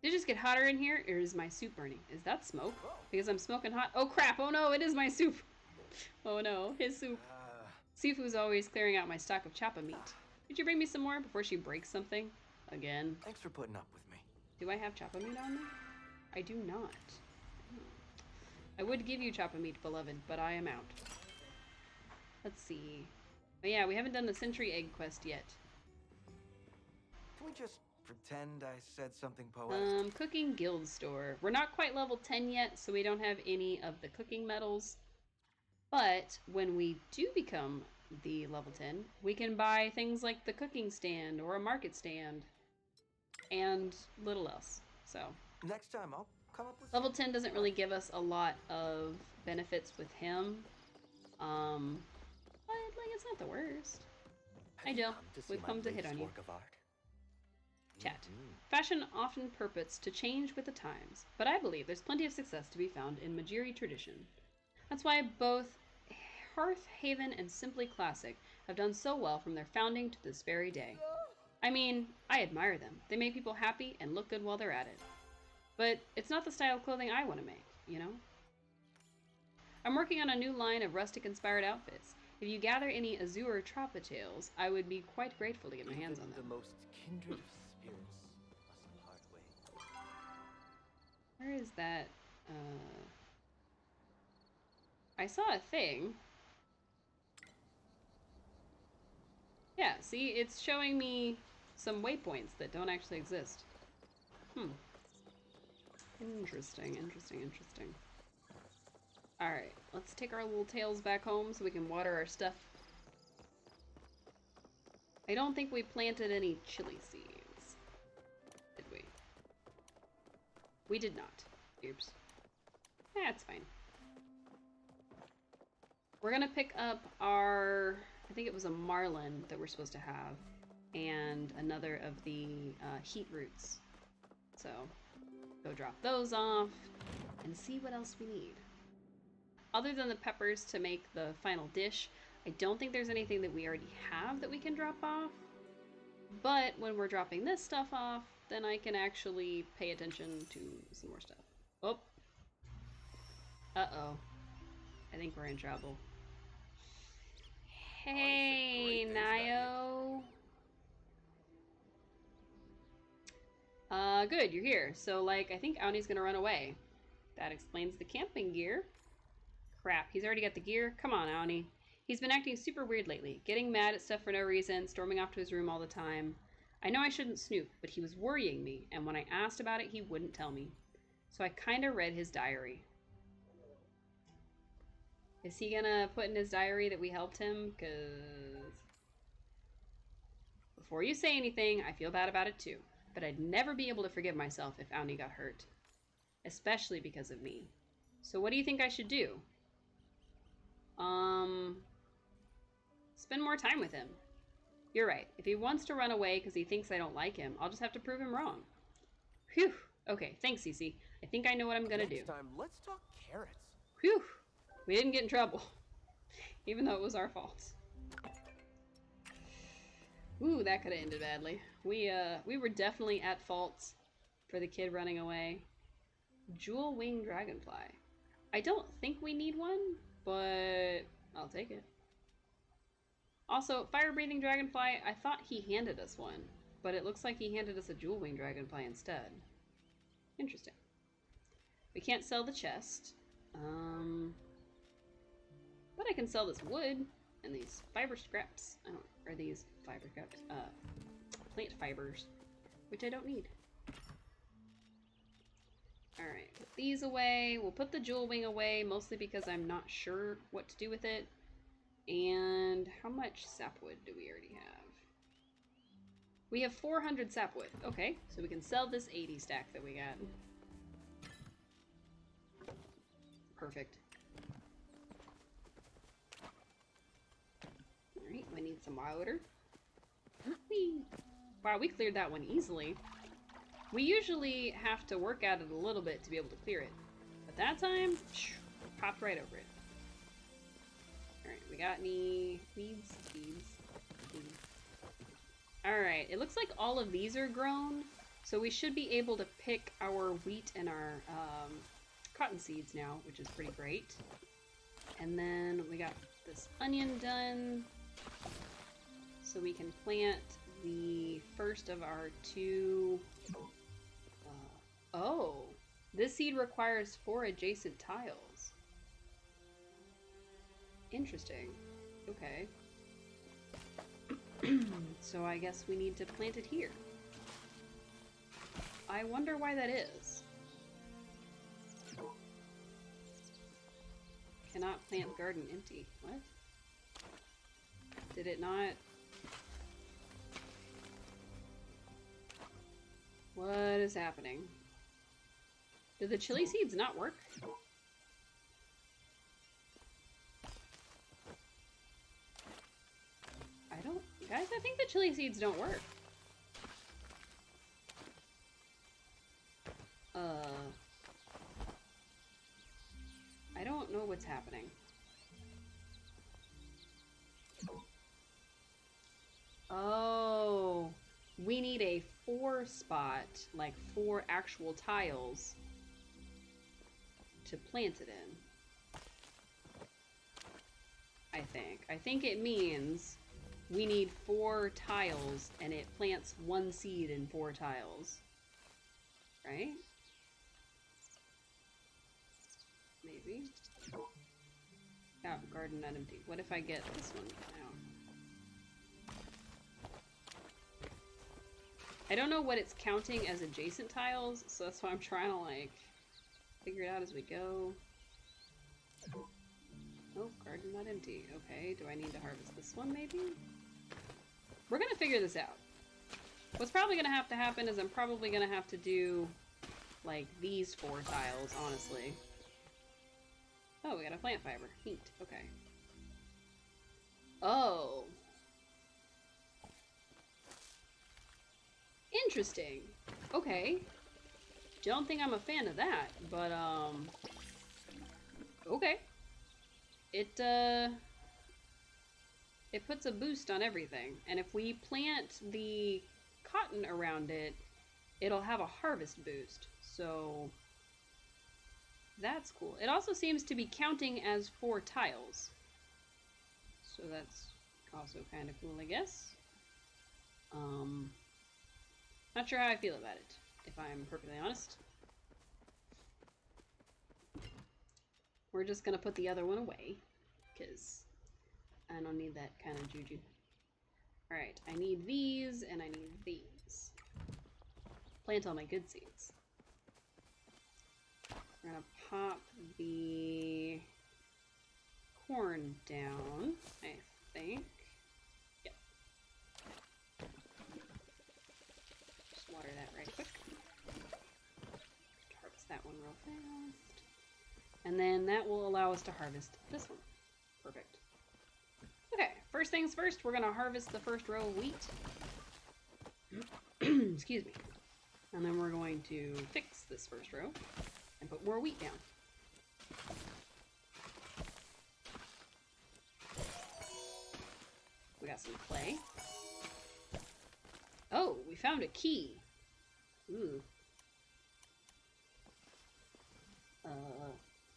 Did it just get hotter in here, or is my soup burning? Is that smoke? Because I'm smoking hot. Oh crap, oh no, it is my soup. Oh no, his soup. Sifu's always clearing out my stock of chapa meat. Could you bring me some more before she breaks something? Again. Thanks for putting up with me. Do I have chapa meat on me? I do not. I would give you chapa meat, beloved, but I am out. Let's see. But yeah, we haven't done the Sentry Egg quest yet. Can we just pretend I said something poetic? Cooking guild store. We're not quite level 10 yet, so we don't have any of the cooking medals. But when we do become the level 10, we can buy things like the cooking stand or a market stand and little else. So Next time I'll come up with level 10 doesn't really give us a lot of benefits with him. But like it's not the worst. Hi Jill, we've come to hit on you. Chat. Fashion often purports to change with the times, but I believe there's plenty of success to be found in Majiri tradition. That's why both Hearth Haven and Simply Classic have done so well from their founding to this very day. I mean, I admire them. They make people happy and look good while they're at it. But it's not the style of clothing I want to make, you know? I'm working on a new line of rustic-inspired outfits. If you gather any Azure Tropitails, I would be quite grateful to get my hands on them. The most kindred of spirits must part ways. Where is that? I saw a thing. Yeah, see, it's showing me some waypoints that don't actually exist. Interesting, interesting, interesting. Alright, let's take our little tails back home so we can water our stuff. I don't think we planted any chili seeds. Did we? We did not. Oops. That's fine. We're gonna pick up our... I think it was a marlin that we're supposed to have. And another of the heat roots. So, go drop those off and see what else we need. Other than the peppers to make the final dish, I don't think there's anything that we already have that we can drop off. But when we're dropping this stuff off, then I can actually pay attention to some more stuff. Oh. Uh-oh. I think we're in trouble. Hey, Nio. Good, you're here. So, like, I think Auni's gonna run away. That explains the camping gear. Crap, he's already got the gear? Come on, Auni. He's been acting super weird lately, getting mad at stuff for no reason, storming off to his room all the time. I know I shouldn't snoop, but he was worrying me, and when I asked about it, he wouldn't tell me. So I kinda read his diary. Is he gonna put in his diary that we helped him? 'Cause... Before you say anything, I feel bad about it too. But I'd never be able to forgive myself if Auni got hurt. Especially because of me. So what do you think I should do? Spend more time with him. You're right. If he wants to run away because he thinks I don't like him, I'll just have to prove him wrong. Phew. Okay, thanks, Cece. I think I know what I'm gonna do. Next time, let's talk carrots. Phew. We didn't get in trouble. Even though it was our fault. Ooh, that could have ended badly. We were definitely at fault for the kid running away. Jewel Wing Dragonfly. I don't think we need one, but I'll take it. Also, Fire-Breathing Dragonfly, I thought he handed us one, but it looks like he handed us a Jewel Wing Dragonfly instead. Interesting. We can't sell the chest. But I can sell this wood and these fiber scraps. Are these fiber scraps? Plant fibers, which I don't need. Alright, put these away. We'll put the Jewel Wing away, mostly because I'm not sure what to do with it. And how much sapwood do we already have? We have 400 sapwood. Okay, so we can sell this 80 stack that we got. Perfect. Alright, we need some water. Whee! Wow, we cleared that one easily. We usually have to work at it a little bit to be able to clear it. But that time, popped right over it. Alright, we got any weeds? Weeds. Alright, it looks like all of these are grown. So we should be able to pick our wheat and our cotton seeds now, which is pretty great. And then we got this onion done. So we can plant the first of our two... oh! This seed requires 4 adjacent tiles. Interesting. Okay. So I guess we need to plant it here. I wonder why that is. Cannot plant garden empty. What? Did it not? What is happening? Did the chili seeds not work? I don't... Guys, I think the chili seeds don't work. I don't know what's happening. Oh, we need a 4 spot, like 4 actual tiles to plant it in. I think it means we need 4 tiles and it plants 1 seed in 4 tiles. Right? Maybe. Yeah, garden not empty. What if I get this one now? I don't know what it's counting as adjacent tiles, so that's why I'm trying to like figure it out as we go. Oh, garden not empty. Okay, do I need to harvest this one maybe? We're gonna figure this out. What's probably gonna have to happen is I'm probably gonna have to do like these 4 tiles, honestly. Oh, we got a plant fiber. Neat. Okay. Oh. Interesting. Okay. Don't think I'm a fan of that, but, okay. It puts a boost on everything. And if we plant the cotton around it, it'll have a harvest boost. So that's cool. It also seems to be counting as 4 tiles. So that's also kind of cool, I guess. Not sure how I feel about it, if I'm perfectly honest. We're just gonna put the other one away, because I don't need that kind of juju. Alright, I need these, and I need these. Plant all my good seeds. We're gonna pop the corn down, I think. Yep. Just water that right quick. Harvest that one real fast. And then that will allow us to harvest this one. Perfect. Okay, first things first, we're gonna harvest the first row of wheat. Excuse me. And then we're going to fix this first row and put more wheat down. We got some clay. Oh, we found a key. Ooh.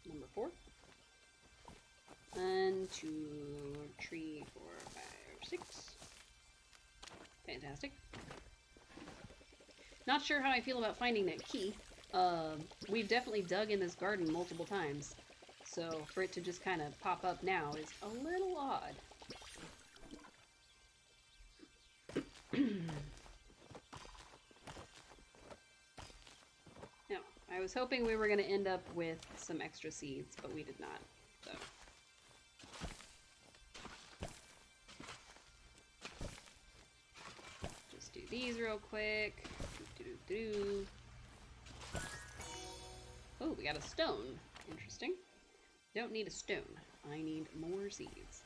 Number 4. 1, 2, 3, 4, 5, 6. Fantastic. Not sure how I feel about finding that key. We've definitely dug in this garden multiple times, so for it to just kind of pop up now is a little odd. Now, I was hoping we were going to end up with some extra seeds, but we did not. So. Just do these real quick. Oh, we got a stone. Interesting. Don't need a stone. I need more seeds.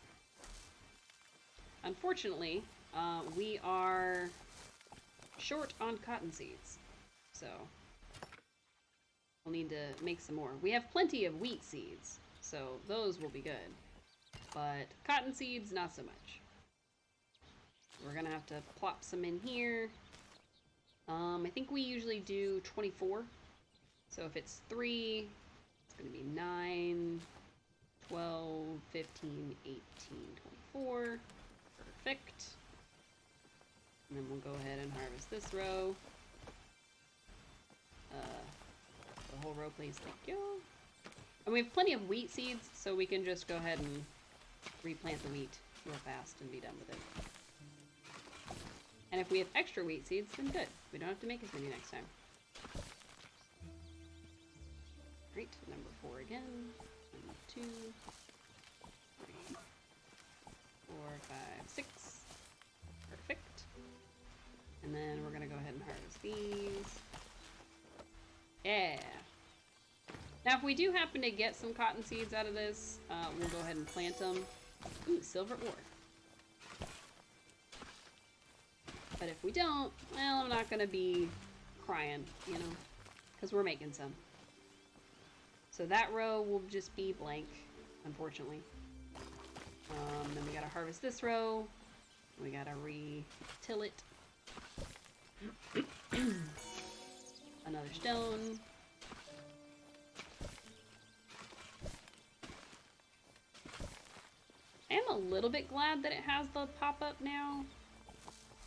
Unfortunately, we are short on cotton seeds. So, we'll need to make some more. We have plenty of wheat seeds, so those will be good. But cotton seeds, not so much. We're gonna have to plop some in here. I think we usually do 24. So if it's 3, it's going to be 9, 12, 15, 18, 24. Perfect. And then we'll go ahead and harvest this row. The whole row, please. Thank you. And we have plenty of wheat seeds, so we can just go ahead and replant the wheat real fast and be done with it. And if we have extra wheat seeds, then good. We don't have to make as many next time. Great. Number 4 again. 1, 2, 3, 4, 5, 6. Perfect. And then we're going to go ahead and harvest these. Yeah. Now, if we do happen to get some cotton seeds out of this, we'll go ahead and plant them. Ooh, silver ore. But if we don't, well, I'm not going to be crying, you know, because we're making some. So that row will just be blank, unfortunately. Then we got to harvest this row. We got to re-till it. Another stone. I am a little bit glad that it has the pop-up now,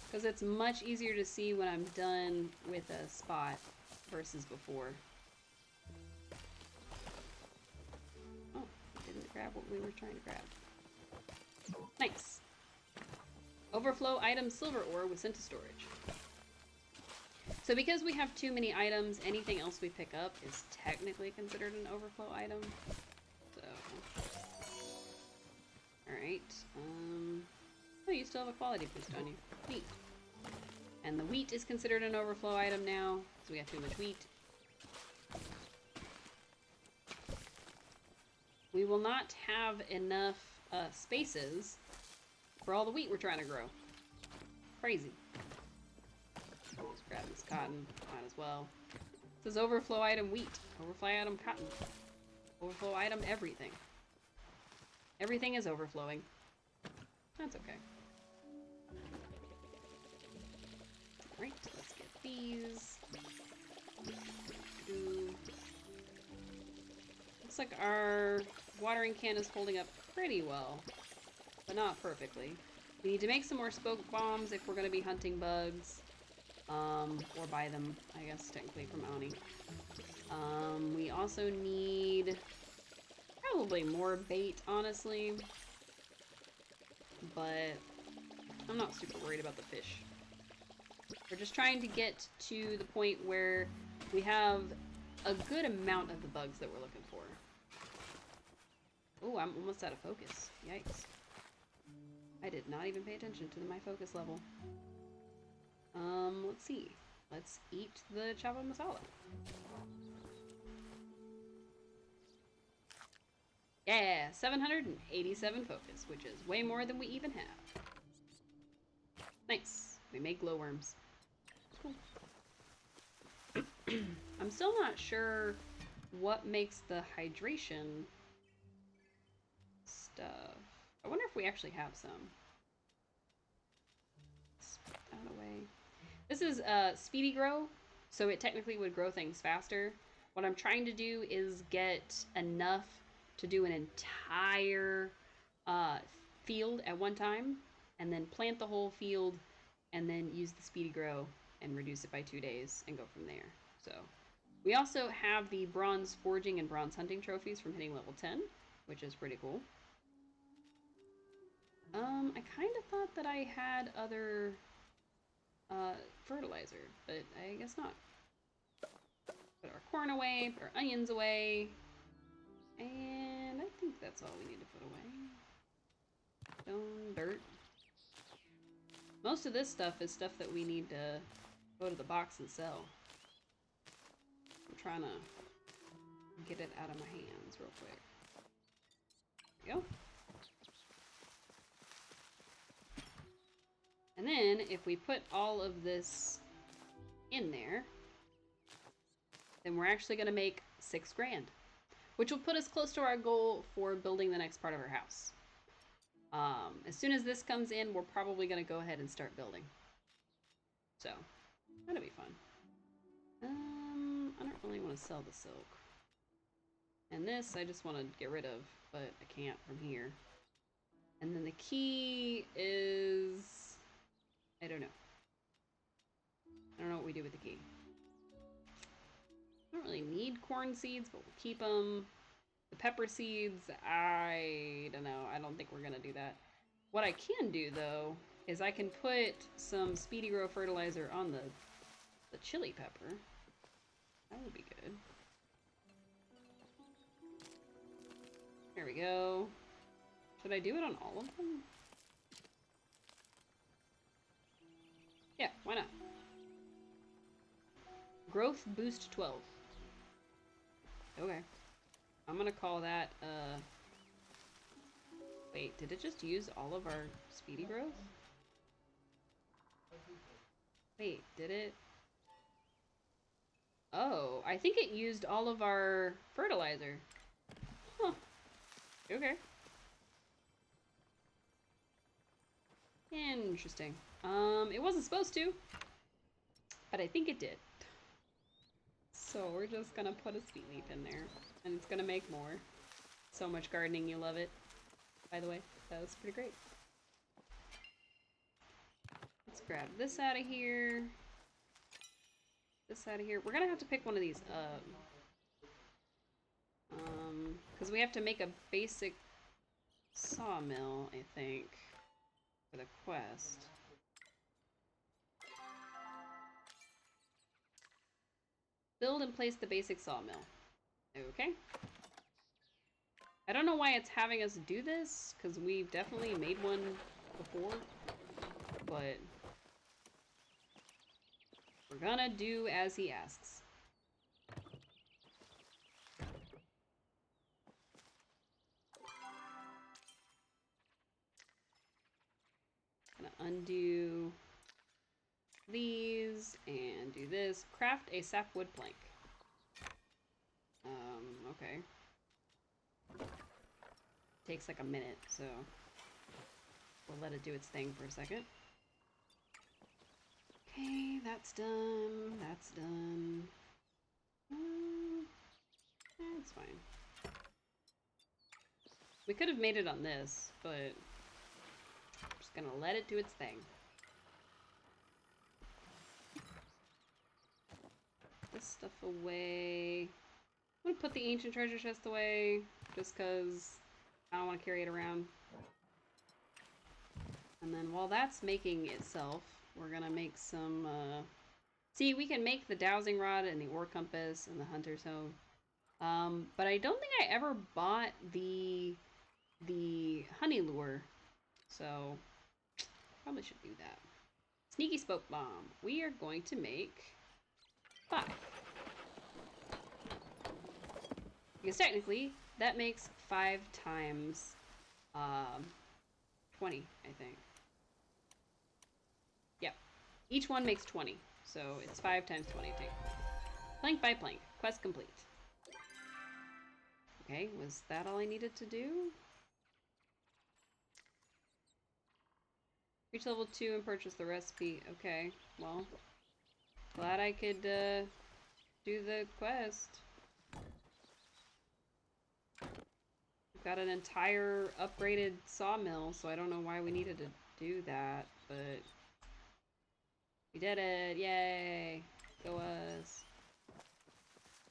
because it's much easier to see when I'm done with a spot versus before. Oh, didn't grab what we were trying to grab. Nice. Overflow item silver ore was sent to storage. So because we have too many items, anything else we pick up is technically considered an overflow item. So, alright. Oh, you still have a quality boost on you. Neat. And the wheat is considered an overflow item now, because we have too much wheat. We will not have enough spaces for all the wheat we're trying to grow. Crazy. Just grab this cotton. Might as well. It says overflow item wheat. Overflow item cotton. Overflow item everything. Everything is overflowing. That's okay. Alright, let's get these. Looks like our watering can is holding up pretty well, but not perfectly. We need to make some more spoke bombs if we're going to be hunting bugs. Or buy them, I guess, technically from Oni. We also need probably more bait, honestly. But I'm not super worried about the fish. We're just trying to get to the point where we have a good amount of the bugs that we're looking for. Oh, I'm almost out of focus. Yikes. I did not even pay attention to my focus level. Let's see. Let's eat the chava masala. Yeah, 787 focus, which is way more than we even have. Nice. We make glowworms. Cool. I'm still not sure what makes the hydration stuff. I wonder if we actually have some. Spit that away. This is speedy grow, so it technically would grow things faster. What I'm trying to do is get enough to do an entire field at one time, and then plant the whole field, and then use the speedy grow and reduce it by 2 days and go from there. So we also have the bronze foraging and bronze hunting trophies from hitting level 10, which is pretty cool. I kind of thought that I had other fertilizer, but I guess not. Put our corn away, put our onions away, and I think that's all we need to put away. Stone, dirt. Most of this stuff is stuff that we need to go to the box and sell. I'm trying to get it out of my hands real quick. There we go. And then, if we put all of this in there, then we're actually going to make 6 grand, which will put us close to our goal for building the next part of our house. As soon as this comes in, we're probably going to go ahead and start building. So, That'd be fun. I don't really want to sell the silk. And this I just want to get rid of, but I can't from here. And then the key is... I don't know. I don't know what we do with the key. I don't really need corn seeds, but we'll keep them. The pepper seeds, I don't know. I don't think we're going to do that. What I can do, though, is I can put some Speedy Grow fertilizer on the chili pepper. That would be good. There we go. Should I do it on all of them? Yeah, why not? Growth boost 12. Okay. I'm gonna call that, wait, did it just use all of our speedy growth? Wait, did it? Oh, I think it used all of our fertilizer. Huh. Okay. Interesting. It wasn't supposed to, but I think it did. So we're just gonna put a sweet leaf in there, and it's gonna make more. So much gardening, you love it. By the way, that was pretty great. Let's grab this out of here. This out of here. We're gonna have to pick one of these up. Because we have to make a basic sawmill, I think, for the quest. Build and place the basic sawmill. Okay. I don't know why it's having us do this, because we've definitely made one before, but we're gonna do as he asks. Gonna undo these and do this. Craft a sapwood plank. Okay. Takes like a minute, so we'll let it do its thing for a second. Okay, that's done. That's done. It's fine. We could have made it on this, but I'm just gonna let it do its thing. Put this stuff away. I'm gonna put the ancient treasure chest away, just because I don't want to carry it around. And then while that's making itself, we're gonna make some, see, we can make the dowsing rod and the ore compass and the hunter's hoe. But I don't think I ever bought the honey lure, so probably should do that. Sneaky smoke bomb. We are going to make 5. Because technically, that makes 5 times 20, I think. Yep. Each one makes 20, so it's 5 times 20. Plank by plank. Quest complete. Okay, was that all I needed to do? Reach level 2 and purchase the recipe. Okay, well, glad I could do the quest. We've got an entire upgraded sawmill, so I don't know why we needed to do that, but we did it. Yay! Go us.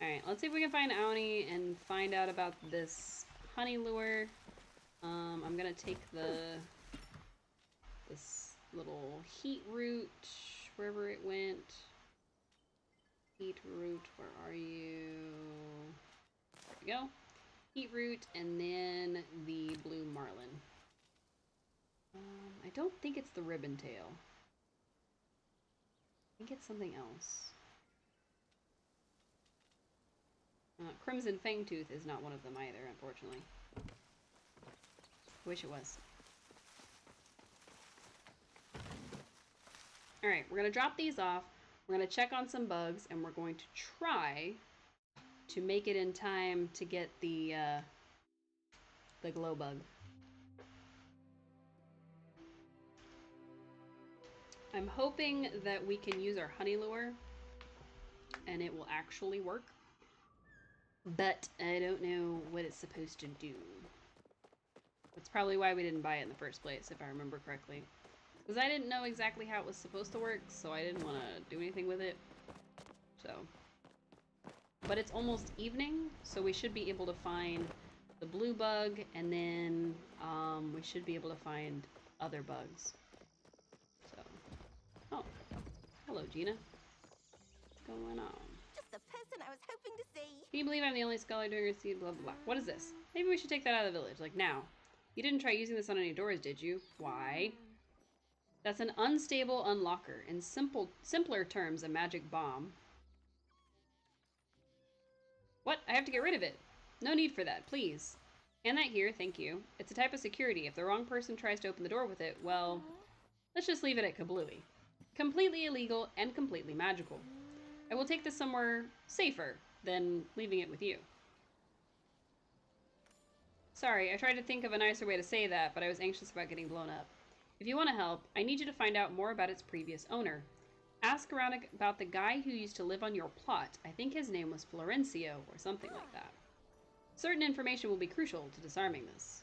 Alright, let's see if we can find Aoni and find out about this honey lure. I'm gonna take this little heat root, wherever it went. Heat root, where are you? There we go. Heat root, and then the blue marlin. I don't think it's the ribbon tail. I think it's something else. Crimson Fangtooth is not one of them either, unfortunately. Wish it was. Alright, we're going to drop these off. We're going to check on some bugs, and we're going to try to make it in time to get the glow bug. I'm hoping that we can use our honey lure and it will actually work. But I don't know what it's supposed to do. That's probably why we didn't buy it in the first place, if I remember correctly. Because I didn't know exactly how it was supposed to work, so I didn't want to do anything with it. So. But it's almost evening, so we should be able to find the blue bug, and then we should be able to find other bugs. So. Oh. Hello, Gina. What's going on? Just the person I was hoping to see. Can you believe I'm the only scholar doing her seed, blah, blah, blah. What is this? Maybe we should take that out of the village, like now. You didn't try using this on any doors, did you? Why? That's an unstable unlocker. In simpler terms, a magic bomb. What? I have to get rid of it. No need for that, please. Hand that here, thank you. It's a type of security. If the wrong person tries to open the door with it, well, let's just leave it at kablooey. Completely illegal and completely magical. I will take this somewhere safer than leaving it with you. Sorry, I tried to think of a nicer way to say that, but I was anxious about getting blown up. If you want to help, I need you to find out more about its previous owner. Ask around about the guy who used to live on your plot. I think his name was Florencio or something like that. Certain information will be crucial to disarming this.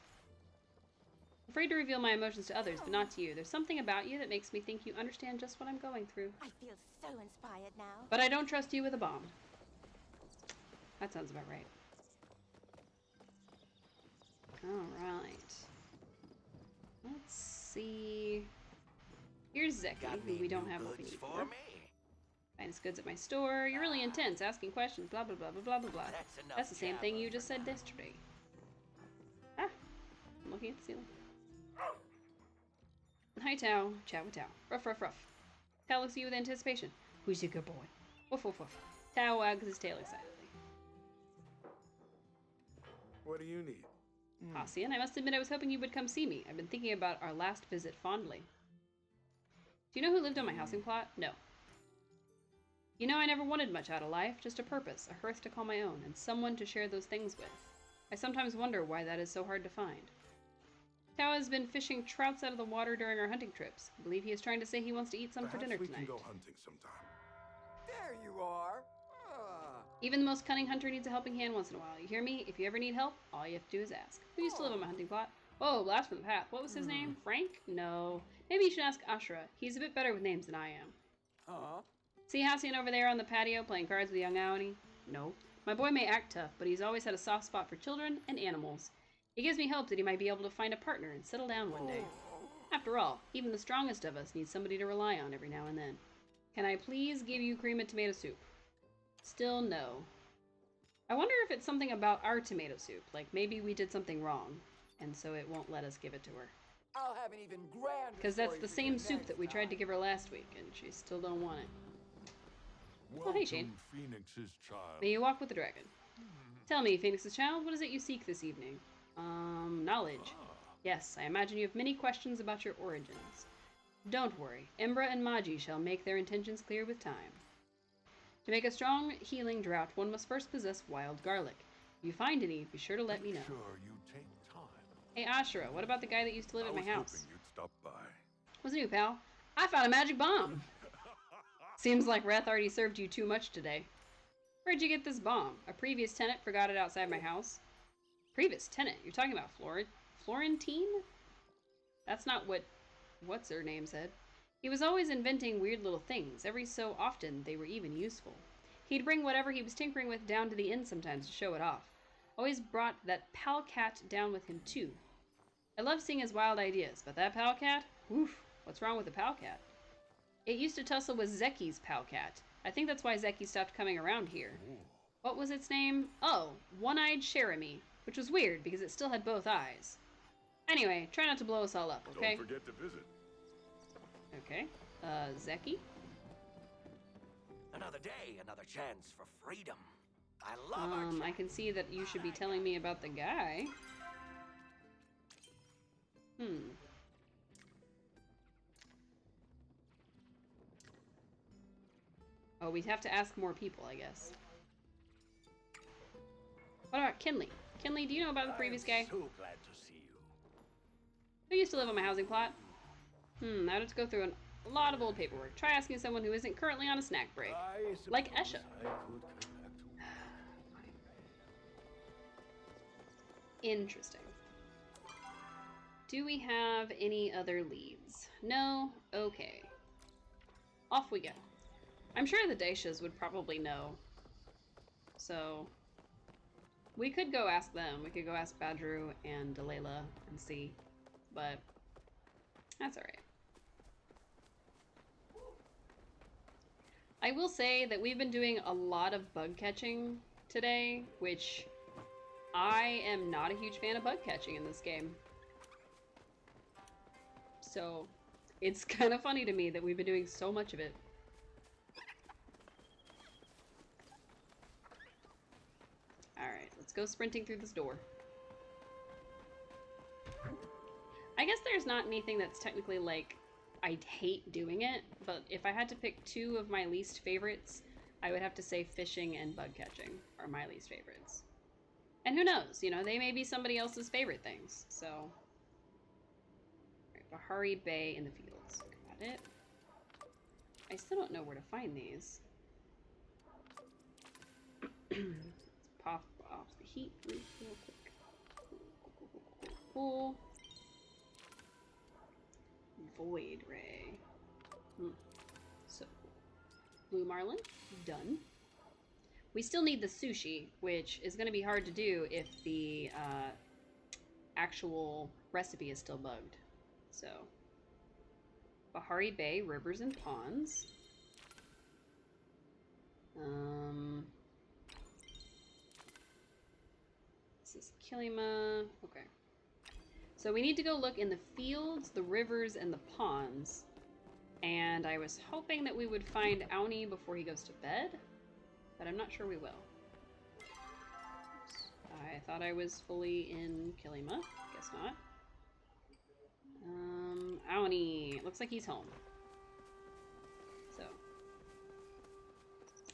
I'm afraid to reveal my emotions to others, but not to you. There's something about you that makes me think you understand just what I'm going through. I feel so inspired now. But I don't trust you with a bomb. That sounds about right. Alright. Let's see. Here's Zeki, who we don't have what we need for. Finest goods at my store. You're really intense, asking questions, blah blah blah blah blah blah blah. That's the same thing you just said yesterday. Ah, I'm looking at the ceiling. Hi Tao, chat with Tao. Ruff ruff ruff. Tao looks at you with anticipation. Who's your good boy? Woof woof woof. Tao wags his tail excitedly. What do you need? Ossian, I must admit I was hoping you would come see me. I've been thinking about our last visit fondly. Do you know who lived on my housing plot? No. You know, I never wanted much out of life, just a purpose, a hearth to call my own, and someone to share those things with. I sometimes wonder why that is so hard to find. Tao has been fishing trouts out of the water during our hunting trips. I believe he is trying to say he wants to eat some for dinner tonight. Perhaps we can go hunting sometime. There you are. Even the most cunning hunter needs a helping hand once in a while. You hear me? If you ever need help, all you have to do is ask. Who used to live on my hunting plot? Whoa, blast from the path. What was his name? Frank? No. Maybe you should ask Ashura. He's a bit better with names than I am. Huh? See Hassian over there on the patio playing cards with young Aoni? No. My boy may act tough, but he's always had a soft spot for children and animals. It gives me hope that he might be able to find a partner and settle down one day. After all, even the strongest of us need somebody to rely on every now and then. Can I please give you cream and tomato soup? Still no. I wonder if it's something about our tomato soup, like maybe we did something wrong, and so it won't let us give it to her. I'll have an even grander. Because that's story the for you same soup next that we tried to time. give her last week, and she still don't want it. Welcome, hey, Shane. Phoenix's child. May you walk with the dragon. Tell me, Phoenix's child, what is it you seek this evening? Knowledge. Yes, I imagine you have many questions about your origins. Don't worry, Embra and Magi shall make their intentions clear with time. To make a strong healing draught, one must first possess wild garlic. If you find any, be sure to let me know. Sure, you take time. Hey Ashura, what about the guy that used to live at my I was house? hoping you'd stop by. What's new, pal? I found a magic bomb! Seems like Wrath already served you too much today. Where'd you get this bomb? A previous tenant forgot it outside my house? Previous tenant? You're talking about Florentine? That's not what's her name said. He was always inventing weird little things. Every so often, they were even useful. He'd bring whatever he was tinkering with down to the inn sometimes to show it off. Always brought that pal cat down with him, too. I love seeing his wild ideas, but that pal cat? Oof, what's wrong with the pal cat? It used to tussle with Zeki's pal cat. I think that's why Zeki stopped coming around here. What was its name? Oh, One-Eyed Jeremy, which was weird because it still had both eyes. Anyway, try not to blow us all up, okay? Don't forget to visit. Okay. Zeki? Another day, another chance for freedom. I love our I can see that you should be telling me about the guy. Oh, we'd have to ask more people, I guess. What about Kinley? Kinley, do you know about the previous guy? So glad to see you. Who used to live on my housing plot? I'd have to go through an A lot of old paperwork. Try asking someone who isn't currently on a snack break. Like Esha. Interesting. Do we have any other leads? No? Okay. Off we go. I'm sure the Daishas would probably know. So, we could go ask them. We could go ask Badru and Delilah and see. But, that's alright. I will say that we've been doing a lot of bug catching today, which I am not a huge fan of bug catching in this game. So, it's kind of funny to me that we've been doing so much of it. Alright, let's go sprinting through this door. I guess there's not anything that's technically like, I hate doing it, but if I had to pick two of my least favorites, I would have to say fishing and bug catching are my least favorites. And who knows, you know, they may be somebody else's favorite things, so. Alright, Bahari Bay in the fields. Got it. I still don't know where to find these. Let's pop off the heat real quick. Cool. Void Ray. So, Blue Marlin, done. We still need the sushi, which is going to be hard to do if the actual recipe is still bugged. So, Bahari Bay, rivers and ponds. This is Kilima. Okay. So we need to go look in the fields, the rivers, and the ponds. And I was hoping that we would find Auni before he goes to bed, but I'm not sure we will. Oops. I thought I was fully in Kilima. Guess not. Auni. Looks like he's home. So.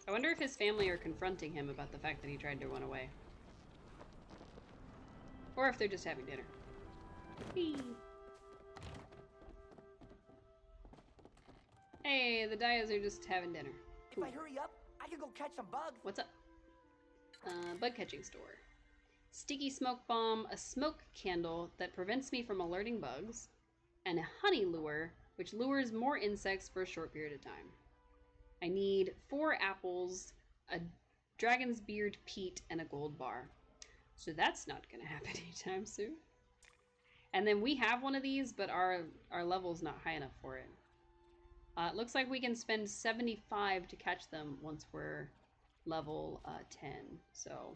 I wonder if his family are confronting him about the fact that he tried to run away. Or if they're just having dinner. Whee. Hey, the Dias are just having dinner. If I hurry up, I can go catch some bugs. What's up? Bug catching store. Sticky smoke bomb, a smoke candle that prevents me from alerting bugs, and a honey lure, which lures more insects for a short period of time. I need 4 apples, a dragon's beard peat, and a gold bar. So that's not gonna happen anytime soon. And then we have one of these, but our level's not high enough for it. It looks like we can spend 75 to catch them once we're level 10. So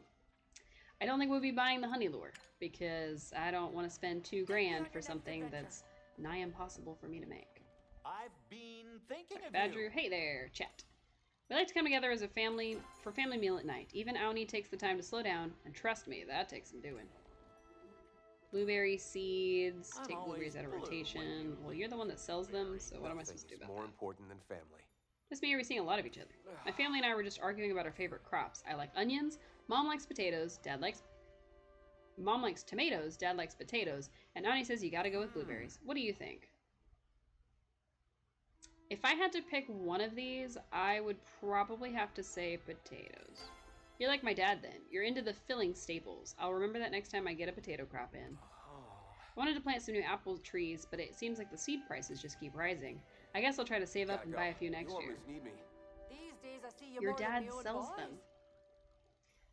I don't think we'll be buying the honey lure because I don't want to spend $2 grand for something that's nigh impossible for me to make. I've been thinking of Badru, you. hey there, chat. We like to come together as a family for family meal at night. Even Auni takes the time to slow down, and trust me, that takes some doing. Blueberry seeds, I'm take blueberries out of always blue when rotation. you Well, you're the one that sells them, so what am I supposed to do about more that? important than family. This me are we seeing a lot of each other. My family and I were just arguing about our favorite crops. I like onions, Mom likes potatoes, Mom likes tomatoes, Dad likes potatoes, and Auni says you gotta go with blueberries. What do you think? If I had to pick one of these, I would probably have to say potatoes. You're like my dad then. You're into the filling staples. I'll remember that next time I get a potato crop in. I wanted to plant some new apple trees, but it seems like the seed prices just keep rising. I guess I'll try to save up and buy a few next year. Need me. These days I see you Your more than dad the old sells boys. them.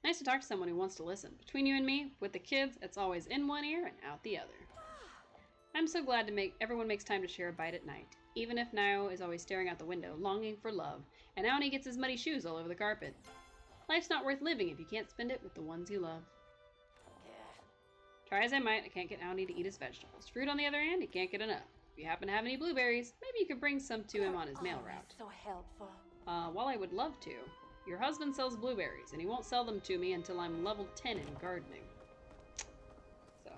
Nice to talk to someone who wants to listen. Between you and me, with the kids, it's always in one ear and out the other. I'm so glad everyone makes time to share a bite at night. Even if Nio is always staring out the window, longing for love, and Auni gets his muddy shoes all over the carpet. Life's not worth living if you can't spend it with the ones you love. Try as I might, I can't get Auni to eat his vegetables. Fruit, on the other hand, he can't get enough. If you happen to have any blueberries, maybe you could bring some to him on his mail route. So helpful. While I would love to, your husband sells blueberries, and he won't sell them to me until I'm level 10 in gardening. So.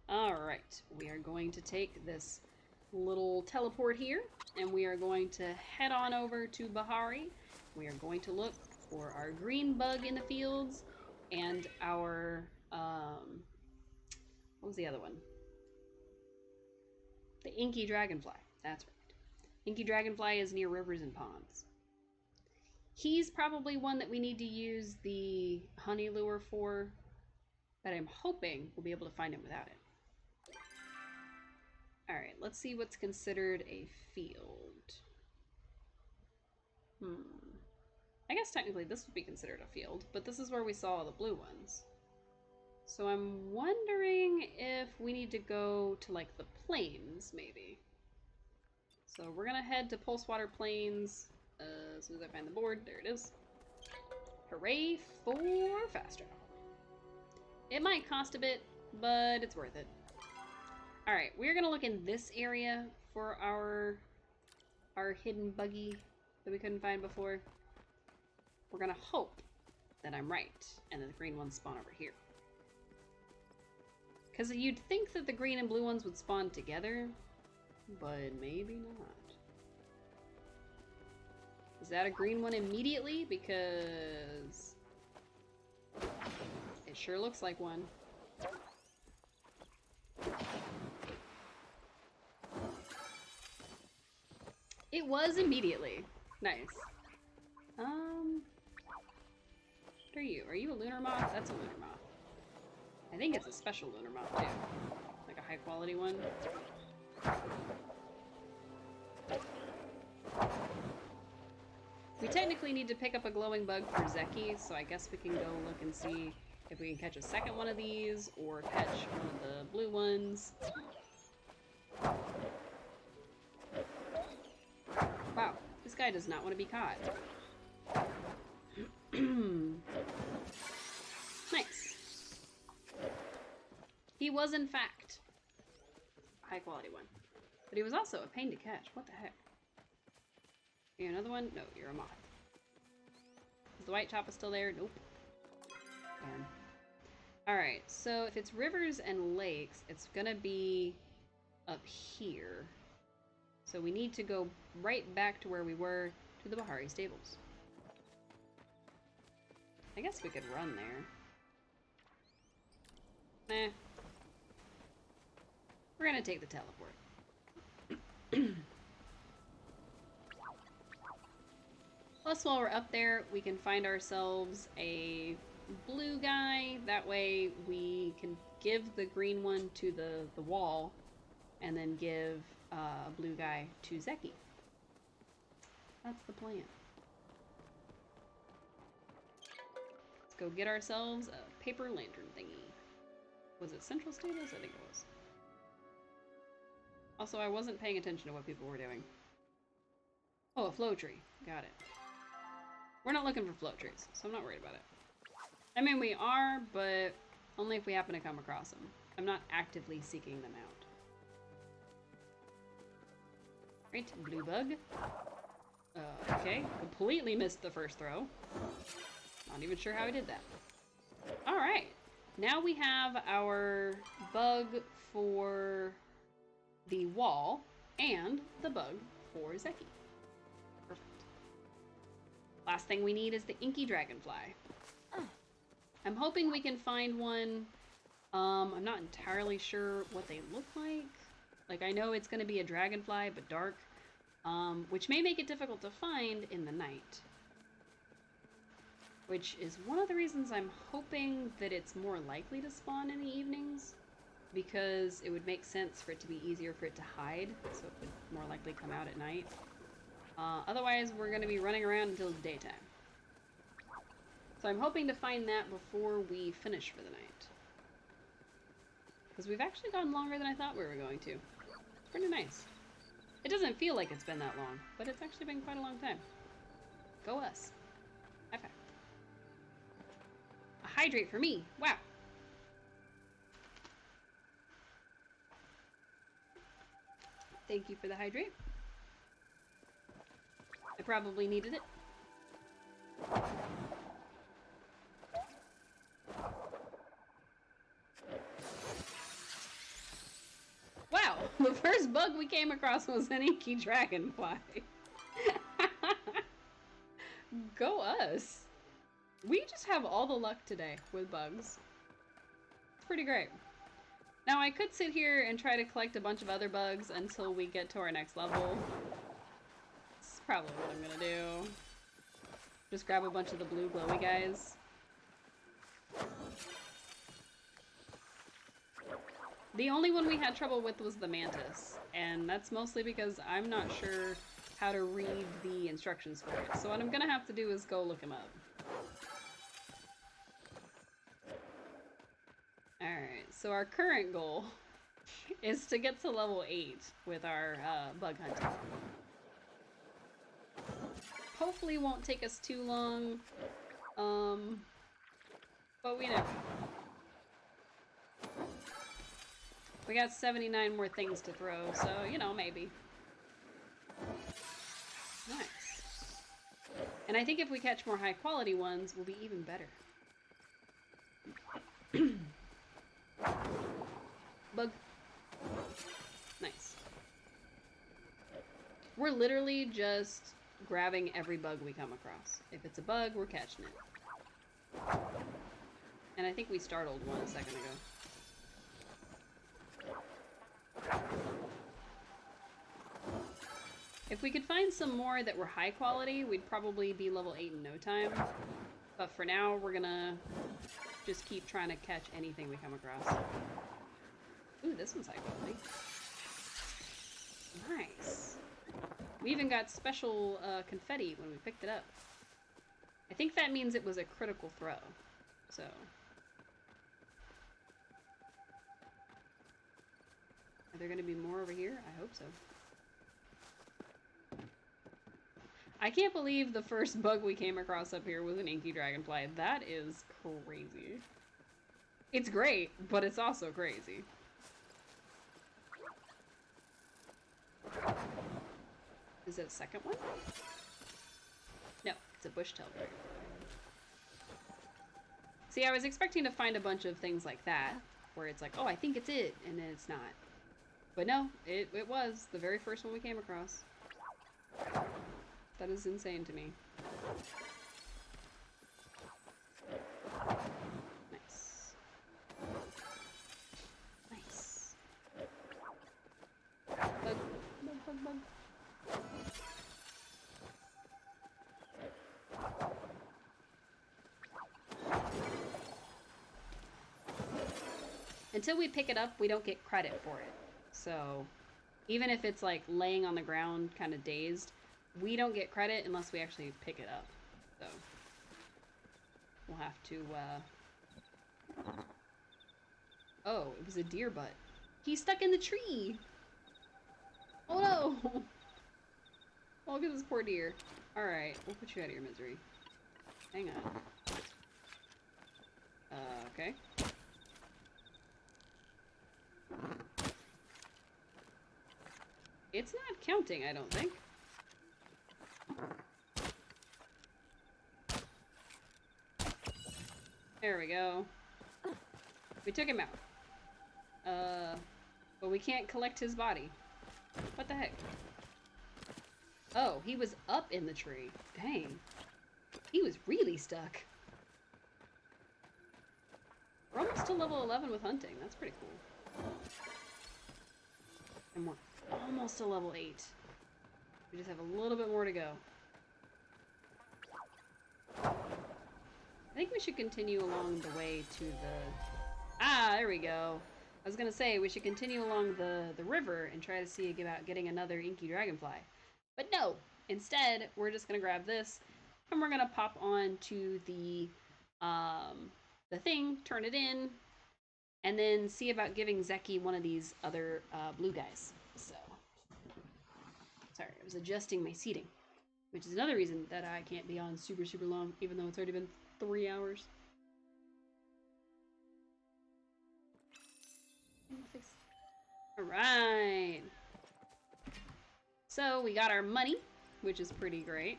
Alright, we are going to take this little teleport here, and we are going to head on over to Bahari. We are going to look for our green bug in the fields, and our, what was the other one? The inky dragonfly. That's right. Inky dragonfly is near rivers and ponds. He's probably one that we need to use the honey lure for, but I'm hoping we'll be able to find him without it. Alright, let's see what's considered a field. I guess technically this would be considered a field, but this is where we saw all the blue ones. So I'm wondering if we need to go to, like, the plains, maybe. So we're gonna head to Pulsewater Plains as soon as I find the board. There it is. Hooray for fast travel. It might cost a bit, but it's worth it. Alright, we're gonna look in this area for our hidden buggy that we couldn't find before. We're gonna hope that I'm right, and that the green ones spawn over here. Because you'd think that the green and blue ones would spawn together, but maybe not. Is that a green one immediately? Because it sure looks like one. It was immediately. Nice. What are you? Are you a lunar moth? That's a lunar moth. I think it's a special lunar moth too. Like a high quality one. We technically need to pick up a glowing bug for Zeki, so I guess we can go look and see if we can catch a second one of these or catch one of the blue ones. Wow, this guy does not want to be caught. Nice. He was, in fact, a high quality one. But he was also a pain to catch. What the heck? Are you another one? No, you're a moth. Is the white choppa still there? Nope. Darn. Alright, so if it's rivers and lakes, it's gonna be up here. So we need to go right back to where we were, to the Bahari stables. I guess we could run there. We're gonna take the teleport. Plus, while we're up there, we can find ourselves a blue guy. That way we can give the green one to the wall, and then give a blue guy to Zeki. That's the plan. Let's go get ourselves a paper lantern thingy. Was it Central Stables? I think it was. Also, I wasn't paying attention to what people were doing. Oh, a flow tree. Got it. We're not looking for flow trees, so I'm not worried about it. I mean, we are, but only if we happen to come across them. I'm not actively seeking them out. Right, blue bug. Okay, completely missed the first throw. Not even sure how I did that. Alright, now we have our bug for the wall and the bug for Zeki. Perfect. Last thing we need is the inky dragonfly. I'm hoping we can find one. I'm not entirely sure what they look like. Like, I know it's going to be a dragonfly, but dark, which may make it difficult to find in the night. Which is one of the reasons I'm hoping that it's more likely to spawn in the evenings, because it would make sense for it to be easier for it to hide, so it would more likely come out at night. Otherwise, we're going to be running around until daytime. So I'm hoping to find that before we finish for the night. Because we've actually gone longer than I thought we were going to. It's pretty nice. It doesn't feel like it's been that long, but it's actually been quite a long time. Go us. High five. A hydrate for me. Wow. Thank you for the hydrate. I probably needed it. Wow, the first bug we came across was an inky dragonfly. Go us. We just have all the luck today with bugs. It's pretty great. Now I could sit here and try to collect a bunch of other bugs until we get to our next level. This is probably what I'm gonna do. Just grab a bunch of the blue glowy guys. The only one we had trouble with was the mantis, and that's mostly because I'm not sure how to read the instructions for it. So what I'm gonna have to do is go look him up. Alright, so our current goal is to get to level 8 with our bug hunting. Hopefully won't take us too long, but we never know. We got 79 more things to throw, so, you know, maybe. Nice. And I think if we catch more high quality ones, we'll be even better. Bug. Nice. We're literally just grabbing every bug we come across. If it's a bug, we're catching it. And I think we startled one a second ago. If we could find some more that were high quality, we'd probably be level 8 in no time. But for now, we're gonna just keep trying to catch anything we come across. Ooh, this one's high quality. Nice. We even got special confetti when we picked it up. I think that means it was a critical throw. So... Are there going to be more over here? I hope so. I can't believe the first bug we came across up here was an inky dragonfly. That is crazy. It's great, but it's also crazy. Is it a second one? No, it's a bush-tailed dragonfly. See, I was expecting to find a bunch of things like that, where it's like, oh, I think it's it, and then it's not. But no, it was the very first one we came across. That is insane to me. Nice. Nice. Bug, bug, bug, bug. Until we pick it up, we don't get credit for it. So, even if it's like laying on the ground, kind of dazed, we don't get credit unless we actually pick it up. So, we'll have to, Oh, it was a deer butt. He's stuck in the tree! Oh no! Oh, look at this poor deer. Alright, we'll put you out of your misery. Hang on. Okay. It's not counting, I don't think. There we go. We took him out. But we can't collect his body. What the heck? Oh, he was up in the tree. Dang. He was really stuck. We're almost to level 11 with hunting. That's pretty cool. And we're almost to level 8. We just have a little bit more to go. I think we should continue along the way to the... Ah, there we go. I was gonna say, we should continue along the river and try to see about getting another inky dragonfly. But no! Instead, we're just gonna grab this, and we're gonna pop on to the thing, turn it in, and then see about giving Zeki one of these other blue guys. So, sorry, I was adjusting my seating, which is another reason that I can't be on super, super long, even though it's already been 3 hours. Alright. So, we got our money, which is pretty great.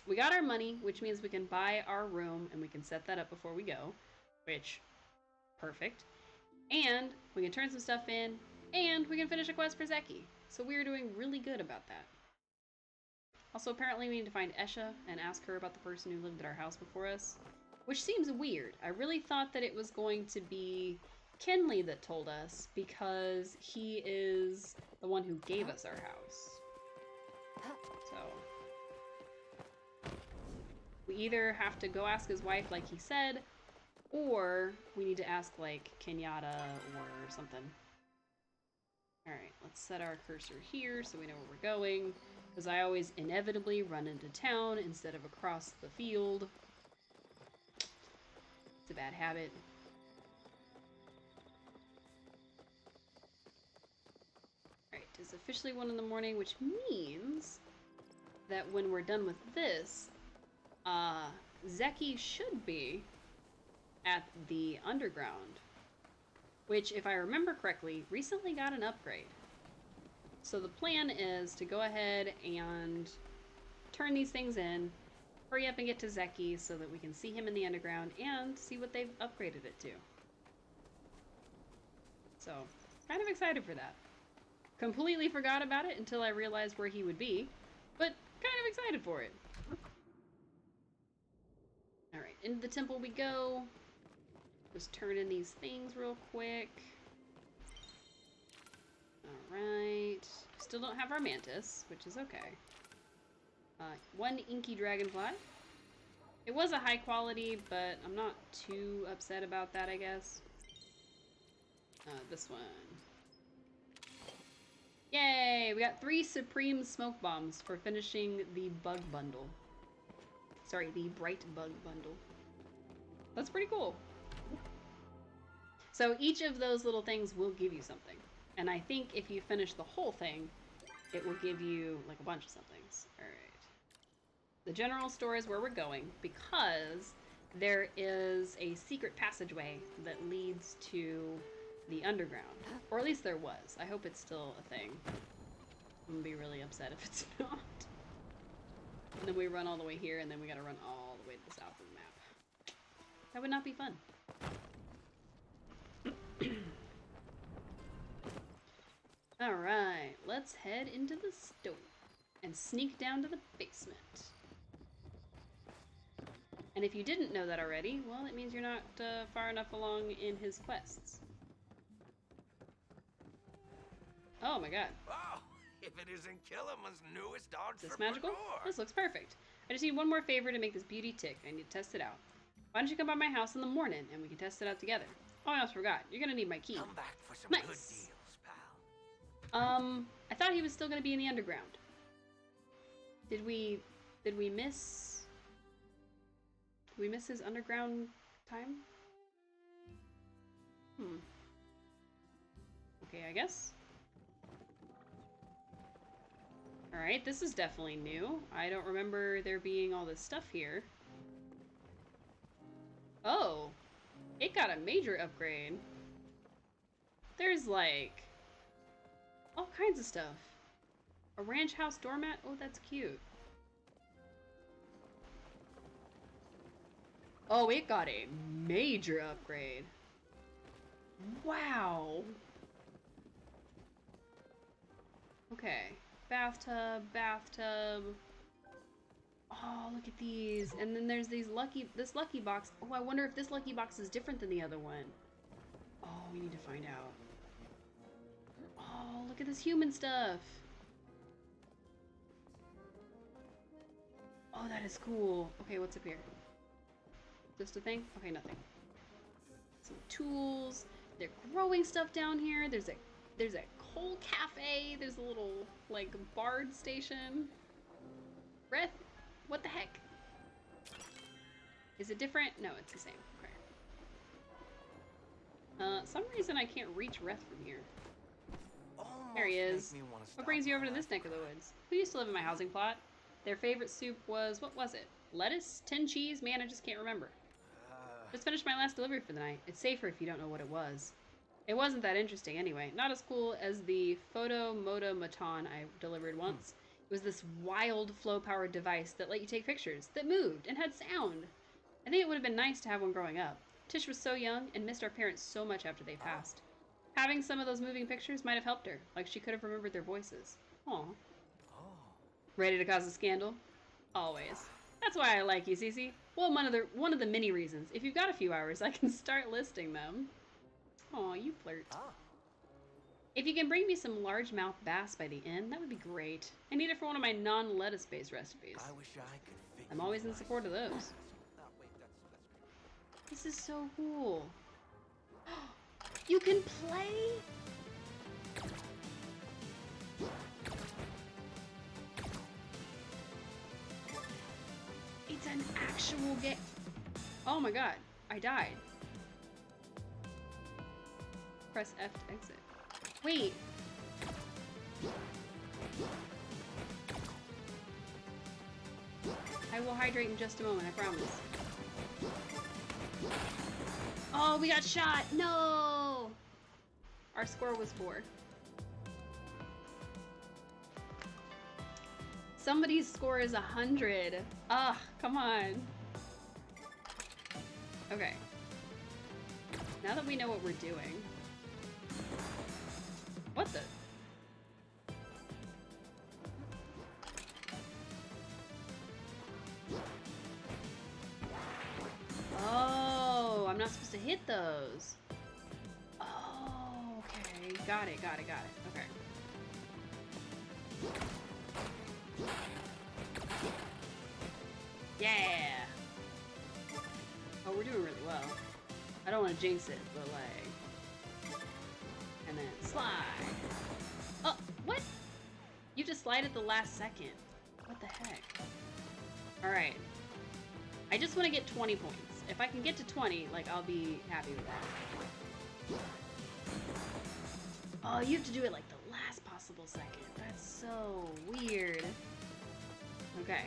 We got our money, which means we can buy our room, and we can set that up before we go, which, perfect. And we can turn some stuff in, and we can finish a quest for Zeki. So we're doing really good about that. Also, apparently we need to find Esha and ask her about the person who lived at our house before us, which seems weird. I really thought that it was going to be Kenley that told us, because he is the one who gave us our house. So we either have to go ask his wife like he said, or we need to ask like Kenyatta or something. Alright, let's set our cursor here so we know where we're going, because I always inevitably run into town instead of across the field. It's a bad habit. Alright, it's officially 1 in the morning, which means that when we're done with this, Zeki should be at the underground, which, if I remember correctly, recently got an upgrade. So the plan is to go ahead and turn these things in, hurry up and get to Zeki so that we can see him in the underground and see what they've upgraded it to. So, kind of excited for that. Completely forgot about it until I realized where he would be, but kind of excited for it. Alright, into the temple we go. Just turn in these things real quick. Alright. Still don't have our mantis, which is okay. 1 inky dragonfly. It was a high quality, but I'm not too upset about that, I guess. This one. Yay! We got 3 supreme smoke bombs for finishing the bug bundle. Sorry, the bright bug bundle. That's pretty cool. So each of those little things will give you something. And I think if you finish the whole thing, it will give you like a bunch of somethings. Alright. The general store is where we're going because there is a secret passageway that leads to the underground. Or at least there was. I hope it's still a thing. I'm gonna be really upset if it's not. And then we run all the way here, and then we gotta run all the way to the south of the map. That would not be fun. Alright, let's head into the store and sneak down to the basement. And if you didn't know that already, well, it means you're not far enough along in his quests. Oh my god. Oh, if it isn't Killiman's newest Is this magical? This looks perfect. I just need one more favor to make this beauty tick. I need to test it out. Why don't you come by my house in the morning and we can test it out together? Oh, I almost forgot. You're gonna need my key. Come back for some Nice. good deals, pal. I thought he was still gonna be in the underground. Did we miss... Did we miss his underground time? Okay, I guess. Alright, this is definitely new. I don't remember there being all this stuff here. Oh! It got a major upgrade. There's like... all kinds of stuff. A ranch house doormat? Oh, that's cute. Oh, it got a major upgrade. Wow! Okay. Bathtub, bathtub. Oh, look at these. And then there's this lucky box. Oh, I wonder if this lucky box is different than the other one. Oh, we need to find out. Oh, look at this human stuff. Oh, that is cool. Okay, what's up here? Just a thing? Okay, nothing. Some tools. They're growing stuff down here. There's a coal cafe. There's a little, like, bard station. Reth? What the heck? Is it different? No, it's the same. Okay. Some reason I can't reach Reth from here. There he is. What brings you over to this neck of the woods? Who used to live in my housing plot? Their favorite soup was, what was it? Lettuce? Tin cheese? Man, I just can't remember. Just finished my last delivery for the night. It's safer if you don't know what it was. It wasn't that interesting anyway. Not as cool as the photomotomaton I delivered once. It was this wild flow-powered device that let you take pictures, that moved, and had sound. I think it would have been nice to have one growing up. Tish was so young and missed our parents so much after they passed. Having some of those moving pictures might have helped her, like she could have remembered their voices. Aw. Ready to cause a scandal? Always. That's why I like you, Cece. Well, one of the many reasons. If you've got a few hours, I can start listing them. Aw, you flirt. Ah. If you can bring me some largemouth bass by the end, that would be great. I need it for one of my non-lettuce-based recipes. I wish I could fit I'm always in support of those. Oh, wait, that's This is so cool. You can play? It's an actual game. Oh my god, I died. Press F to exit. Wait. I will hydrate in just a moment, I promise. Oh, we got shot! No! Our score was 4. Somebody's score is 100. Ugh, come on. Okay. Now that we know what we're doing. What the? Oh, I'm not supposed to hit those. Oh, okay. Got it. Okay. Yeah! Oh, we're doing really well. I don't want to jinx it, but like... And then slide. Oh, what? You just slide at the last second. What the heck? Alright. I just want to get 20 points. If I can get to 20, like, I'll be happy with that. Oh, you have to do it like the last possible second. That's so weird. Okay.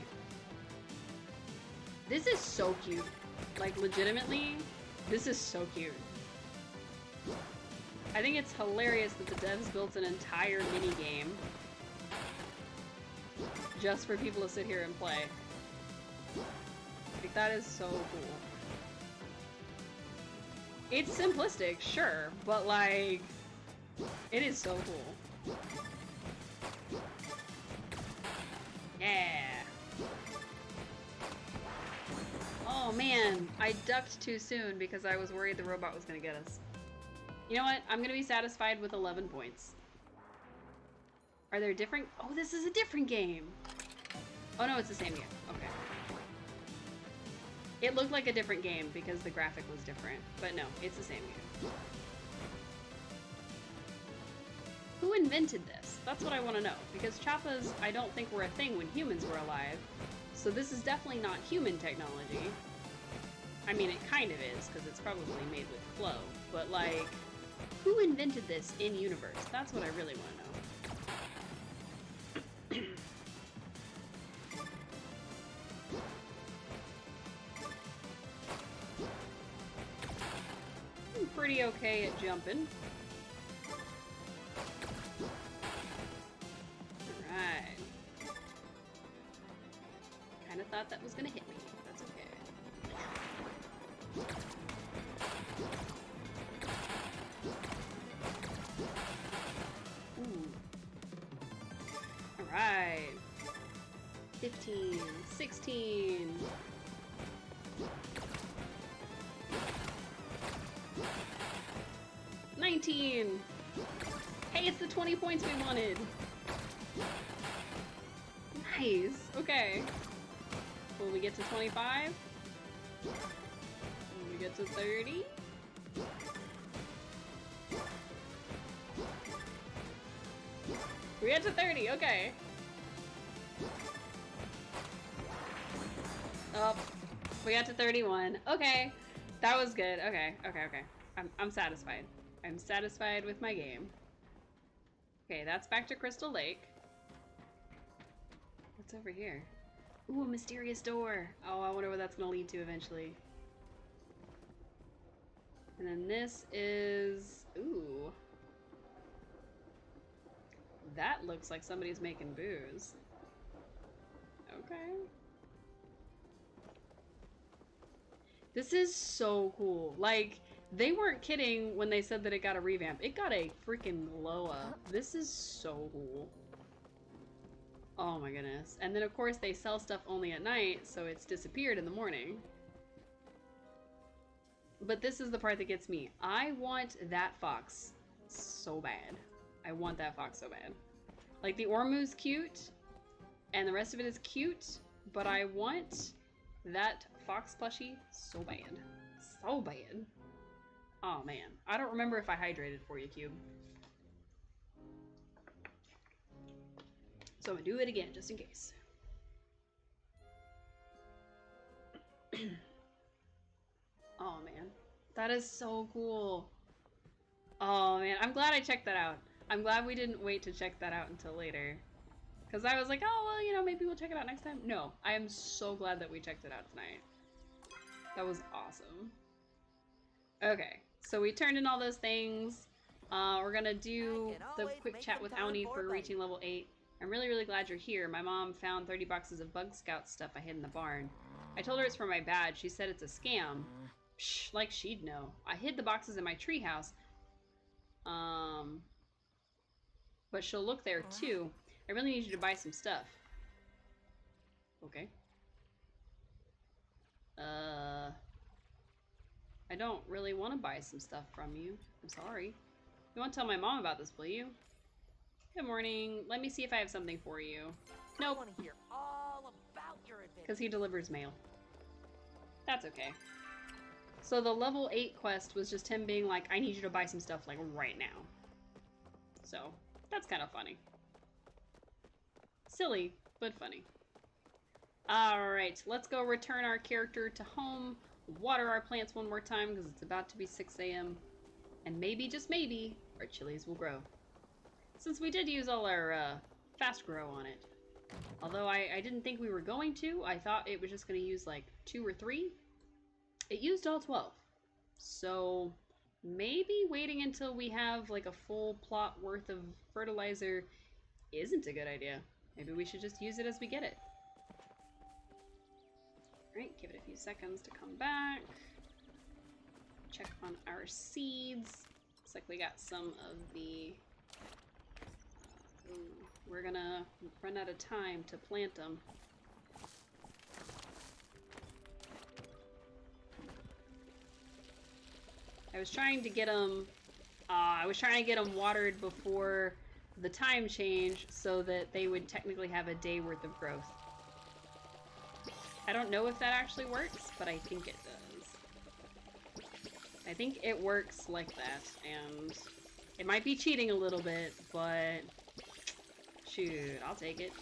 This is so cute. Like, legitimately, this is so cute. I think it's hilarious that the devs built an entire mini-game just for people to sit here and play. Like, that is so cool. It's simplistic, sure, but like, it is so cool. Yeah. Oh man, I ducked too soon because I was worried the robot was gonna get us. You know what? I'm gonna be satisfied with 11 points. Are there different? Oh, this is a different game. Oh no, it's the same game. Okay. It looked like a different game because the graphic was different, but no, it's the same game. Who invented this? That's what I want to know, because chappas I don't think were a thing when humans were alive, so this is definitely not human technology. I mean, it kind of is, because it's probably made with flow, but like, who invented this in universe? That's what I really want to know. I'm pretty okay at jumping. Alright. Kinda thought that was gonna hit me. That's okay. Ooh. Alright. 15, 16. $19. Hey, it's the 20 points we wanted. Nice. Okay. Will we get to 25? Will we get to 30? We get to 30. Okay. Oh, we got to 31. Okay. That was good. Okay. I'm satisfied. I'm satisfied with my game. Okay, that's back to Crystal Lake. What's over here? Ooh, a mysterious door. Oh, I wonder what that's gonna lead to eventually. And then this is... Ooh. That looks like somebody's making booze. Okay. This is so cool. Like, they weren't kidding when they said that it got a revamp. It got a freaking glow up. This is so cool. Oh my goodness. And then of course they sell stuff only at night, so it's disappeared in the morning. But this is the part that gets me. I want that fox so bad. I want that fox so bad. Like, the Ormu's cute, and the rest of it is cute, but I want that fox plushie so bad. So bad. Oh man. I don't remember if I hydrated for you, Cube. So I'm gonna do it again, just in case. Oh man. That is so cool. Oh man, I'm glad I checked that out. I'm glad we didn't wait to check that out until later. Because I was like, oh, well, you know, maybe we'll check it out next time. No, I am so glad that we checked it out tonight. That was awesome. Okay, so we turned in all those things. We're gonna do the quick chat with Auni for reaching level 8. I'm really, really glad you're here. My mom found 30 boxes of Bug Scout stuff I hid in the barn. I told her it's for my badge. She said it's a scam. Psh, like she'd know. I hid the boxes in my treehouse. But she'll look there too. I really need you to buy some stuff. Okay. I don't really want to buy some stuff from you. I'm sorry. You won't tell my mom about this, will you? Good morning. Let me see if I have something for you. Nope. I want to hear all about your adventure. Because he delivers mail. That's okay. So the level 8 quest was just him being like, I need you to buy some stuff, like, right now. So, that's kind of funny. Silly, but funny. Alright, let's go return our character to home, water our plants one more time, because it's about to be 6 a.m. And maybe, just maybe, our chilies will grow. Since we did use all our fast grow on it. Although I didn't think we were going to, I thought it was just going to use like 2 or 3. It used all 12. So maybe waiting until we have like a full plot worth of fertilizer isn't a good idea. Maybe we should just use it as we get it. Alright, give it a few seconds to come back. Check on our seeds. Looks like we got some of the... we're gonna run out of time to plant them. I was trying to get them watered before the time change so that they would technically have a day worth of growth. I don't know if that actually works, but I think it does. I think it works like that, and it might be cheating a little bit, but shoot, I'll take it.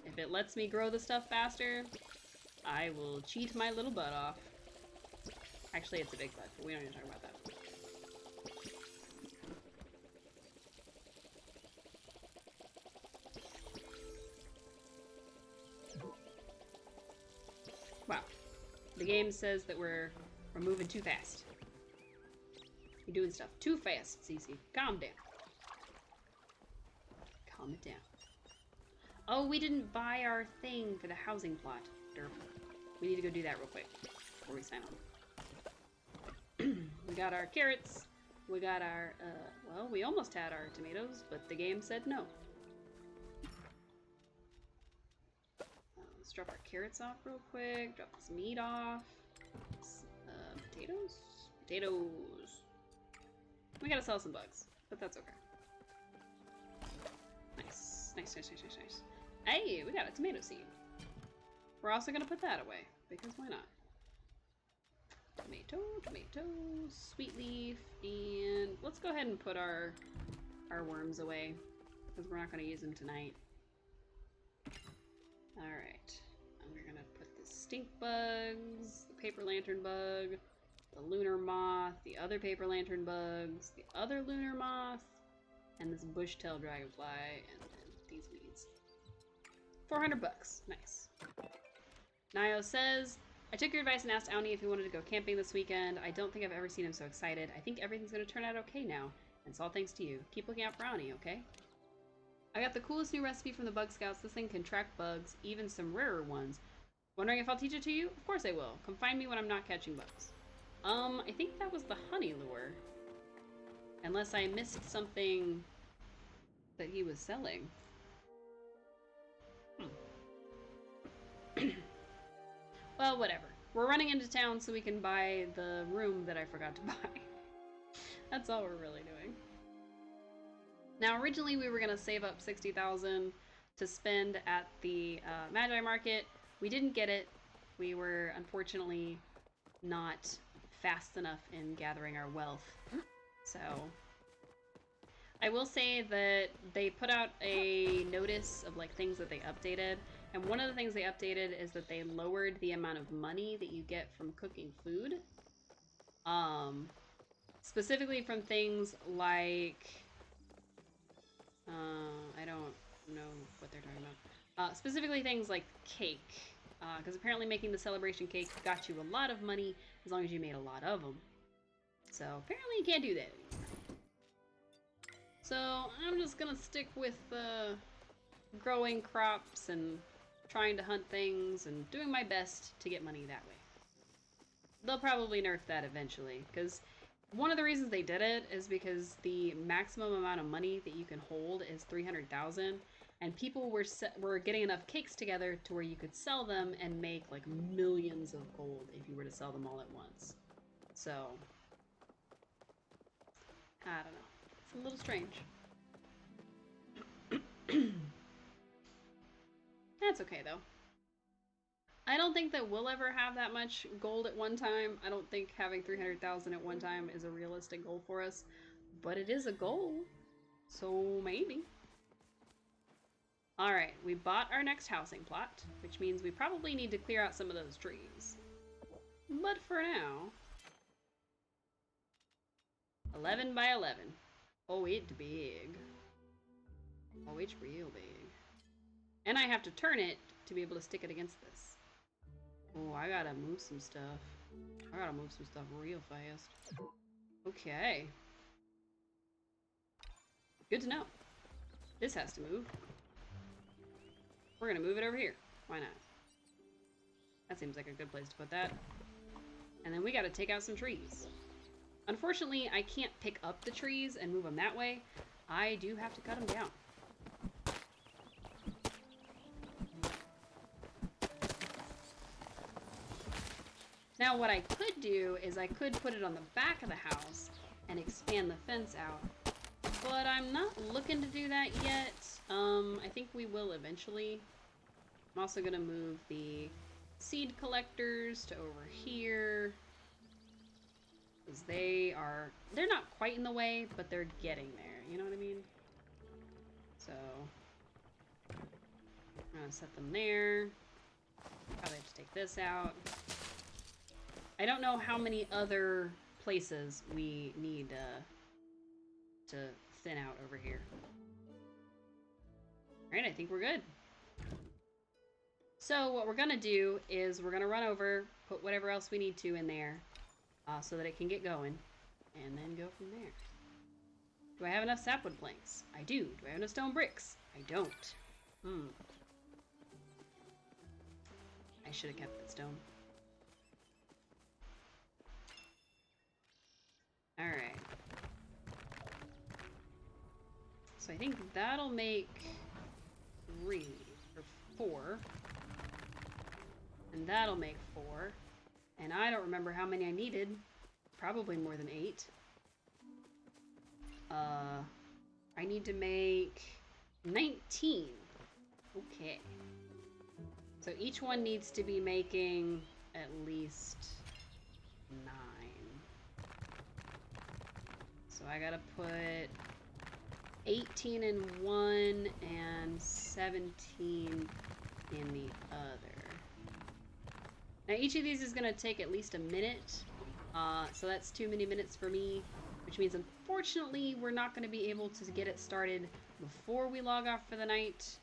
If it lets me grow the stuff faster, I will cheat my little butt off. Actually, it's a big butt, but we don't need to talk about that. Wow. The game says that we're moving too fast. You're doing stuff too fast, Cece. Calm down. Calm it down. Oh, we didn't buy our thing for the housing plot. Derp. We need to go do that real quick before we sign on. We got our carrots. We got our, well, we almost had our tomatoes, but the game said no. Let's drop our carrots off real quick. Drop this meat off. Potatoes? Potatoes. We gotta sell some bugs, but that's okay. Nice. Nice, nice, nice, nice, nice. Hey, we got a tomato seed. We're also gonna put that away, because why not? Tomato, tomato, sweet leaf, and let's go ahead and put our worms away, because we're not gonna use them tonight. Alright, and we're gonna put the stink bugs, the paper lantern bug, the lunar moth, the other paper lantern bugs, the other lunar moth, and this bush-tailed dragonfly, and then these weeds. 400 bucks. Nice. Nio says, I took your advice and asked Auni if he wanted to go camping this weekend. I don't think I've ever seen him so excited. I think everything's going to turn out okay now. And it's all thanks to you. Keep looking out for Auni, okay? I got the coolest new recipe from the Bug Scouts. This thing can track bugs, even some rarer ones. Wondering if I'll teach it to you? Of course I will. Come find me when I'm not catching bugs. I think that was the honey lure. Unless I missed something that he was selling. Well, whatever. We're running into town so we can buy the room that I forgot to buy. That's all we're really doing. Now, originally we were going to save up 60,000 to spend at the Magi Market. We didn't get it. We were unfortunately not fast enough in gathering our wealth. So, I will say that they put out a notice of like things that they updated. And one of the things they updated is that they lowered the amount of money that you get from cooking food. Specifically from things like... I don't know what they're talking about. Specifically things like cake. Because apparently making the celebration cake got you a lot of money as long as you made a lot of them. So apparently you can't do that anymore. So I'm just gonna stick with growing crops and trying to hunt things and doing my best to get money that way. They'll probably nerf that eventually, because one of the reasons they did it is because the maximum amount of money that you can hold is 300,000, and people were getting enough cakes together to where you could sell them and make like millions of gold if you were to sell them all at once. So, I don't know. It's a little strange. That's okay though. I don't think that we'll ever have that much gold at one time. I don't think having 300,000 at one time is a realistic goal for us, but it is a goal, so maybe. Alright, we bought our next housing plot, which means we probably need to clear out some of those trees. But for now... 11 by 11. Oh, it's big. Oh, it's real big. And I have to turn it to be able to stick it against this. Oh, I gotta move some stuff. I gotta move some stuff real fast. Okay. Good to know. This has to move. We're gonna move it over here. Why not? That seems like a good place to put that. And then we gotta take out some trees. Unfortunately, I can't pick up the trees and move them that way. I do have to cut them down. Now what I could do is I could put it on the back of the house and expand the fence out. But I'm not looking to do that yet. I think we will eventually. I'm also gonna move the seed collectors to over here. Because they're not quite in the way, but they're getting there, you know what I mean? So, I'm gonna set them there. Probably have to take this out. I don't know how many other places we need to thin out over here. Alright, I think we're good. So what we're gonna do is we're gonna run over, put whatever else we need to in there, so that it can get going, and then go from there. Do I have enough sapwood planks? I do. Do I have enough stone bricks? I don't. I should have kept that stone. Alright. So I think that'll make 3 or 4. And that'll make 4. And I don't remember how many I needed. Probably more than 8. I need to make 19. Okay. So each one needs to be making at least 9. So I gotta put 18 in one and 17 in the other. Now each of these is gonna take at least a minute, so that's too many minutes for me, which means unfortunately we're not gonna be able to get it started before we log off for the night.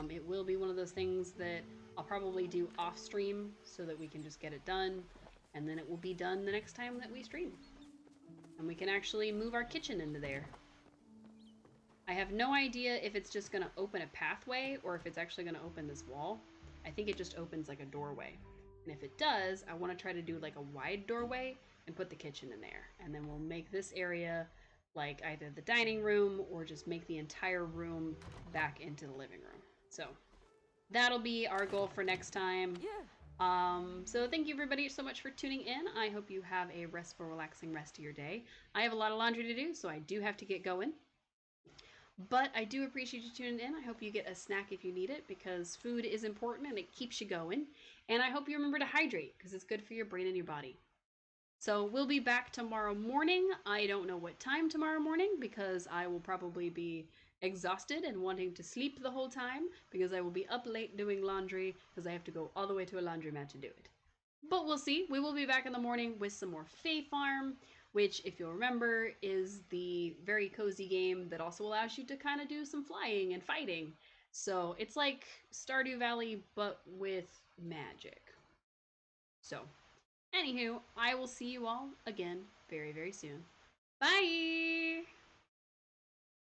It will be one of those things that I'll probably do off stream so that we can just get it done, and then it will be done the next time that we stream. And we can actually move our kitchen into there. I have no idea if it's just gonna open a pathway or if it's actually gonna open this wall. I think it just opens like a doorway. And if it does, I want to try to do like a wide doorway and put the kitchen in there. And then we'll make this area like either the dining room or just make the entire room back into the living room. So that'll be our goal for next time. Yeah. So thank you everybody so much for tuning in. I hope you have a restful, relaxing rest of your day. I have a lot of laundry to do, so I do have to get going. But I do appreciate you tuning in. I hope you get a snack if you need it, because food is important and it keeps you going. And I hope you remember to hydrate, because it's good for your brain and your body. So we'll be back tomorrow morning. I don't know what time tomorrow morning, because I will probably be exhausted and wanting to sleep the whole time, because I will be up late doing laundry, because I have to go all the way to a laundromat to do it. But we'll see. We will be back in the morning with some more Fae Farm, which, if you'll remember, is the very cozy game that also allows you to kind of do some flying and fighting. So it's like Stardew Valley, but with magic. So, anywho, I will see you all again very, very soon. Bye!